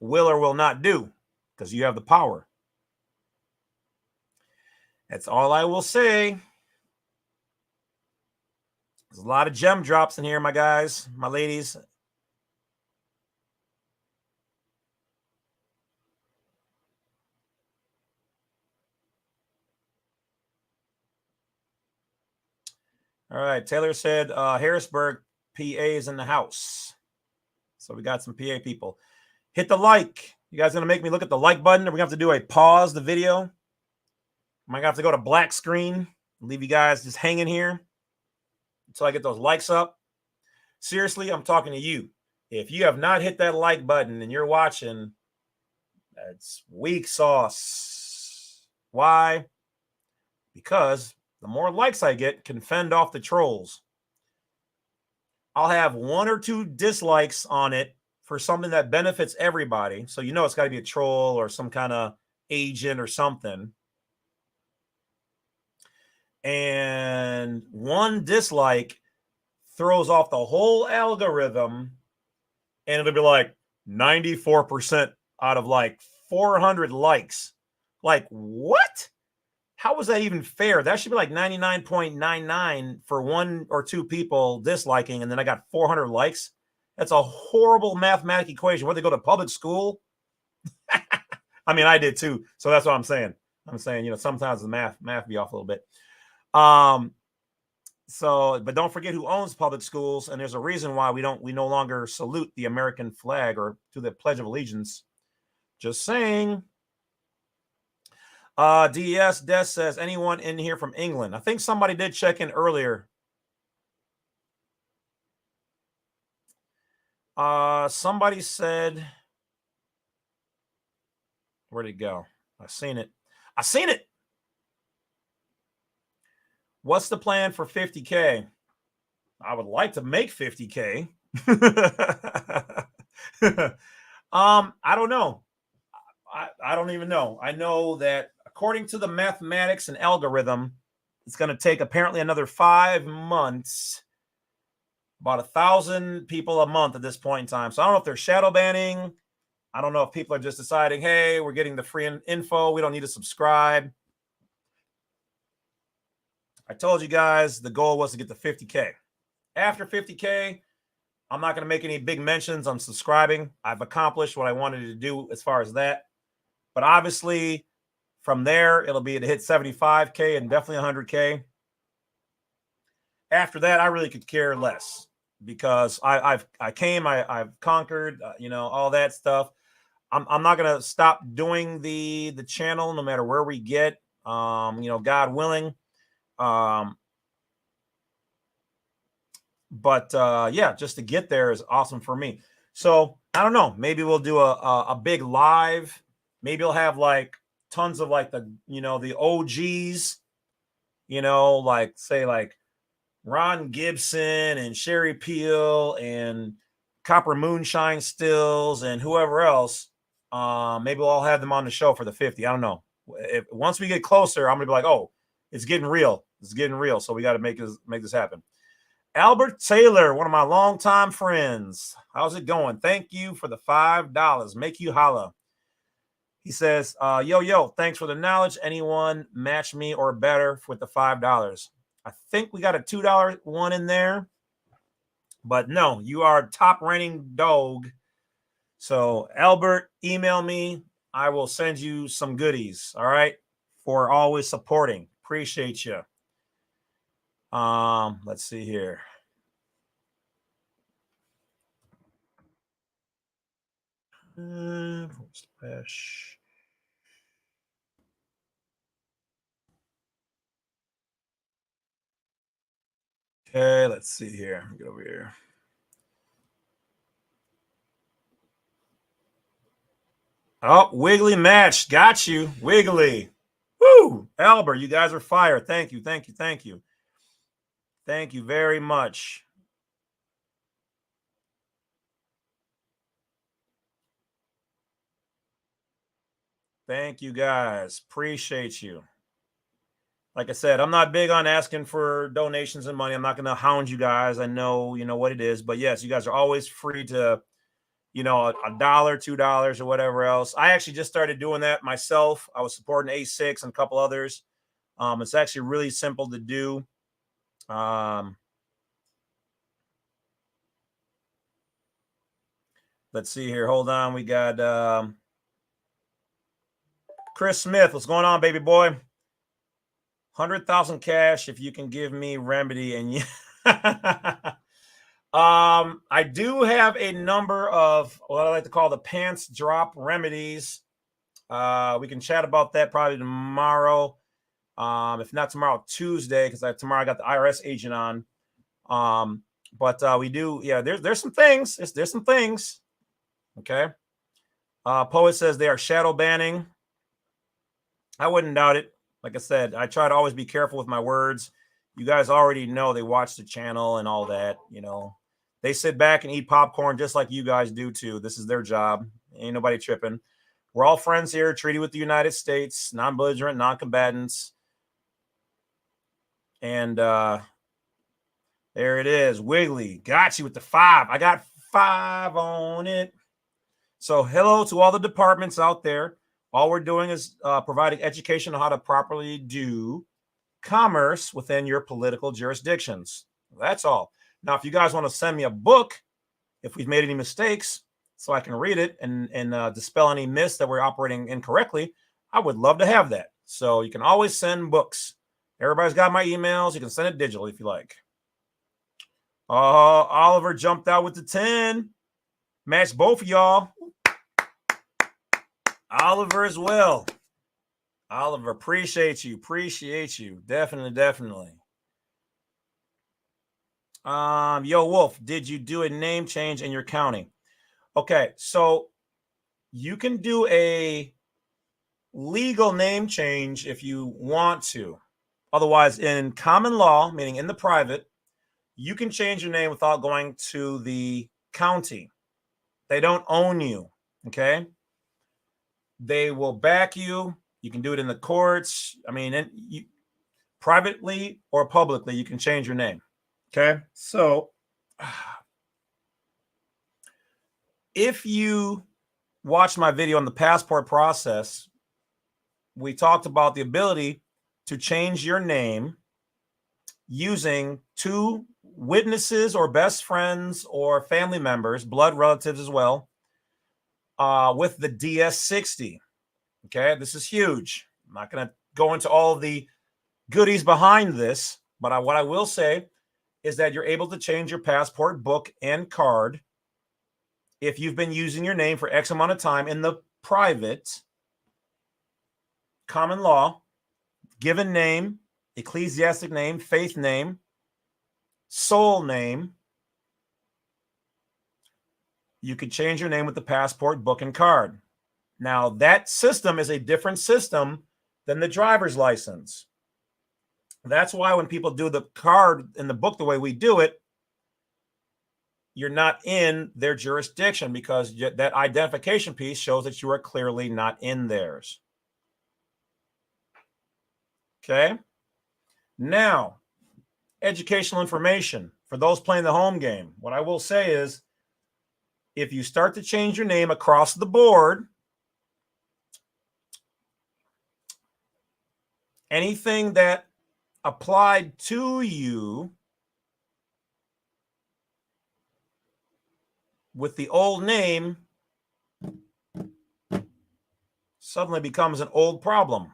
will or will not do, because you have the power. That's all I will say. There's a lot of gem drops in here, my guys, my ladies. All right, Taylor said Harrisburg, PA is in the house. So we got some PA people. Hit the like. You guys going to make me look at the like button? Are we going to have to do a pause the video? Am I going to have to go to black screen? Leave you guys just hanging here until I get those likes up? Seriously, I'm talking to you. If you have not hit that like button and you're watching, that's weak sauce. Why? Because the more likes I get can fend off the trolls. I'll have 1 or 2 dislikes on it for something that benefits everybody. So you know it's got to be a troll or some kind of agent or something. And 1 dislike throws off the whole algorithm, and it'll be like 94% out of like 400 likes. Like, what? How was that even fair? That should be like 99.99 for 1 or 2 people disliking, and then I got 400 likes. That's a horrible mathematical equation. What, they go to public school? I mean, I did too. So that's what I'm saying. I'm saying, you know, sometimes the math be off a little bit. So, but don't forget who owns public schools, and there's a reason why we no longer salute the American flag or to the Pledge of Allegiance. Just saying. DES Des says, anyone in here from England? I think somebody did check in earlier. Somebody said, where'd it go? I seen it. What's the plan for 50K? I would like to make 50K. I don't know. I don't even know. I know that according to the mathematics and algorithm, it's going to take apparently another 5 months, about 1,000 people a month at this point in time. So I don't know if they're shadow banning. I don't know if people are just deciding, hey, we're getting the free info. We don't need to subscribe. I told you guys the goal was to get to 50K. After 50K, I'm not going to make any big mentions on subscribing. I've accomplished what I wanted to do as far as that. But obviously, from there, it'll be to hit 75K and definitely 100K. After that, I really could care less because I've conquered, all that stuff. I'm not going to stop doing the channel no matter where we get. God willing. But yeah, just to get there is awesome for me. So I don't know. Maybe we'll do a big live. Maybe we'll have like tons of like the OGs. Like say like Ron Gibson and Sherry Peel and Copper Moonshine Stills and whoever else. Maybe we'll all have them on the show for the 50. I don't know. Once we get closer, I'm gonna be like, oh, it's getting real. It's getting real. So we got to make this happen. Albert Taylor, one of my longtime friends. How's it going? Thank you for the $5. Make you holla. He says, yo, thanks for the knowledge. Anyone match me or better with the $5? I think we got a $2 one in there. But no, you are top reigning dog. So Albert, email me. I will send you some goodies. All right. For always supporting. Appreciate you. Let's see here. Okay, let's see here. Get over here. Oh, Wiggly match. Got you. Wiggly. Woo! Albert, you guys are fire. Thank you. Thank you. Thank you. Thank you very much. Thank you guys. Appreciate you. Like I said, I'm not big on asking for donations and money. I'm not going to hound you guys. I know, what it is. But yes, you guys are always free to, $1, $2 or whatever else. I actually just started doing that myself. I was supporting A6 and a couple others. It's actually really simple to do. Let's see here. Hold on. We got Chris Smith. What's going on, baby boy? 100,000 cash if you can give me remedy. And I do have a number of what I like to call the pants drop remedies. We can chat about that probably tomorrow. If not tomorrow, Tuesday, because tomorrow I got the IRS agent on. But we do, yeah, there's some things. There's some things. Okay. Poet says they are shadow banning. I wouldn't doubt it. Like I said, I try to always be careful with my words. You guys already know they watch the channel and all that. They sit back and eat popcorn just like you guys do too. This is their job. Ain't nobody tripping. We're all friends here, treated with the United States, non-belligerent, non-combatants. And there it is. Wiggly. Got you with the 5. I got 5 on it. So hello to all the departments out there. All we're doing is providing education on how to properly do commerce within your political jurisdictions. That's all. Now, if you guys want to send me a book, if we've made any mistakes, so I can read it and dispel any myths that we're operating incorrectly, I would love to have that. So you can always send books. Everybody's got my emails. You can send it digitally if you like. Oliver jumped out with the 10. Match both of y'all. Oliver as well. Oliver, appreciate you. Definitely. Yo, Wolf, did you do a name change in your county? Okay, so you can do a legal name change if you want to. Otherwise, in common law, meaning in the private, you can change your name without going to the county. They don't own you, okay? They will back you. You can do it in the courts. I mean, privately or publicly, you can change your name, okay? So if you watched my video on the passport process, we talked about the ability to change your name using 2 witnesses or best friends or family members, blood relatives as well, with the DS60. Okay, this is huge. I'm not going to go into all of the goodies behind this, but what I will say is that you're able to change your passport book and card if you've been using your name for X amount of time in the private common law. given name, ecclesiastic name, faith name, soul name. You could change your name with the passport, book, and card. Now, that system is a different system than the driver's license. That's why when people do the card in the book the way we do it, you're not in their jurisdiction because that identification piece shows that you are clearly not in theirs. Okay. Now, educational information for those playing the home game. What I will say is, if you start to change your name across the board, anything that applied to you with the old name suddenly becomes an old problem.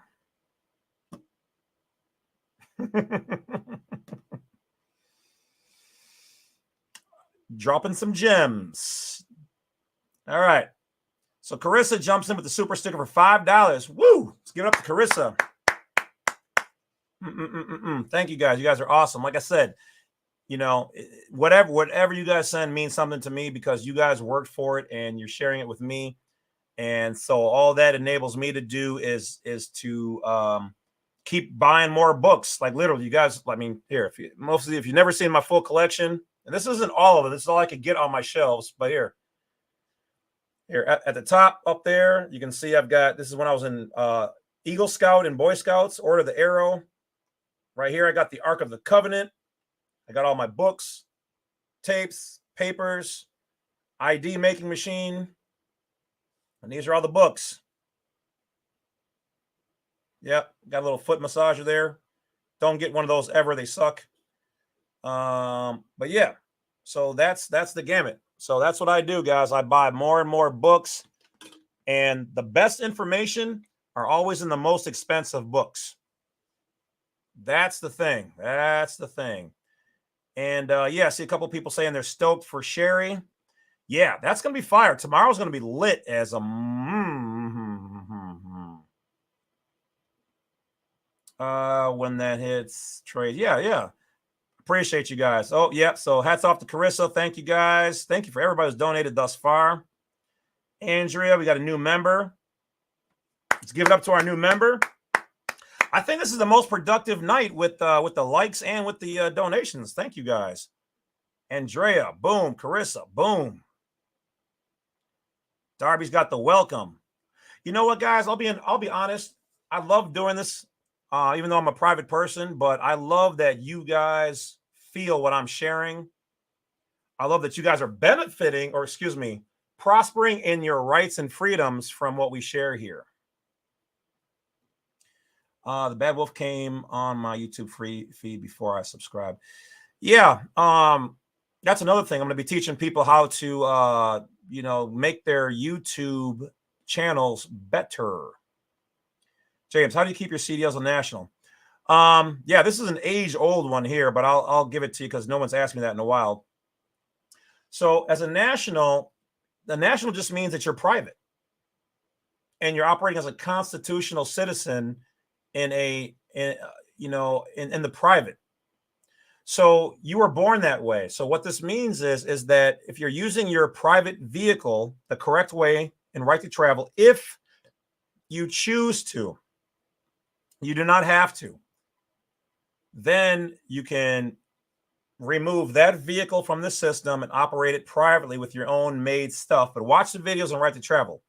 Dropping some gems. All right. So Carissa jumps in with the super sticker for $5. Woo! Let's give it up to Carissa. Thank you guys. You guys are awesome. Like I said, you know, whatever you guys send means something to me because you guys worked for it and you're sharing it with me. And so all that enables me to do is to keep buying more books. Like literally, you guys, I mean, here, if you've never seen my full collection, and this isn't all of it, this is all I could get on my shelves, but here at the top up there, you can see I've got, this is when I was in Eagle Scout and Boy Scouts, Order of the Arrow. Right here, I got the Ark of the Covenant. I got all my books, tapes, papers, ID making machine. And these are all the books. Yep, got a little foot massager there. Don't get one of those ever, they suck. But yeah, so that's the gamut. So that's what I do, guys. I buy more and more books, and the best information are always in the most expensive books. That's the thing. That's the thing. And yeah, I see a couple people saying they're stoked for Sherry. Yeah, that's going to be fire. Tomorrow's going to be lit as a... when that hits trade. Yeah. Appreciate you guys. Oh, yeah. So hats off to Carissa. Thank you, guys. Thank you for everybody who's donated thus far. Andrea, we got a new member. Let's give it up to our new member. I think this is the most productive night with the likes and with the donations. Thank you, guys. Andrea, boom. Carissa, boom. Darby's got the welcome. You know what, guys? I'll be honest. I love doing this, even though I'm a private person. But I love that you guys feel what I'm sharing. I love that you guys are benefiting, or excuse me, prospering in your rights and freedoms from what we share here. The Bad Wolf came on my YouTube free feed before I subscribed. Yeah, that's another thing. I'm going to be teaching people how to, make their YouTube channels better. James, how do you keep your CDLs on national? Yeah, this is an age-old one here, but I'll give it to you because no one's asked me that in a while. So as a national, the national just means that you're private and you're operating as a constitutional citizen in the private. So you were born that way. So what this means is that if you're using your private vehicle the correct way and right to travel, if you choose to, you do not have to, then you can remove that vehicle from the system and operate it privately with your own made stuff. But watch the videos on right to travel.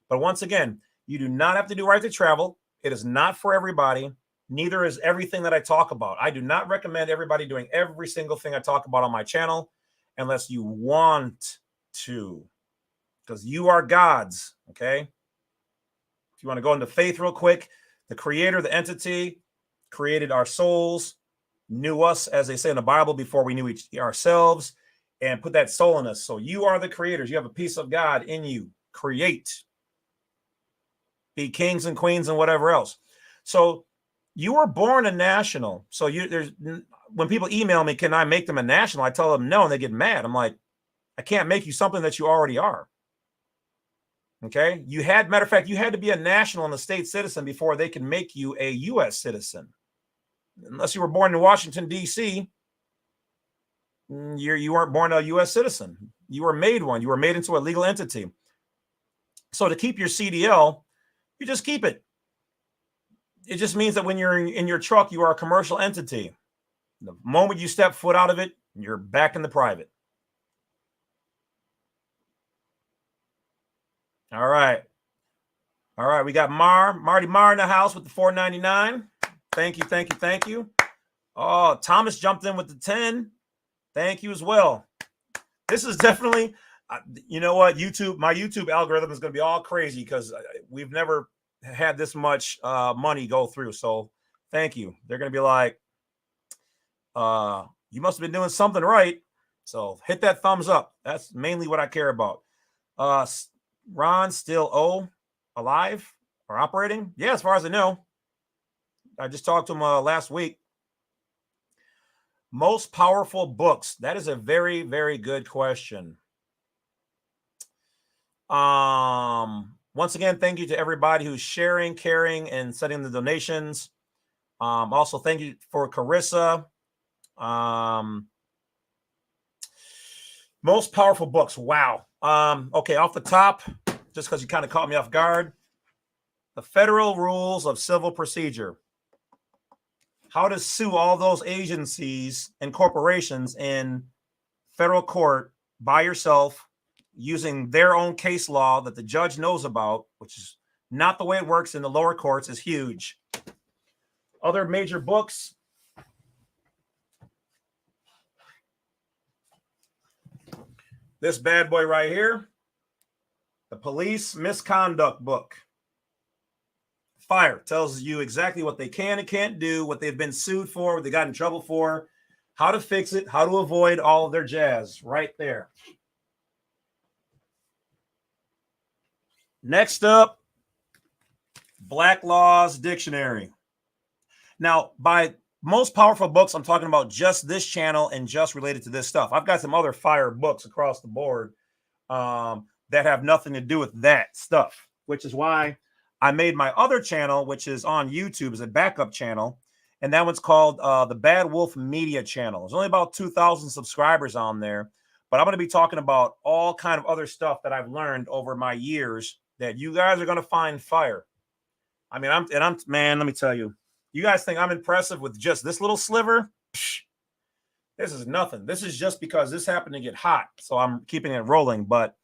But once again, you do not have to do right to travel. It is not for everybody. Neither is everything that I talk about. I do not recommend everybody doing every single thing I talk about on my channel unless you want to, because you are God's, okay? If you want to go into faith real quick, the creator, the entity, created our souls, knew us, as they say in the Bible, before we knew ourselves, and put that soul in us. So you are the creators. You have a piece of God in you. Create. Be kings and queens and whatever else. So you were born a national. So when people email me, can I make them a national? I tell them no, and they get mad. I'm like, I can't make you something that you already are. Okay. Matter of fact, you had to be a national and a state citizen before they can make you a U.S. citizen. Unless you were born in Washington, D.C., you weren't born a U.S. citizen. You were made one. You were made into a legal entity. So to keep your CDL, you just keep it. It just means that when you're in your truck, you are a commercial entity. The moment you step foot out of it, you're back in the private. All right. All right. We got Marty Marr in the house with the $4.99. Thank you. Thank you. Thank you. Oh, Thomas jumped in with the 10. Thank you as well. This is definitely, you know what, my YouTube algorithm is going to be all crazy because we've never had this much money go through. So thank you. They're going to be like, you must have been doing something right. So hit that thumbs up. That's mainly what I care about. Ron still alive or operating? Yeah, as far as I know. I just talked to him last week. Most powerful books. That is a very, very good question. Once again, thank you to everybody who's sharing, caring, and sending the donations. Also, thank you for Carissa. Most powerful books. Wow. Okay, off the top, just because you kind of caught me off guard. The Federal Rules of Civil Procedure. How to sue all those agencies and corporations in federal court by yourself using their own case law that the judge knows about, which is not the way it works in the lower courts, is huge. Other major books. This bad boy right here, the Police Misconduct book. Fire tells you exactly what they can and can't do, what they've been sued for, what they got in trouble for, how to fix it, how to avoid all of their jazz right there. Next up, Black Laws Dictionary. Now, by most powerful books, I'm talking about just this channel and just related to this stuff. I've got some other fire books across the board that have nothing to do with that stuff, which is why I made my other channel, which is on YouTube, as a backup channel, and that one's called the Bad Wolf Media Channel. There's only about 2,000 subscribers on there, but I'm going to be talking about all kind of other stuff that I've learned over my years that you guys are going to find fire. I mean, man, let me tell you, you guys think I'm impressive with just this little sliver? Psh, this is nothing. This is just because this happened to get hot, so I'm keeping it rolling, but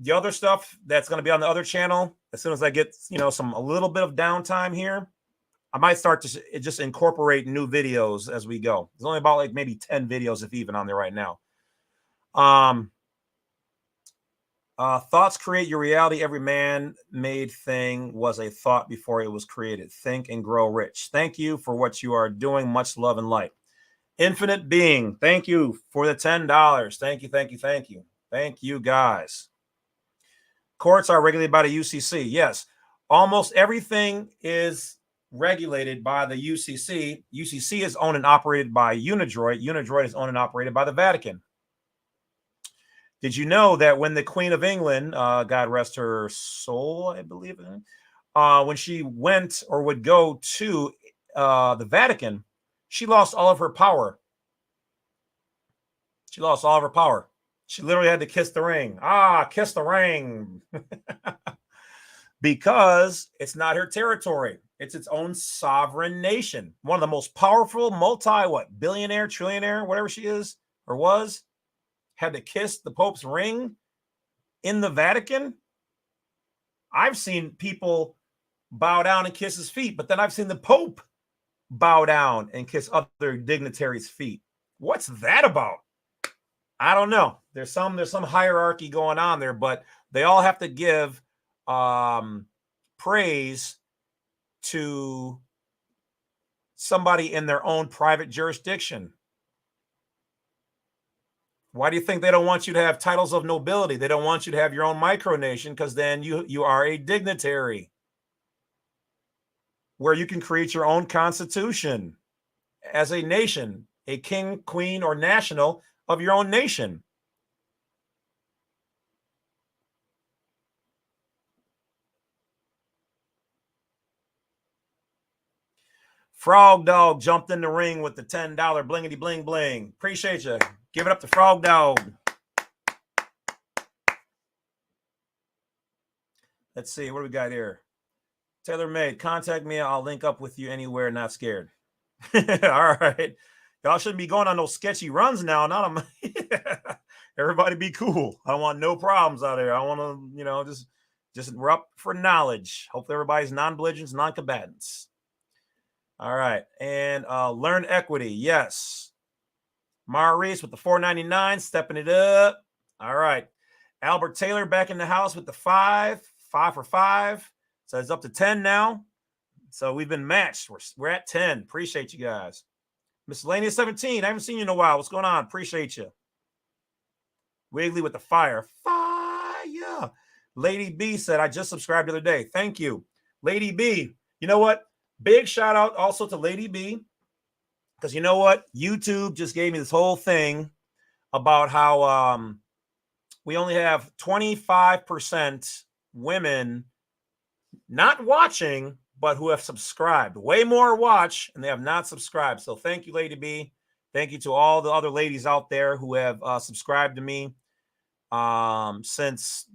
the other stuff that's going to be on the other channel, as soon as I get, a little bit of downtime here, I might start to just incorporate new videos as we go. There's only about like maybe 10 videos, if even, on there right now. Thoughts create your reality. Every man-made thing was a thought before it was created. Think and grow rich. Thank you for what you are doing. Much love and light. Infinite Being, thank you for the $10. Thank you, thank you, thank you. Thank you, guys. Courts are regulated by the UCC. Yes, almost everything is regulated by the UCC. UCC is owned and operated by Unidroit. Unidroit is owned and operated by the Vatican. Did you know that when the Queen of England, God rest her soul, I believe, when she went or would go to the Vatican, she lost all of her power. She lost all of her power. She literally had to kiss the ring. Kiss the ring. Because it's not her territory. It's its own sovereign nation. One of the most powerful billionaire, trillionaire, whatever she is or was, had to kiss the Pope's ring in the Vatican. I've seen people bow down and kiss his feet, but then I've seen the Pope bow down and kiss other dignitaries' feet. What's that about? I don't know. There's some hierarchy going on there, but they all have to give praise to somebody in their own private jurisdiction. Why do you think they don't want you to have titles of nobility? They don't want you to have your own micronation, because then you are a dignitary where you can create your own constitution as a nation, a king, queen, or national of your own nation. Frog Dog jumped in the ring with the $10 blingity bling bling. Appreciate you. Give it up to Frog Dog. Let's see. What do we got here? Taylor Made. Contact me. I'll link up with you anywhere. Not scared. All right. Y'all shouldn't be going on those sketchy runs now. Not on everybody be cool. I don't want no problems out there. I want to, just we're up for knowledge. Hopefully everybody's non-belligerents, non-combatants. All right. And learn equity. Yes. Maurice with the $4.99, stepping it up. All right. Albert Taylor back in the house with the 5 for 5. So it's up to 10 now. So we've been matched. We're at 10. Appreciate you guys. Miscellaneous 17. I haven't seen you in a while. What's going on? Appreciate you. Wiggly with the fire. Fire. Lady B said, I just subscribed the other day. Thank you. Lady B. You know what? Big shout out also to Lady B. Because you know what? YouTube just gave me this whole thing about how we only have 25% women not watching, but who have subscribed. Way more watch, and they have not subscribed. So thank you, Lady B. Thank you to all the other ladies out there who have subscribed to me since,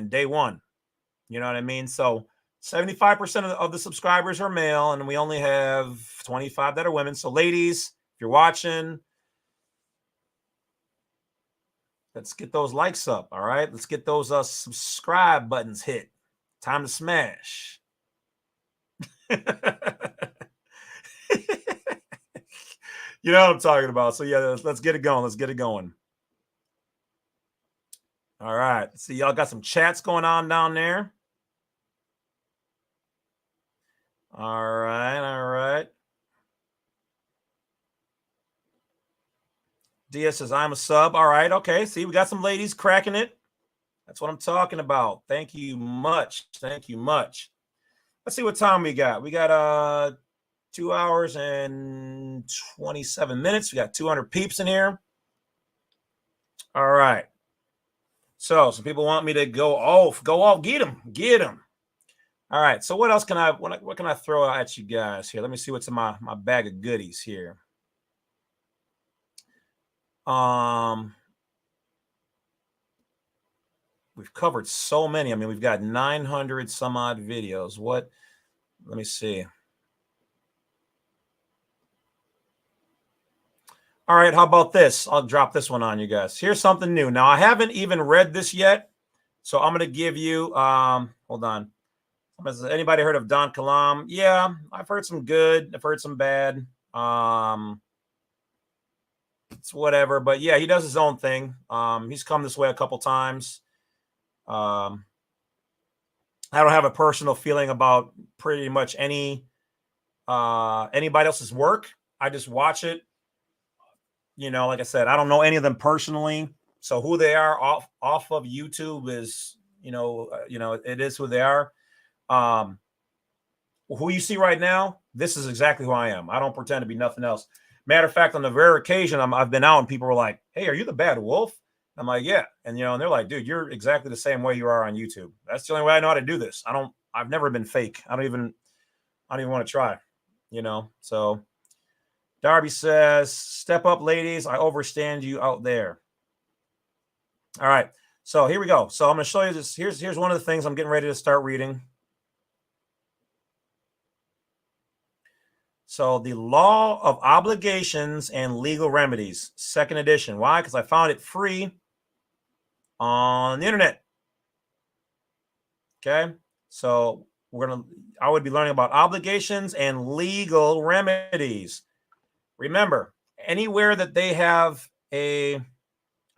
day one. You know what I mean? So 75% of the subscribers are male, and we only have 25 that are women. So ladies, if you're watching, let's get those likes up, all right? Let's get those subscribe buttons hit. Time to smash. You know what I'm talking about. So yeah, let's get it going. Let's get it going. All right. See, y'all got some chats going on down there. All right. All right. Dia says, I'm a sub. All right. Okay. See, we got some ladies cracking it. That's what I'm talking about. Thank you much. Thank you much. Let's see what time we got. We got 2 hours and 27 minutes. We got 200 peeps in here. All right. So some people want me to go off, get them. All right. So what else can what can I throw at you guys here? Let me see what's in my bag of goodies here. We've covered so many. I mean, we've got 900 some odd videos. Let me see. All right, how about this? I'll drop this one on you guys. Here's something new. Now, I haven't even read this yet, so I'm going to give you, hold on. Has anybody heard of Don Kalam? Yeah, I've heard some good. I've heard some bad. It's whatever, but yeah, he does his own thing. He's come this way a couple times. I don't have a personal feeling about pretty much anybody else's work. I just watch it. You know, like I said, I don't know any of them personally. So who they are off of YouTube is, it is who they are. Who you see right now, this is exactly who I am. I don't pretend to be nothing else. Matter of fact, on the rare occasion I've been out and people were like, hey, are you the bad wolf? I'm like, yeah. And, and they're like, dude, you're exactly the same way you are on YouTube. That's the only way I know how to do this. I've never been fake. I don't even want to try, so Darby says, step up, ladies. I overstand you out there. All right. So here we go. So I'm going to show you this. Here's one of the things I'm getting ready to start reading. So the Law of Obligations and Legal Remedies, 2nd edition. Why? Because I found it free on the internet. Okay. So I would be learning about obligations and legal remedies. Remember, anywhere that they have I'm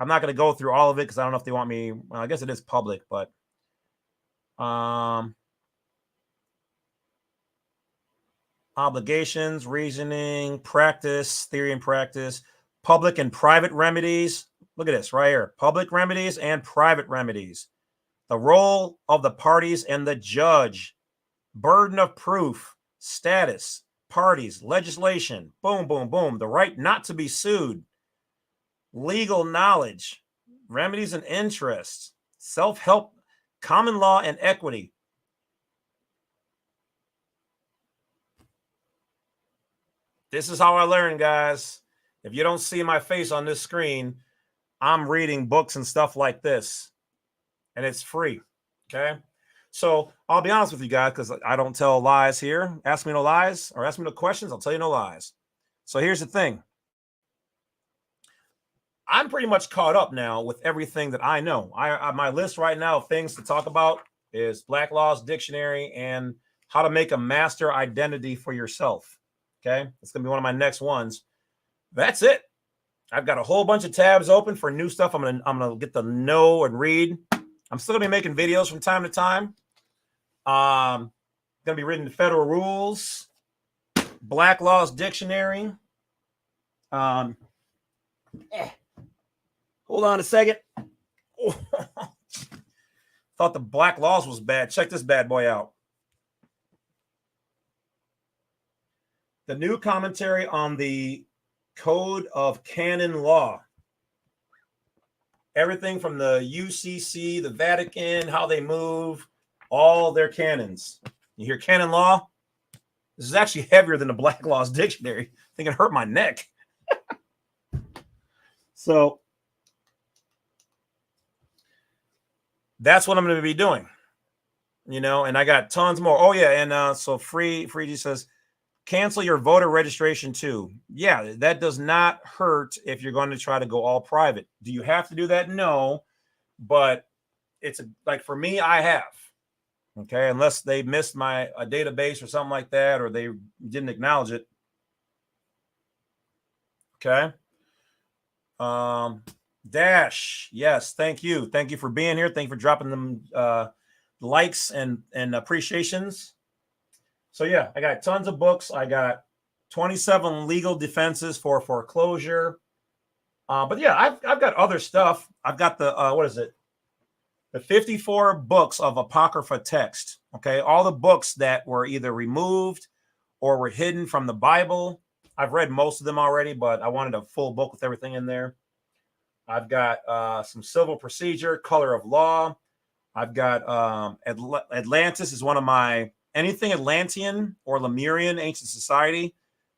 not going to go through all of it because I don't know if they want me. Well, I guess it is public, but obligations, reasoning, practice, theory and practice, public and private remedies. Look at this right here. Public remedies and private remedies. The role of the parties and the judge. Burden of proof, status, parties, legislation, boom, boom, boom. The right not to be sued, legal knowledge, remedies and interests, self-help, common law and equity. This is how I learn, guys. If you don't see my face on this screen, I'm reading books and stuff like this, and it's free. Okay. So I'll be honest with you guys, because I don't tell lies here. Ask me no lies or ask me no questions. I'll tell you no lies. So here's the thing. I'm pretty much caught up now with everything that I know. My list right now of things to talk about is Black Laws Dictionary and how to make a master identity for yourself. Okay. It's going to be one of my next ones. That's it. I've got a whole bunch of tabs open for new stuff. I'm gonna get to know and read. I'm still gonna be making videos from time to time. Gonna be reading the federal rules, Black Laws Dictionary. Hold on a second. Oh, thought the Black Laws was bad. Check this bad boy out. The new commentary on the Code of Canon Law. Everything from the UCC, the Vatican, how they move, all their canons. You hear canon law? This is actually heavier than the Black Laws Dictionary. I think it hurt my neck. So that's what I'm going to be doing. You know, and I got tons more. Oh, yeah. And so Free says, cancel your voter registration too. Yeah, that does not hurt if you're going to try to go all private. Do you have to do that? No, but it's like for me, I have. Okay, unless they missed my database or something like that, or they didn't acknowledge it. Okay. Dash, yes, thank you for being here. Thank you for dropping them likes and appreciations. So yeah, I got tons of books. I got 27 legal defenses for foreclosure. But yeah, I've got other stuff. I've got the what is it? The 54 books of Apocrypha text. Okay, all the books that were either removed or were hidden from the Bible. I've read most of them already, but I wanted a full book with everything in there. I've got some civil procedure, color of law. I've got Atlantis is one of my anything Atlantean or Lemurian ancient society.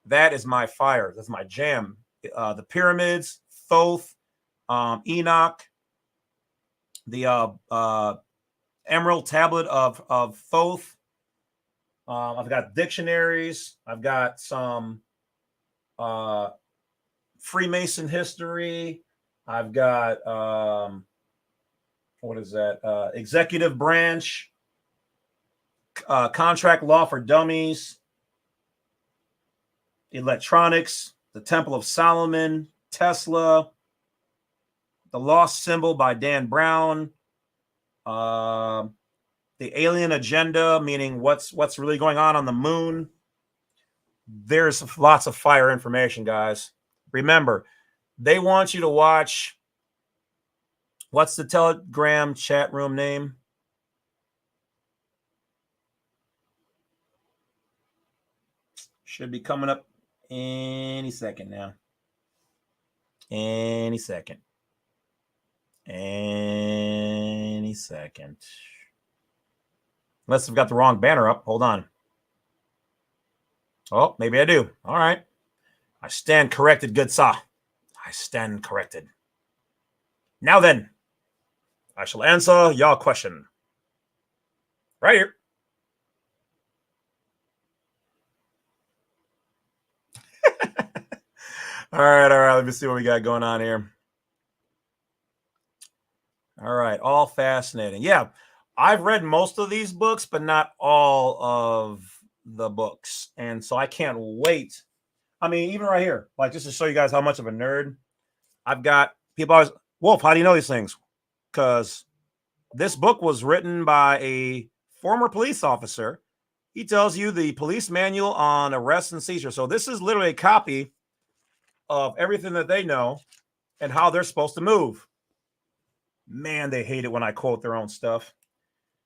That is my fire. That's my jam. The pyramids, Thoth, Enoch, the Emerald Tablet of Thoth. I've got dictionaries. I've got some Freemason history. I've got what is that? Executive branch, contract law for dummies, electronics, the Temple of Solomon, Tesla, the Lost Symbol by Dan Brown, the Alien Agenda, meaning what's really going on the moon. There's lots of fire information, guys. Remember, they want you to watch. What's the Telegram chat room name? Should be coming up any second now. Any second. Any second. Unless I've got the wrong banner up. Hold on. Oh, maybe I do. All right. I stand corrected, good sir. I stand corrected. Now then, I shall answer your question. Right here. All right. Let me see what we got going on here. All right. All fascinating. Yeah. I've read most of these books, but not all of the books. And so I can't wait. I mean, even right here, like just to show you guys how much of a nerd I've got. People always, Wolf, how do you know these things? Because this book was written by a former police officer. He tells you the police manual on arrest and seizure. So this is literally a copy of everything that they know and how they're supposed to move. Man, they hate it when I quote their own stuff.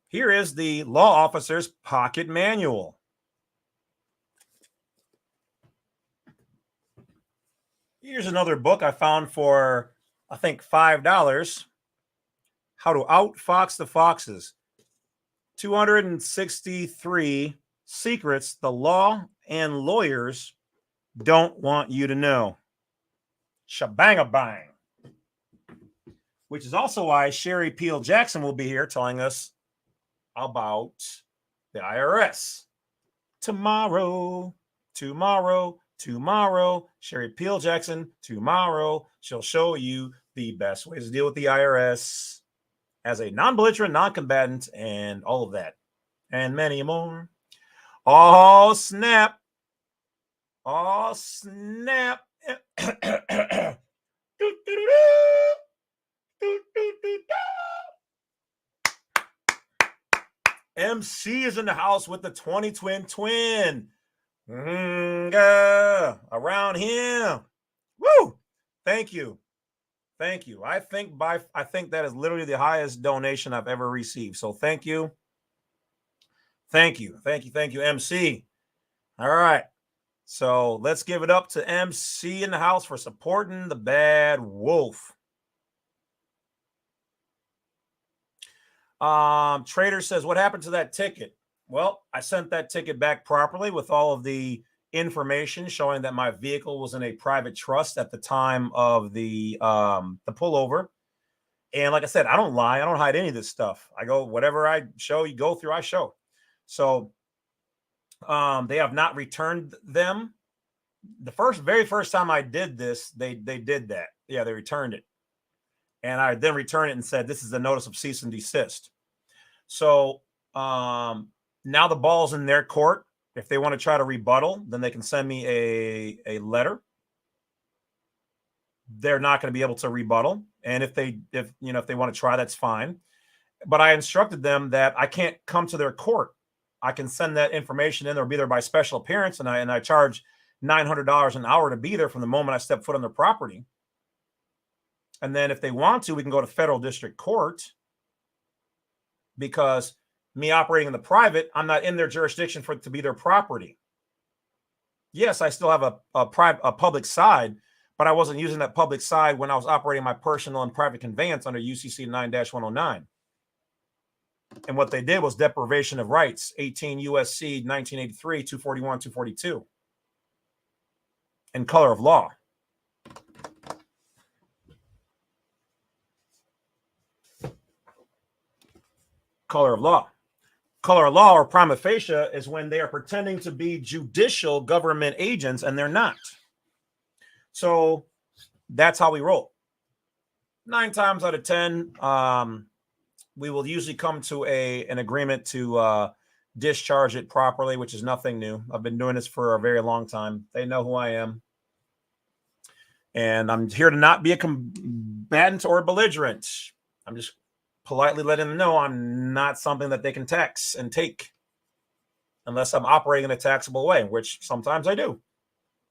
Here is the law officer's pocket manual. Here's another book I found for, I think, $5. How to Outfox the Foxes. 263 secrets the law and lawyers don't want you to know. Shabang-a-bang. Which is also why Sherry Peel Jackson will be here telling us about the IRS. Tomorrow. Sherry Peel Jackson, tomorrow. She'll show you the best ways to deal with the IRS as a non-belligerent, non-combatant, and all of that. And many more. Oh, snap. Oh, snap. MC is in the house with the 20 twin. Around him. Woo! Thank you. Thank you. I think that is literally the highest donation I've ever received. So thank you. Thank you, MC. All right. So let's give it up to MC in the house for supporting the bad wolf. Trader says, what happened to that ticket? Well, I sent that ticket back properly with all of the information showing that my vehicle was in a private trust at the time of the pullover. And like I said, I don't lie. I don't hide any of this stuff. I go, whatever I show, you go through, I show. So they have not returned them. The very first time I did this, they did that. Yeah, they returned it. And I then returned it and said, this is a notice of cease and desist. So now the ball's in their court. If they want to try to rebuttal, then they can send me a letter. They're not going to be able to rebuttal. And if they want to try, that's fine. But I instructed them that I can't come to their court. I can send that information in or be there by special appearance. And I charge $900 an hour to be there from the moment I step foot on their property. And then if they want to, we can go to federal district court, because me operating in the private, I'm not in their jurisdiction for it to be their property. Yes, I still have a public side, but I wasn't using that public side when I was operating my personal and private conveyance under UCC 9-109. And what they did was deprivation of rights, 18 USC 1983, 241, 242, in color of law. Color of law. Color of law, or prima facie, is when they are pretending to be judicial government agents and they're not. So that's how we roll. 9 times out of 10, we will usually come to an agreement to discharge it properly, which is nothing new. I've been doing this for a very long time. They know who I am. And I'm here to not be a combatant or a belligerent. I'm just politely letting them know I'm not something that they can tax and take unless I'm operating in a taxable way, which sometimes I do.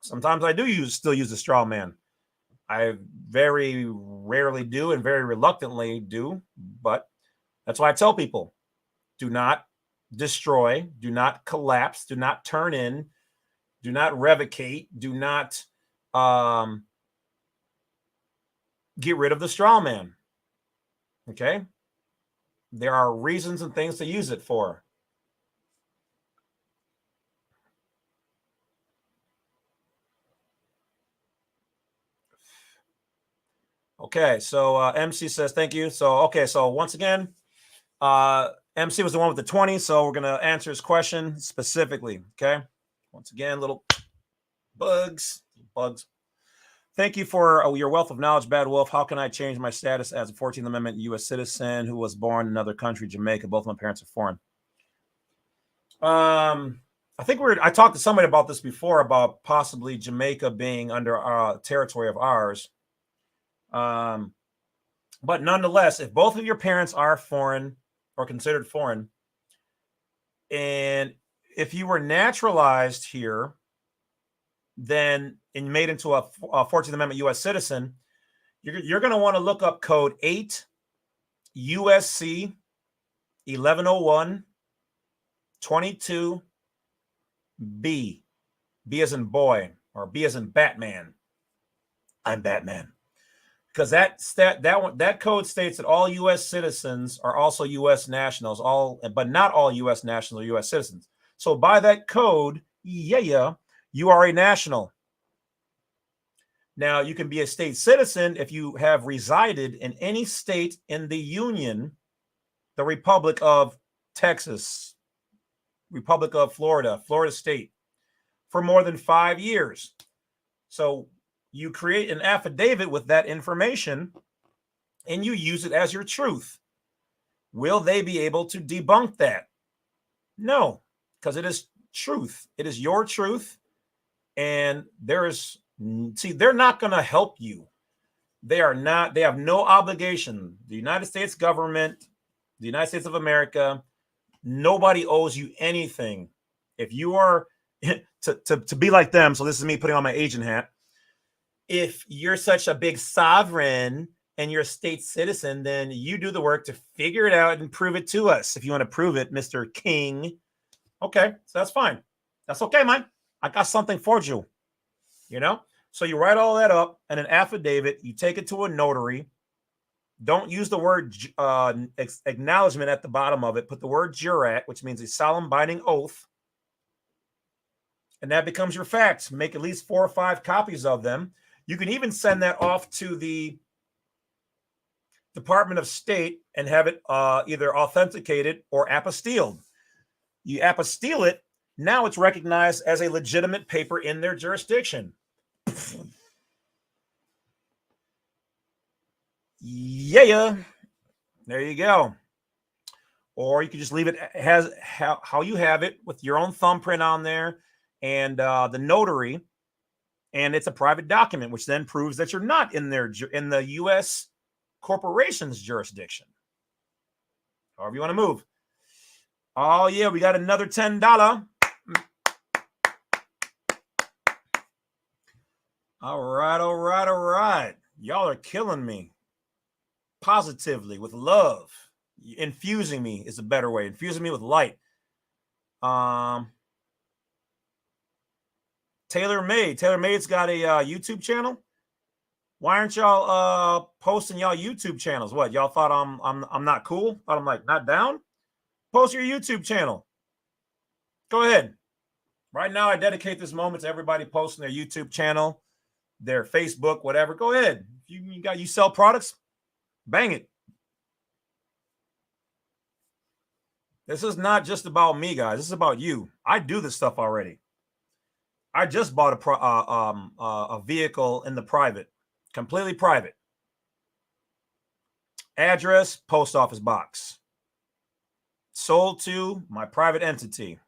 Sometimes I do still use the straw man. I very rarely do and very reluctantly do, but that's why I tell people, do not destroy, do not collapse, do not turn in, do not revocate, do not get rid of the straw man. Okay? There are reasons and things to use it for. Okay, so MC says thank you. So once again, MC was the one with the 20, so we're gonna answer his question specifically. Okay, once again, little bugs. Thank you for your wealth of knowledge, Bad Wolf. How can I change my status as a 14th Amendment U.S. citizen who was born in another country, Jamaica? Both my parents are foreign. I think I talked to somebody about this before, about possibly Jamaica being under territory of ours. But nonetheless, if both of your parents are foreign or considered foreign, and if you were naturalized here, then and made into a 14th Amendment U.S. citizen, you're going to want to look up code 8 USC 1101 22 B. B as in boy, or B as in Batman. I'm Batman. Because that code states that all U.S. citizens are also U.S. nationals, but not all U.S. nationals are U.S. citizens. So by that code, you are a national. Now, you can be a state citizen if you have resided in any state in the Union, the Republic of Texas, Republic of Florida, Florida State, for more than 5 years. So you create an affidavit with that information and you use it as your truth. Will they be able to debunk that? No, because it is truth. It is your truth. And they're not going to help you. They have no obligation. The United States government, the United States of America, nobody owes you anything. If you are to be like them, so this is me putting on my agent hat. If you're such a big sovereign and you're a state citizen, then you do the work to figure it out and prove it to us. If you want to prove it, Mr. King. Okay, so that's fine. That's okay, man. I got something for you. So you write all that up in an affidavit. You take it to a notary. Don't use the word acknowledgement at the bottom of it. Put the word jurat, which means a solemn binding oath. And that becomes your facts. Make at least 4 or 5 copies of them. You can even send that off to the Department of State and have it either authenticated or apostilled. You apostille it. Now it's recognized as a legitimate paper in their jurisdiction. Yeah. There you go. Or you can just leave it as how you have it with your own thumbprint on there and the notary. And it's a private document, which then proves that you're not in the U.S. corporation's jurisdiction. However you want to move. Oh, yeah, we got another $10. All right. Y'all are killing me. Positively, with love. Infusing me is a better way. Infusing me with light. Taylor Made's got a YouTube channel. Why aren't y'all posting y'all YouTube channels? What, y'all thought I'm not cool? Thought I'm like not down? Post your YouTube channel. Go ahead. Right now, I dedicate this moment to everybody posting their YouTube channel, their Facebook, whatever. Go ahead. If you sell products, bang it. This is not just about me, guys. This is about you. I do this stuff already. I just bought a vehicle in the private, completely private. Address, post office box. Sold to my private entity.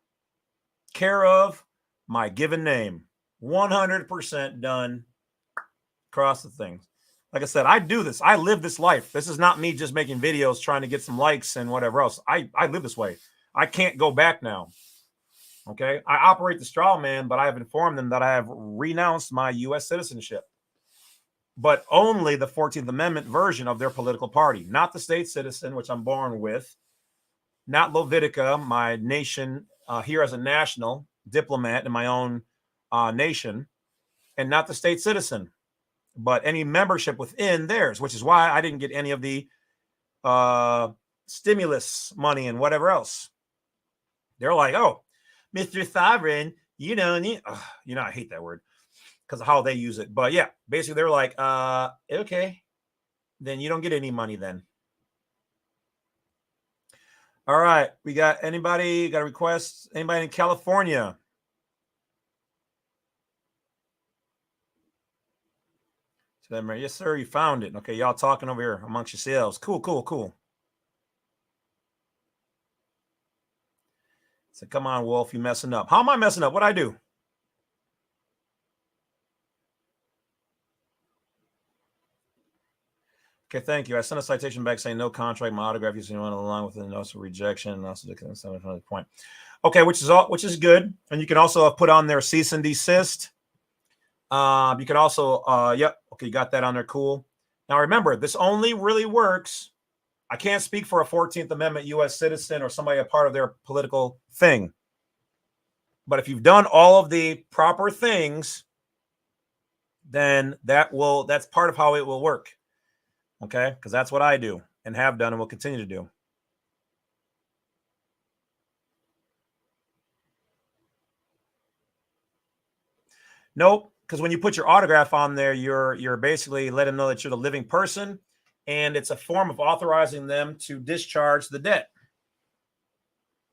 Care of my given name. 100% done. Across the things. Like I said, I do this. I live this life. This is not me just making videos trying to get some likes and whatever else. I live this way. I can't go back now. Okay. I operate the straw man, but I have informed them that I have renounced my U.S. citizenship, but only the 14th Amendment version of their political party, not the state citizen, which I'm born with, not Levitica, my nation here as a national diplomat in my own nation, and not the state citizen, but any membership within theirs, which is why I didn't get any of the stimulus money and whatever else. They're like, oh, Mr. Sovereign, I hate that word because of how they use it. But yeah, basically they're like, okay, then you don't get any money then. All right. We got anybody got a request? Anybody in California? Yes, sir. You found it. Okay. Y'all talking over here amongst yourselves. Cool. So come on, Wolf. You messing up. How am I messing up? What'd I do? Okay, thank you. I sent a citation back saying no contract, my autograph using one along with the notice of rejection and also the point. Okay, which is good. And you can also put on their cease and desist. You can also okay, you got that on there. Cool. Now remember, this only really works. I can't speak for a 14th Amendment U.S. citizen or somebody a part of their political thing. But if you've done all of the proper things, then that's part of how it will work. Okay, because that's what I do and have done and will continue to do. Nope, because when you put your autograph on there, you're basically letting them know that you're the living person, and it's a form of authorizing them to discharge the debt.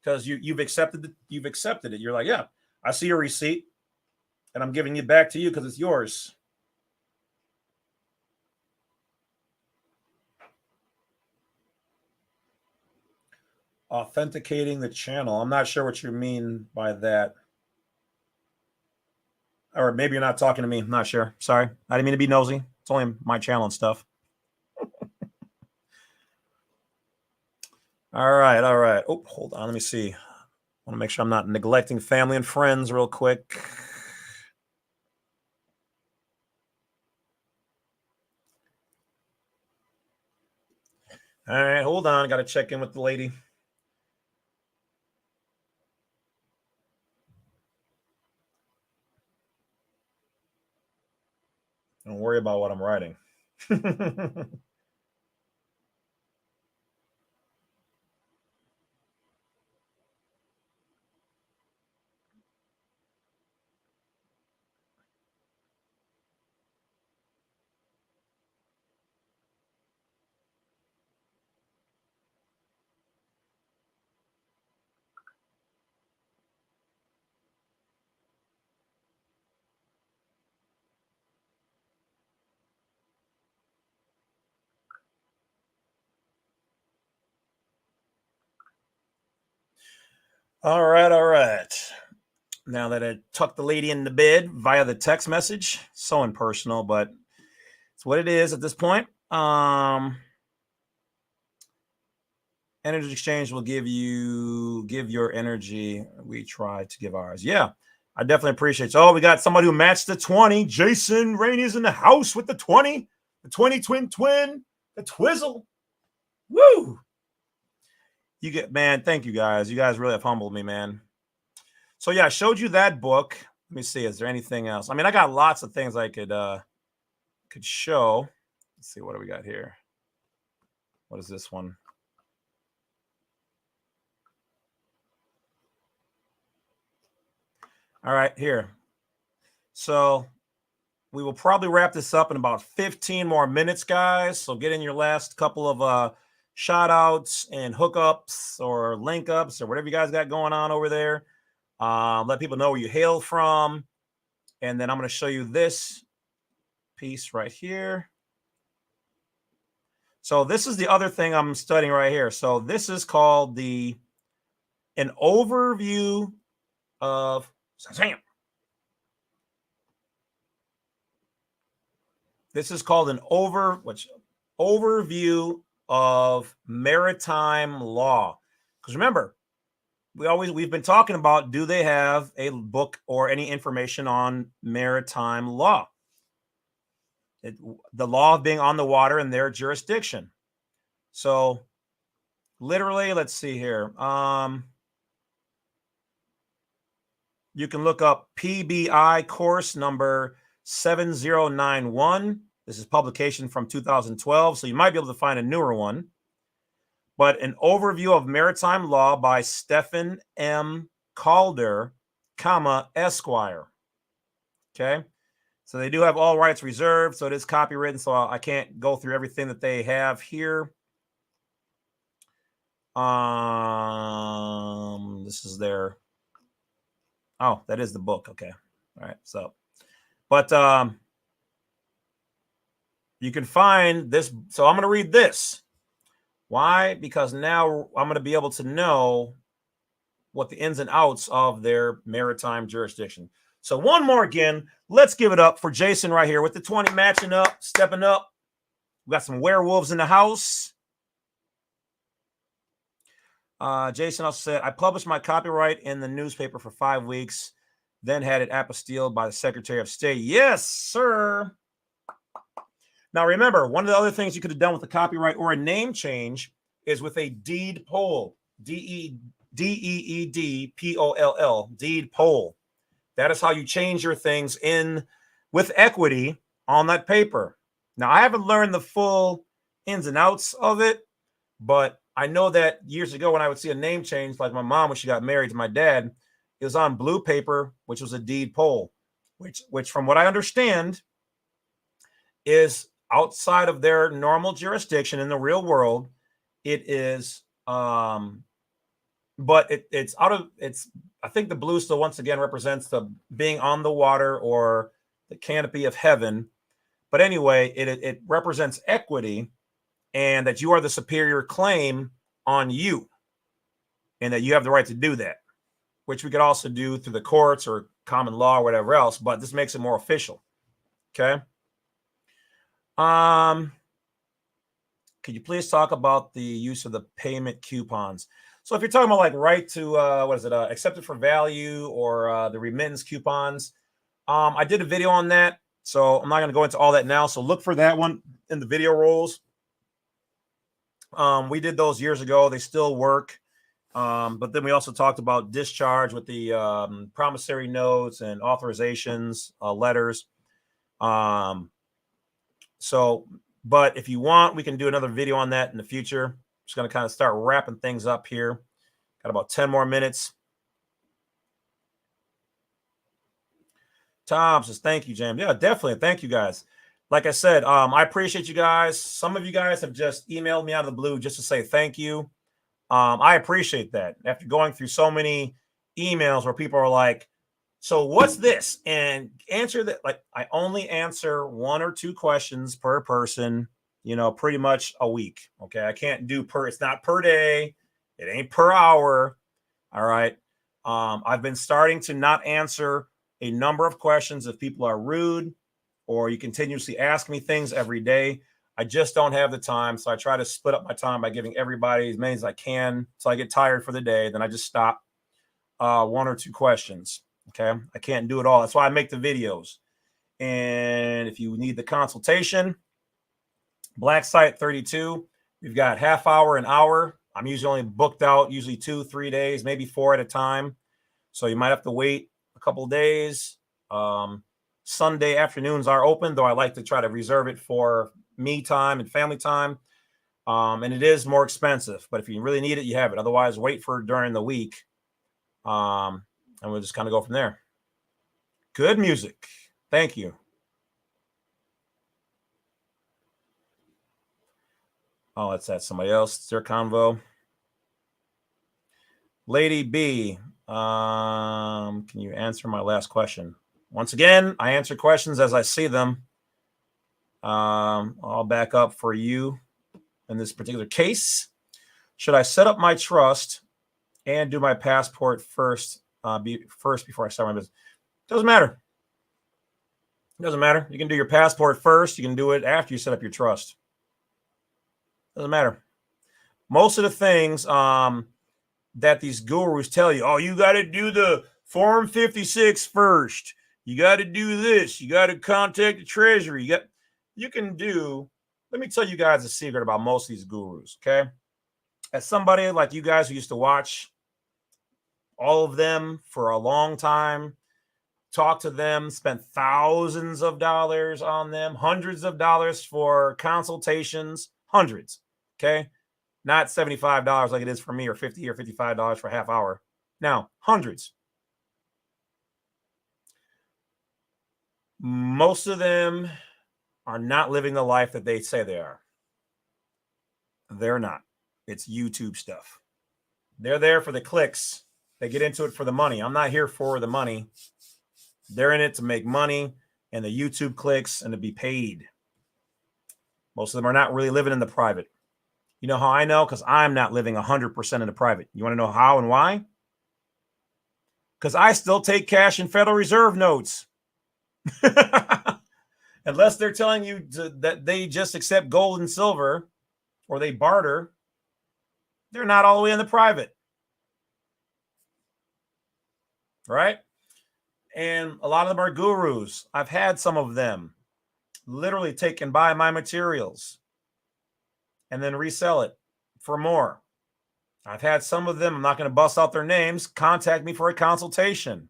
Because you've accepted it. You're like, yeah, I see your receipt, and I'm giving it back to you because it's yours. Authenticating the channel. I'm not sure what you mean by that. Or maybe you're not talking to me. I'm not sure. Sorry. I didn't mean to be nosy. It's only my channel and stuff. All right. All right. Oh, hold on. Let me see. I want to make sure I'm not neglecting family and friends real quick. All right. Hold on. Got to check in with the lady. Don't worry about what I'm writing. All right. All right. Now that I tucked the lady in the bed via the text message, so impersonal, but it's what it is at this point. Energy exchange will give your energy. We try to give ours. Yeah, I definitely appreciate you. Oh, we got somebody who matched the 20. Jason Rainey's in the house with the 20. The 20 twin, the twizzle. Woo! You get, man, thank you guys. You guys really have humbled me, man. So yeah, I showed you that book. Let me see. Is there anything else? I mean, I got lots of things I could show. Let's see. What do we got here? What is this one? All right, here. So we will probably wrap this up in about 15 more minutes, guys. So get in your last couple of shout outs and hookups or link ups or whatever you guys got going on over there. Let people know where you hail from. And then I'm going to show you this piece right here. So this is the other thing I'm studying right here. So this is called an overview of This is called an overview of maritime law. Because remember, we've been talking about, do they have a book or any information on maritime law? The law of being on the water in their jurisdiction. So literally, let's see here. You can look up PBI course number 7091. This is publication from 2012, so you might be able to find a newer one. But an overview of maritime law by Stephen M. Calder, Esquire. Okay. So they do have all rights reserved, so it is copywritten, so I can't go through everything that they have here. This is their, oh, that is the book. Okay. All right. So, but you can find this. So I'm going to read this. Why? Because now I'm going to be able to know what the ins and outs of their maritime jurisdiction. So one more again, let's give it up for Jason right here with the 20 matching up, stepping up. We got some werewolves in the house. Jason also said, I published my copyright in the newspaper for 5 weeks, then had it apostilled by the Secretary of State. Yes, sir. Now, remember, one of the other things you could have done with a copyright or a name change is with a deed poll, D-E-E-D-P-O-L-L, deed poll. That is how you change your things in with equity on that paper. Now, I haven't learned the full ins and outs of it, but I know that years ago when I would see a name change, like my mom when she got married to my dad, it was on blue paper, which was a deed poll. which from what I understand is outside of their normal jurisdiction in the real world. It is, but it's I think the blue still once again represents the being on the water or the canopy of heaven. But anyway, it represents equity and that you are the superior claim on you and that you have the right to do that, which we could also do through the courts or common law or whatever else, but this makes it more official. Okay. Could you please talk about the use of the payment coupons? So if you're talking about like right to, accepted for value or the remittance coupons, I did a video on that. So I'm not going to go into all that now. So look for that one in the video rolls. We did those years ago. They still work. But then we also talked about discharge with the promissory notes and authorizations, letters. But if you want, we can do another video on that in the future. Just going to kind of start wrapping things up here. Got about 10 more minutes. Tom says, thank you, James. Yeah, definitely. Thank you, guys. Like I said, I appreciate you guys. Some of you guys have just emailed me out of the blue just to say thank you. I appreciate that. After going through so many emails where people are like, so what's this? And answer that. Like, I only answer 1 or 2 questions per person, pretty much a week. Okay. I can't do it's not per day. It ain't per hour. All right. I've been starting to not answer a number of questions if people are rude or you continuously ask me things every day. I just don't have the time. So I try to split up my time by giving everybody as many as I can. So I get tired for the day. Then I just stop 1 or 2 questions. Okay. I can't do it all. That's why I make the videos. And if you need the consultation, Black Site 32, we've got half hour, an hour. I'm usually only booked out, usually 2-3 days, maybe 4 at a time. So you might have to wait a couple of days. Sunday afternoons are open, though I like to try to reserve it for me time and family time. And it is more expensive, but if you really need it, you have it. Otherwise, wait for during the week. And we'll just kind of go from there. Good music. Thank you. Oh, that's somebody else. It's their convo. Lady B, can you answer my last question? Once again, I answer questions as I see them. I'll back up for you in this particular case. Should I set up my trust and do my passport first before I start my business? Doesn't matter. Doesn't matter. You can do your passport first. You can do it after you set up your trust. Doesn't matter. Most of the things that these gurus tell you, oh, you got to do the Form 56 first. You got to do this. You got to contact the Treasury. You can do. Let me tell you guys a secret about most of these gurus, okay? As somebody like you guys who used to watch all of them for a long time, talk to them, spent thousands of dollars on them, hundreds of dollars for consultations, hundreds, okay? Not $75 like it is for me, or $50 or $55 for a half hour. Now, hundreds. Most of them are not living the life that they say they are. They're not. It's YouTube stuff. They're there for the clicks. They get into it for the money. I'm not here for the money. They're in it to make money and the YouTube clicks and to be paid. Most of them are not really living in the private. You know how I know? Because I'm not living 100% in the private. You want to know how and why? Because I still take cash and Federal Reserve notes. Unless they're telling you that they just accept gold and silver or they barter, they're not all the way in the private. Right? And a lot of them are gurus. I've had some of them literally take and buy my materials and then resell it for more. I've had some of them, I'm not going to bust out their names, contact me for a consultation.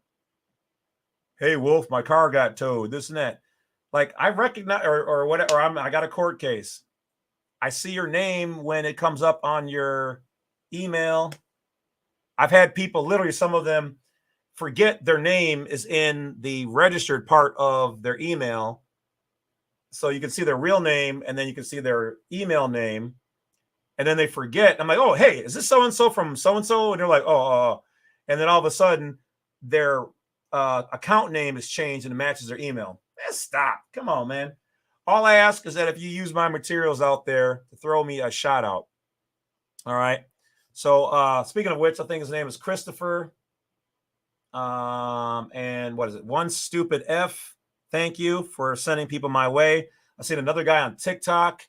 Hey, Wolf, my car got towed, this and that. Like, I recognize, or whatever, I got a court case. I see your name when it comes up on your email. I've had people, literally some of them, forget their name is in the registered part of their email. So you can see their real name and then you can see their email name. And then they forget. I'm like, oh, hey, is this so-and-so from so-and-so? And they're like, oh. And then all of a sudden their account name is changed and it matches their email. Stop. Come on, man. All I ask is that if you use my materials out there to throw me a shout out. All right. So speaking of which, I think his name is Christopher. And what is it? One Stupid F. Thank you for sending people my way. I seen another guy on TikTok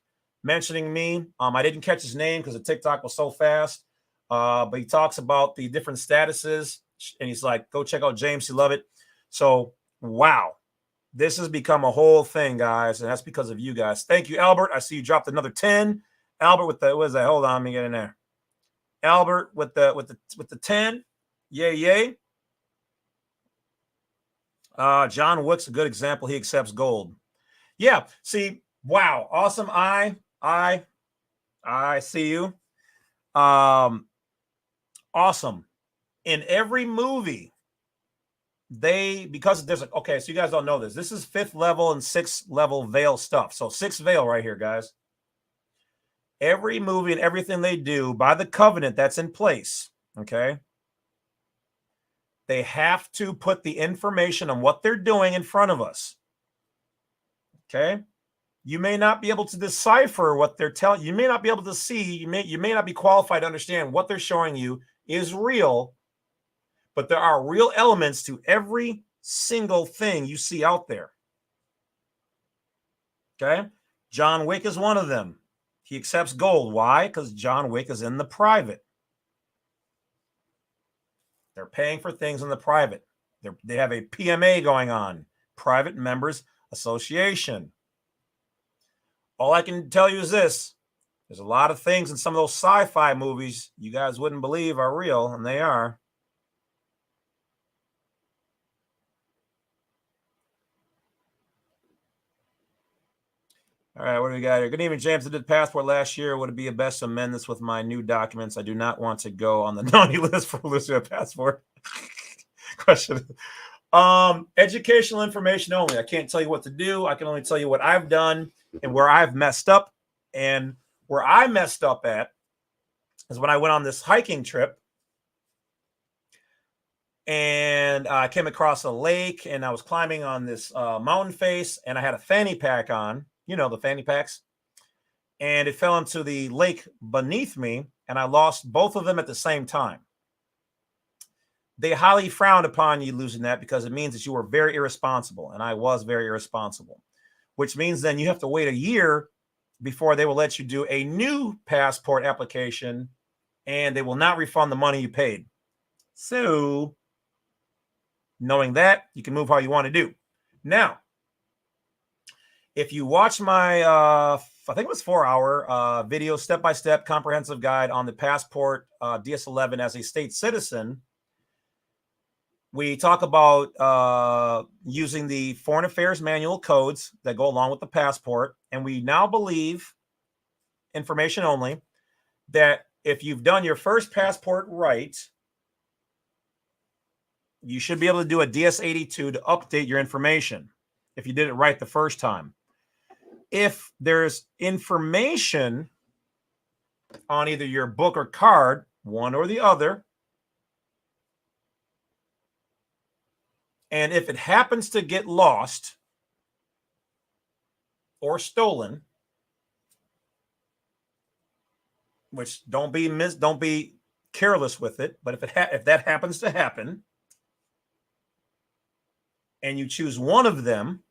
mentioning me. I didn't catch his name because the TikTok was so fast. But he talks about the different statuses and he's like, go check out James. You love it. So, wow. This has become a whole thing, guys. And that's because of you guys. Thank you, Albert. I see you dropped another 10. Albert with the, what is that? Hold on, let me get in there. Albert with the 10. Yay. John Wick's a good example. He accepts gold. Yeah. See, wow. Awesome. I see you. Awesome. In every movie, because there's okay, so you guys don't know this. This is 5th level and 6th level veil stuff. So 6th veil right here, guys. Every movie and everything they do by the covenant that's in place, okay? They have to put the information on what they're doing in front of us. Okay? You may not be able to decipher what they're telling you. You may not be able to see, you may not be qualified to understand what they're showing you is real, but there are real elements to every single thing you see out there. Okay? John Wick is one of them. He accepts gold. Why? Because John Wick is in the private. They're paying for things in the private. They have a PMA going on, Private Members Association. All I can tell you is this. There's a lot of things in some of those sci-fi movies you guys wouldn't believe are real, and they are. All right, what do we got here? Good evening, James. I did passport last year. Would it be a best to amend this with my new documents? I do not want to go on the naughty list for losing a passport. Question. Educational information only. I can't tell you what to do. I can only tell you what I've done and where I've messed up. And where I messed up at is when I went on this hiking trip and I came across a lake and I was climbing on this mountain face and I had a fanny pack on. You know, the fanny packs. And it fell into the lake beneath me and I lost both of them at the same time. They highly frowned upon you losing that because it means that you were very irresponsible. And I was very irresponsible, which means then you have to wait a year before they will let you do a new passport application and they will not refund the money you paid. So knowing that, you can move how you want to do. Now, if you watch my, I think it was 4-hour video, step-by-step comprehensive guide on the passport DS11 as a state citizen, we talk about using the Foreign Affairs Manual codes that go along with the passport. And we now believe, information only, that if you've done your first passport right, you should be able to do a DS82 to update your information if you did it right the first time. If there's information on either your book or card, one or the other, and if it happens to get lost or stolen, which don't be careless with it, but if that happens to happen, and you choose one of them,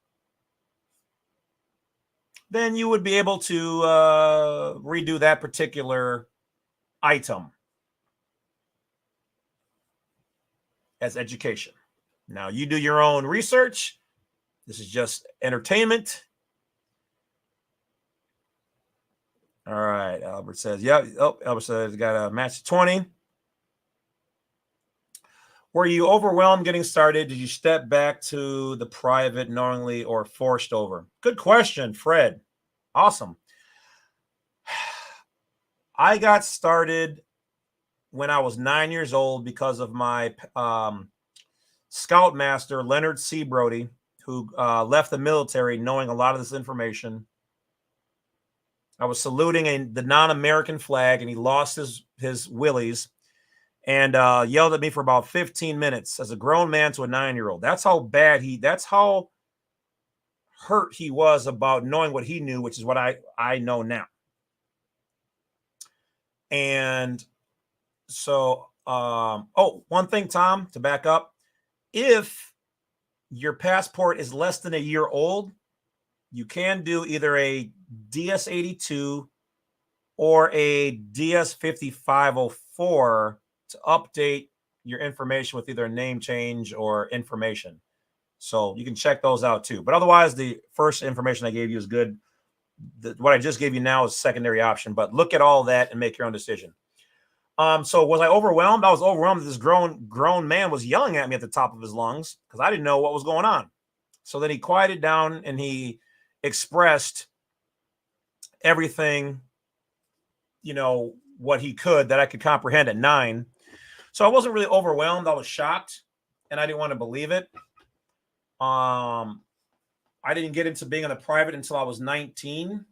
then you would be able to redo that particular item as education. Now, you do your own research. This is just entertainment. All right, Albert says, yeah. Oh, Albert says, got a match 20. Were you overwhelmed getting started? Did you step back to the private knowingly or forced over? Good question, Fred. Awesome. I got started when I was 9 years old because of my Scoutmaster Leonard C. Brody, who left the military knowing a lot of this information. I was saluting the non-American flag, and he lost his willies and yelled at me for about 15 minutes as a grown man to a 9-year-old. That's how that's how hurt he was about knowing what he knew, which is what I know now. And so, one thing, Tom, to back up, if your passport is less than a year old, you can do either a DS-82 or a DS-5504 to update your information with either a name change or information. So you can check those out too. But otherwise, the first information I gave you is good. What I just gave you now is secondary option, but look at all that and make your own decision. So was I overwhelmed? I was overwhelmed that this grown man was yelling at me at the top of his lungs because I didn't know what was going on. So then he quieted down and he expressed everything, what he could that I could comprehend at 9. So I wasn't really overwhelmed. I was shocked and I didn't want to believe it. I didn't get into being in the private until I was 19.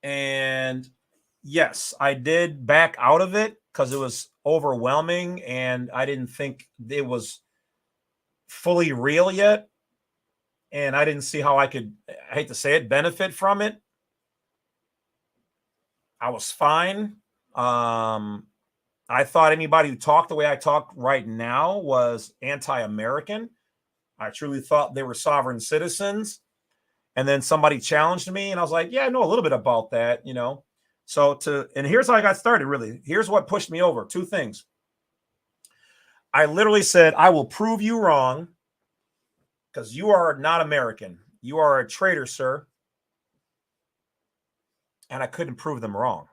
And yes, I did back out of it because it was overwhelming and I didn't think it was fully real yet. And I didn't see how I could, I hate to say it, benefit from it. I was fine. I thought anybody who talked the way I talk right now was anti-American. I truly thought they were sovereign citizens. And then somebody challenged me and I was like, yeah, I know a little bit about that, So and here's how I got started, really. Here's what pushed me over. 2 things. I literally said, I will prove you wrong because you are not American. You are a traitor, sir. And I couldn't prove them wrong.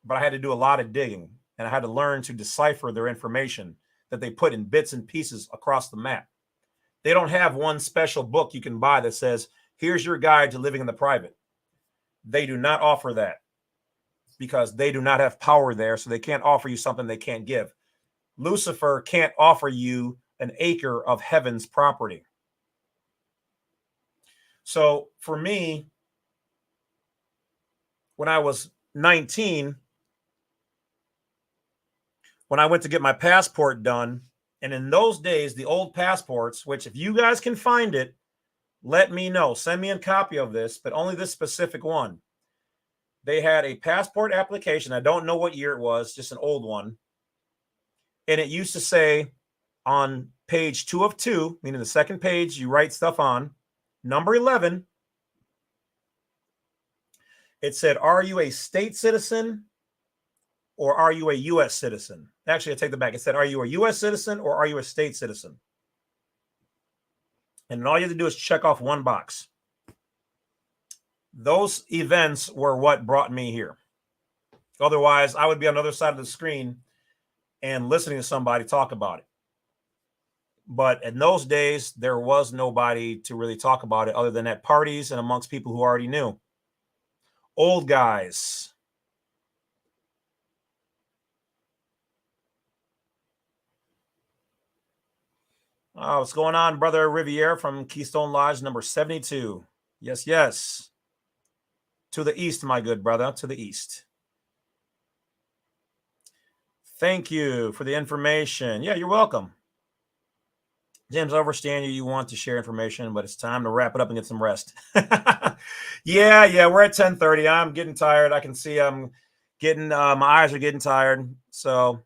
But I had to do a lot of digging and I had to learn to decipher their information that they put in bits and pieces across the map. They don't have one special book you can buy that says, here's your guide to living in the private. They do not offer that because they do not have power there. So they can't offer you something they can't give. Lucifer can't offer you an acre of heaven's property. So for me, when I was 19, when I went to get my passport done, and in those days, the old passports, which if you guys can find it, let me know. Send me a copy of this, but only this specific one. They had a passport application. I don't know what year it was, just an old one. And it used to say on page 2 of 2, meaning the second page you write stuff on, number 11, it said, are you a state citizen or are you a U.S. citizen? Actually, I take that back. It said, are you a U.S. citizen or are you a state citizen? And all you have to do is check off one box. Those events were what brought me here. Otherwise, I would be on the other side of the screen and listening to somebody talk about it. But in those days, there was nobody to really talk about it other than at parties and amongst people who already knew. Old guys. Oh, what's going on, Brother Riviere from Keystone Lodge number 72? Yes, yes. To the east, my good brother, to the east. Thank you for the information. Yeah, you're welcome. James, I understand you want to share information, but it's time to wrap it up and get some rest. Yeah, we're at 10:30. I'm getting tired. I can see I'm getting, my eyes are getting tired. So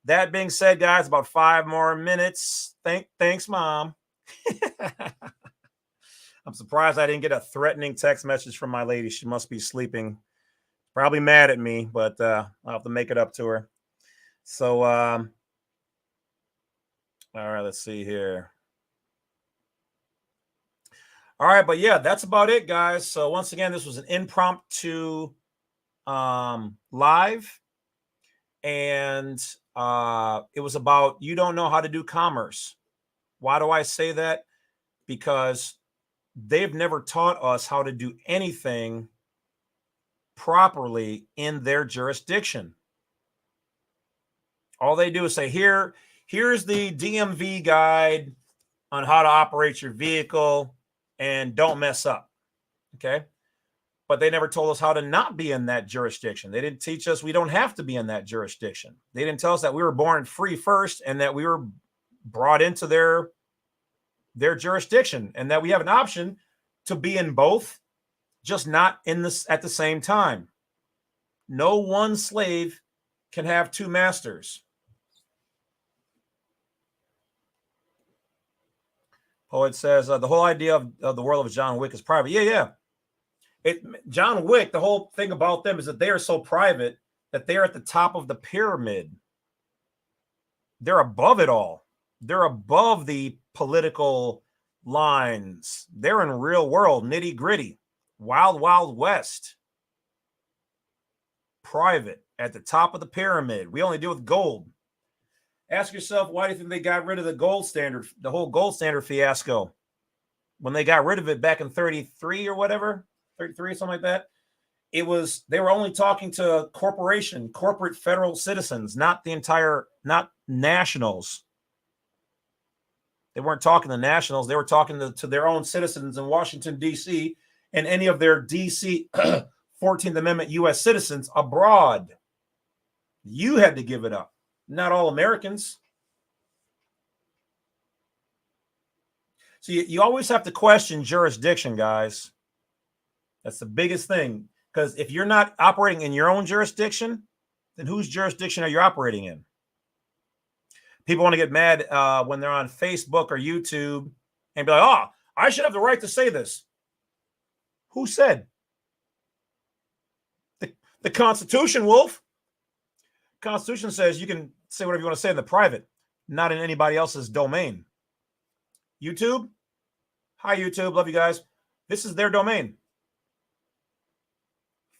that being said, guys, about 5 more minutes. Thanks, Mom. I'm surprised I didn't get a threatening text message from my lady. She must be sleeping. Probably mad at me, but I'll have to make it up to her. So, all right, let's see here. All right, but yeah, that's about it, guys. So once again, this was an impromptu live, and it was about you don't know how to do commerce. Why do I say that? Because they've never taught us how to do anything properly in their jurisdiction. All they do is say, here's the DMV guide on how to operate your vehicle and don't mess up. Okay. But they never told us how to not be in that jurisdiction. They didn't teach us we don't have to be in that jurisdiction. They didn't tell us that we were born free first and that we were brought into their jurisdiction and that we have an option to be in both, just not in this at the same time. No one slave can have two masters. Poet says the whole idea of the world of John Wick is private. Yeah. John Wick, the whole thing about them is that they are so private that they're at the top of the pyramid. They're above it all. They're above the political lines. They're in real world, nitty gritty, wild, wild west. Private, at the top of the pyramid. We only deal with gold. Ask yourself, why do you think they got rid of the gold standard, the whole gold standard fiasco? When they got rid of it back in 33 or whatever, 33, something like that, they were only talking to corporate federal citizens, not nationals. They weren't talking to nationals. They were talking to their own citizens in Washington, D.C., and any of their D.C. 14th Amendment U.S. citizens abroad. You had to give it up, not all Americans. So you always have to question jurisdiction, guys. That's the biggest thing. Because if you're not operating in your own jurisdiction, then whose jurisdiction are you operating in? People want to get mad when they're on Facebook or YouTube and be like, oh, I should have the right to say this. Who said? The Constitution, Wolf. Constitution says you can say whatever you want to say in the private, not in anybody else's domain. YouTube? Hi, YouTube. Love you guys. This is their domain.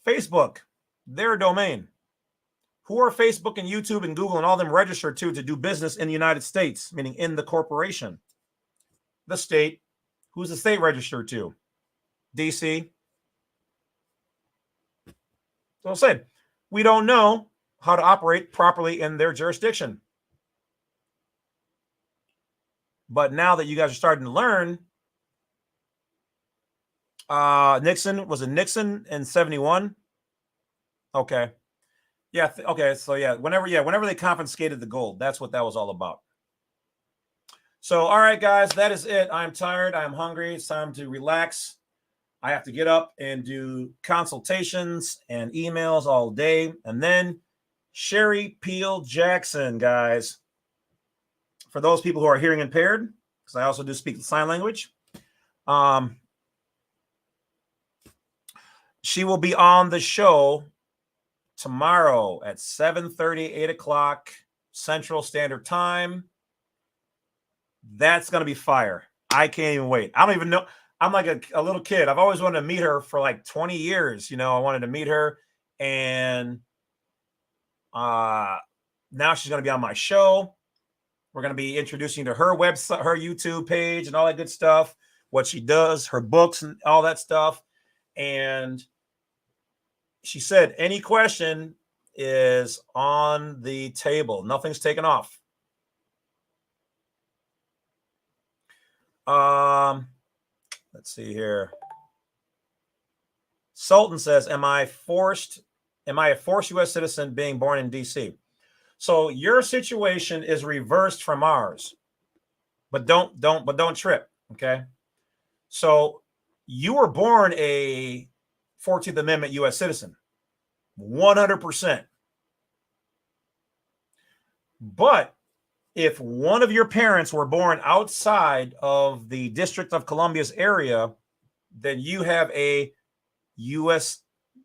Facebook, their domain. Who are Facebook and YouTube and Google and all them registered to do business in the United States, meaning in the corporation? The state. Who's the state registered to? DC. So I said, we don't know how to operate properly in their jurisdiction. But now that you guys are starting to learn, Nixon, was it Nixon in 71? Okay. Yeah. Okay. So whenever they confiscated the gold, that's what that was all about. So, all right, guys, that is it. I'm tired. I'm hungry. It's time to relax. I have to get up and do consultations and emails all day. And then Sherry Peel Jackson, guys. For those people who are hearing impaired, because I also do speak the sign language, she will be on the show tomorrow at 7:30, 8 o'clock Central Standard Time. That's going to be fire. I can't even wait. I don't even know. I'm like a little kid. I've always wanted to meet her for like 20 years. I wanted to meet her. And now she's going to be on my show. We're going to be introducing to her website, her YouTube page and all that good stuff, what she does, her books and all that stuff. And she said, any question is on the table. Nothing's taken off. Let's see here. Sultan says, am I a forced U.S. citizen being born in D.C.? So your situation is reversed from ours, but don't trip. Okay. So you were born a 14th Amendment U.S. citizen, 100%. But if one of your parents were born outside of the District of Columbia's area, then you have a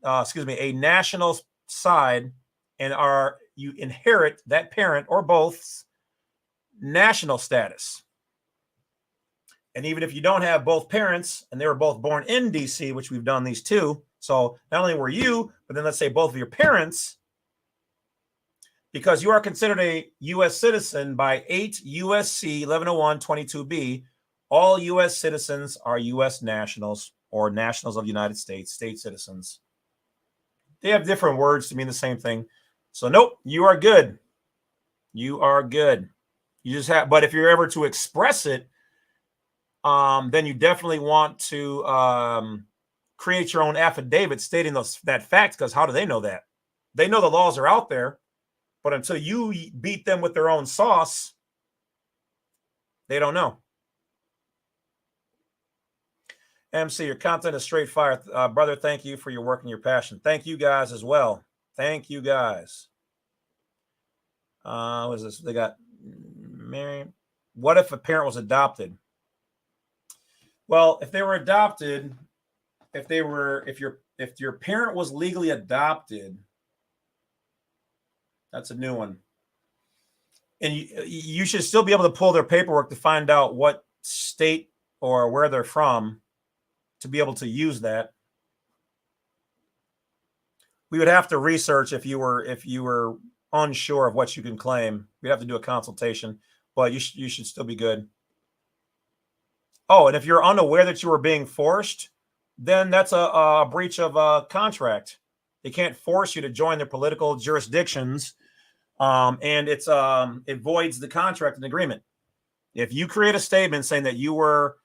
a national side, and you inherit that parent or both's national status. And even if you don't have both parents and they were both born in DC, which we've done these two, so not only were you, but then let's say both of your parents, because you are considered a U.S. citizen by 8 U.S.C. 1101-22B, all U.S. citizens are U.S. nationals or nationals of the United States, state citizens. They have different words to mean the same thing. So nope, you are good. You are good. You just have, but if you're ever to express it, then you definitely want to create your own affidavit stating that fact, because how do they know that? They know the laws are out there, but until you beat them with their own sauce, they don't know. MC, your content is straight fire. Brother, thank you for your work and your passion. Thank you guys as well. Thank you guys. What is this? They got Mary. What if a parent was adopted? Well, if they were adopted, if your parent was legally adopted, that's a new one. And you should still be able to pull their paperwork to find out what state or where they're from to be able to use that. We would have to research if you were unsure of what you can claim. We'd have to do a consultation, but you should still be good. Oh, and if you're unaware that you were being forced, then that's a breach of a contract. They can't force you to join their political jurisdictions, and it voids the contract and agreement. If you create a statement saying that you were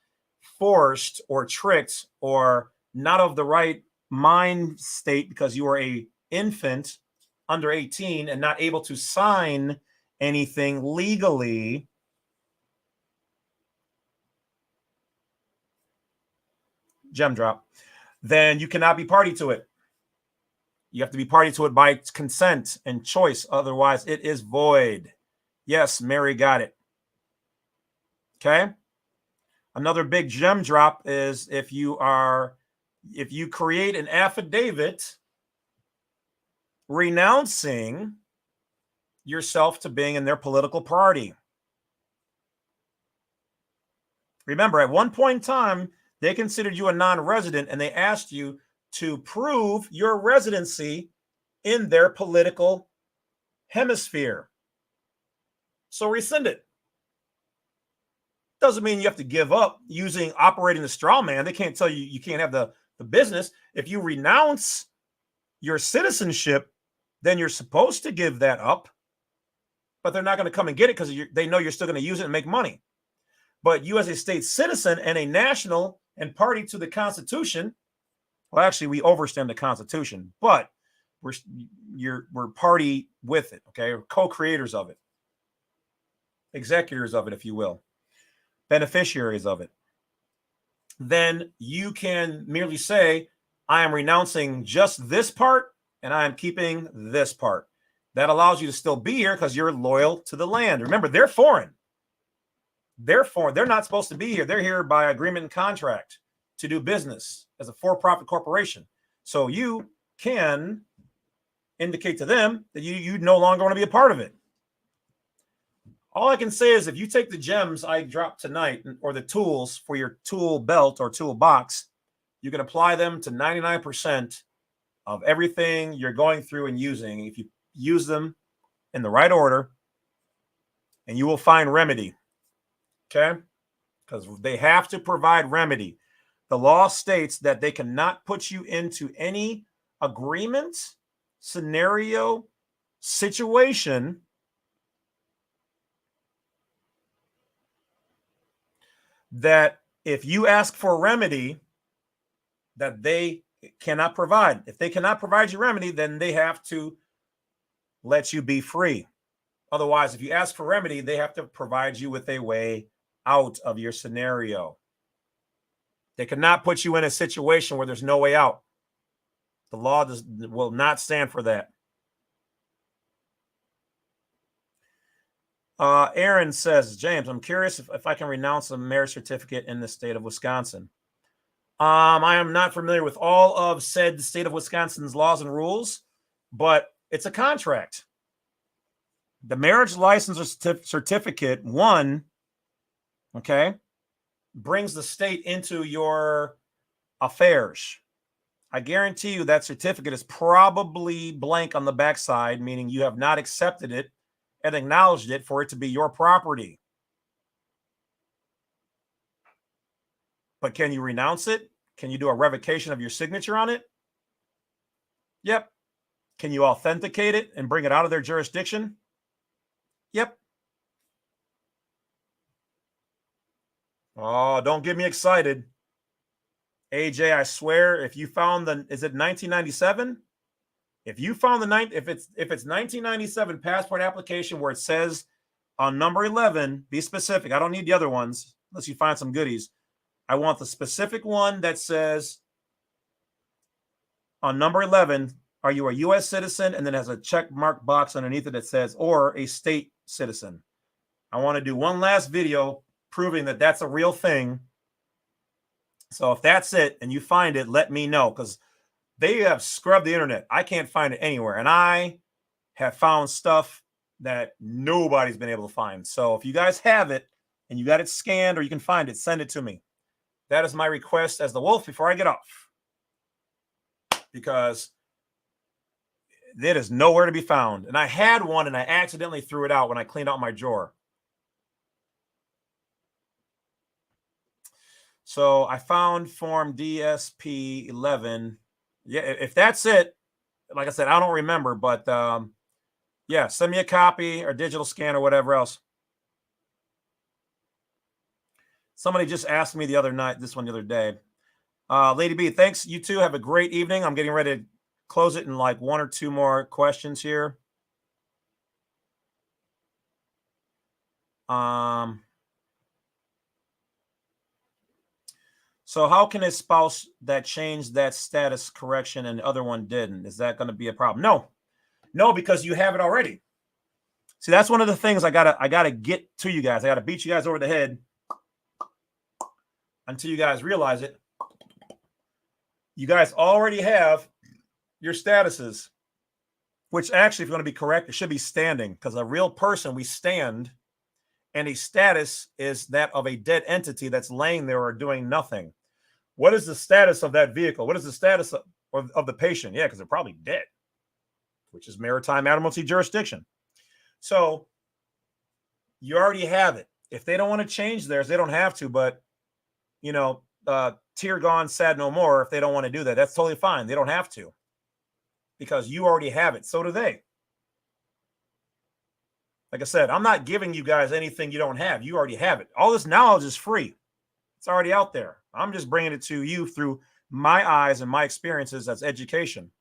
forced or tricked or not of the right mind state because you were a infant under 18 and not able to sign anything legally, gem drop, then you cannot be party to it. You have to be party to it by consent and choice. Otherwise, it is void. Yes, Mary got it. Okay. Another big gem drop is if you create an affidavit renouncing yourself to being in their political party. Remember, at one point in time, they considered you a non-resident and they asked you to prove your residency in their political hemisphere. So rescind it. Doesn't mean you have to give up operating the straw man. They can't tell you you can't have the business. If you renounce your citizenship, then you're supposed to give that up. But they're not going to come and get it because they know you're still going to use it and make money. But you as a state citizen and a national and party to the Constitution, well, actually, we overstand the Constitution, but we're party with it, okay? We're co-creators of it, executors of it, if you will, beneficiaries of it. Then you can merely say, I am renouncing just this part and I am keeping this part. That allows you to still be here because you're loyal to the land. Remember, they're foreign. They're foreign. They're not supposed to be here. They're here by agreement and contract to do business as a for-profit corporation. So you can indicate to them that you no longer want to be a part of it. All I can say is if you take the gems I dropped tonight or the tools for your tool belt or tool box, you can apply them to 99% of everything you're going through and using. If you use them in the right order, and you will find remedy. Okay? Because they have to provide remedy. The law states that they cannot put you into any agreement, scenario, situation that if you ask for a remedy that they cannot provide. If they cannot provide you remedy, then they have to let you be free. Otherwise, if you ask for remedy, they have to provide you with a way out of your scenario. They cannot put you in a situation where there's no way out. The law will not stand for that. Aaron says, James, I'm curious if I can renounce a marriage certificate in the state of Wisconsin. I am not familiar with all of said state of Wisconsin's laws and rules, but it's a contract. The marriage license or certificate, okay, brings the state into your affairs. I guarantee you that certificate is probably blank on the backside, meaning you have not accepted it and acknowledged it for it to be your property. But can you renounce it? Can you do a revocation of your signature on it? Yep. Can you authenticate it and bring it out of their jurisdiction? Yep. Oh, don't get me excited. AJ, I swear, if you found is it 1997? If you found if it's 1997 passport application where it says on number 11, be specific. I don't need the other ones unless you find some goodies. I want the specific one that says on number 11, are you a U.S. citizen? And then has a check mark box underneath it that says, or a state citizen. I want to do one last video proving that that's a real thing. So if that's it and you find it, let me know, because they have scrubbed the internet. I can't find it anywhere. And I have found stuff that nobody's been able to find. So if you guys have it and you got it scanned or you can find it, send it to me. That is my request as the wolf before I get off, because it is nowhere to be found. And I had one and I accidentally threw it out when I cleaned out my drawer. So I found form DSP 11. Yeah, if that's it, like I said, I don't remember, but yeah, send me a copy or digital scan or whatever else. Somebody just asked me the other day. Lady B, thanks. You too. Have a great evening. I'm getting ready to close it in like one or two more questions here. So how can a spouse that changed that status correction and the other one didn't? Is that going to be a problem? No, because you have it already. See, that's one of the things I gotta get to you guys. I gotta beat you guys over the head until you guys realize it. You guys already have your statuses, which actually, if you're going to be correct, it should be standing, because a real person, we stand, and a status is that of a dead entity that's laying there or doing nothing. What is the status of that vehicle? What is the status of the patient? Yeah, because they're probably dead, which is maritime admiralty jurisdiction. So you already have it. If they don't want to change theirs, they don't have to, but tear gone, sad no more. If they don't want to do that, that's totally fine. They don't have to, because you already have it. So do they. Like I said, I'm not giving you guys anything you don't have. You already have it. All this knowledge is free. It's already out there. I'm just bringing it to you through my eyes and my experiences as education.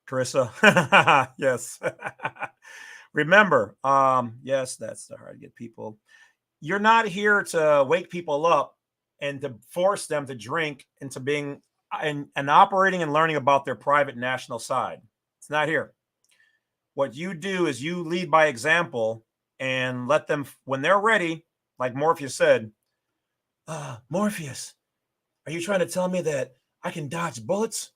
Carissa, yes. Remember, yes, that's hard to get people. You're not here to wake people up and to force them to drink into being and operating and learning about their private national side. It's not here. What you do is you lead by example and let them, when they're ready, like Morpheus said, Morpheus, are you trying to tell me that I can dodge bullets?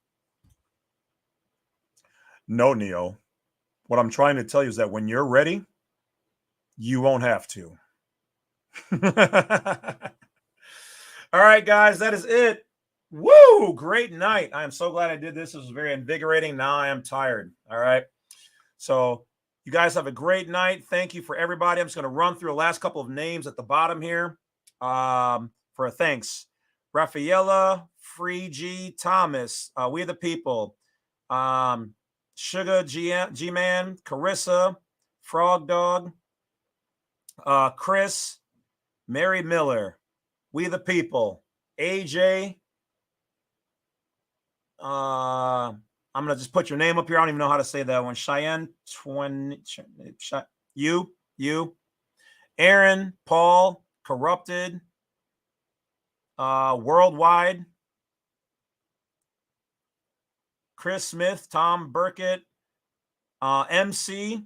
No, Neo. What I'm trying to tell you is that when you're ready, you won't have to. All right, guys, that is it. Woo! Great night. I am so glad I did this. This was very invigorating. Now I am tired. All right. So you guys have a great night. Thank you for everybody. I'm just going to run through the last couple of names at the bottom here for a thanks. Rafaela, Free G, Thomas, We the People, Sugar G-Man, Carissa, Frog Dog, Chris, Mary Miller, We the People, AJ. I'm going to just put your name up here. I don't even know how to say that one. Cheyenne, you, Aaron, Paul, Corrupted, Worldwide, Chris Smith, Tom Burkett, MC,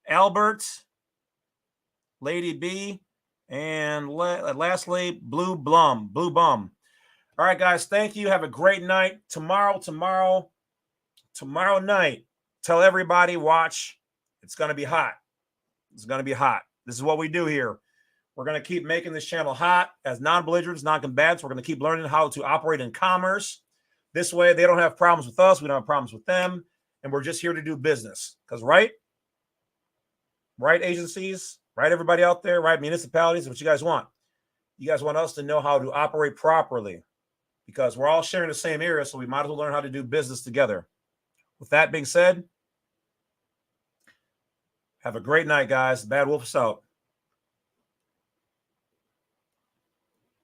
Albert, Lady B, and lastly, Blue Bum. All right, guys, thank you. Have a great night. Tomorrow night, tell everybody, watch. It's going to be hot. It's going to be hot. This is what we do here. We're going to keep making this channel hot as non-belligerents, non-combatants. We're going to keep learning how to operate in commerce. This way, they don't have problems with us. We don't have problems with them. And we're just here to do business. Because, right, agencies, right, everybody out there, right, municipalities, what you guys want. You guys want us to know how to operate properly, because we're all sharing the same area, so we might as well learn how to do business together. with that being said, have a great night, guys. Bad Wolf is out.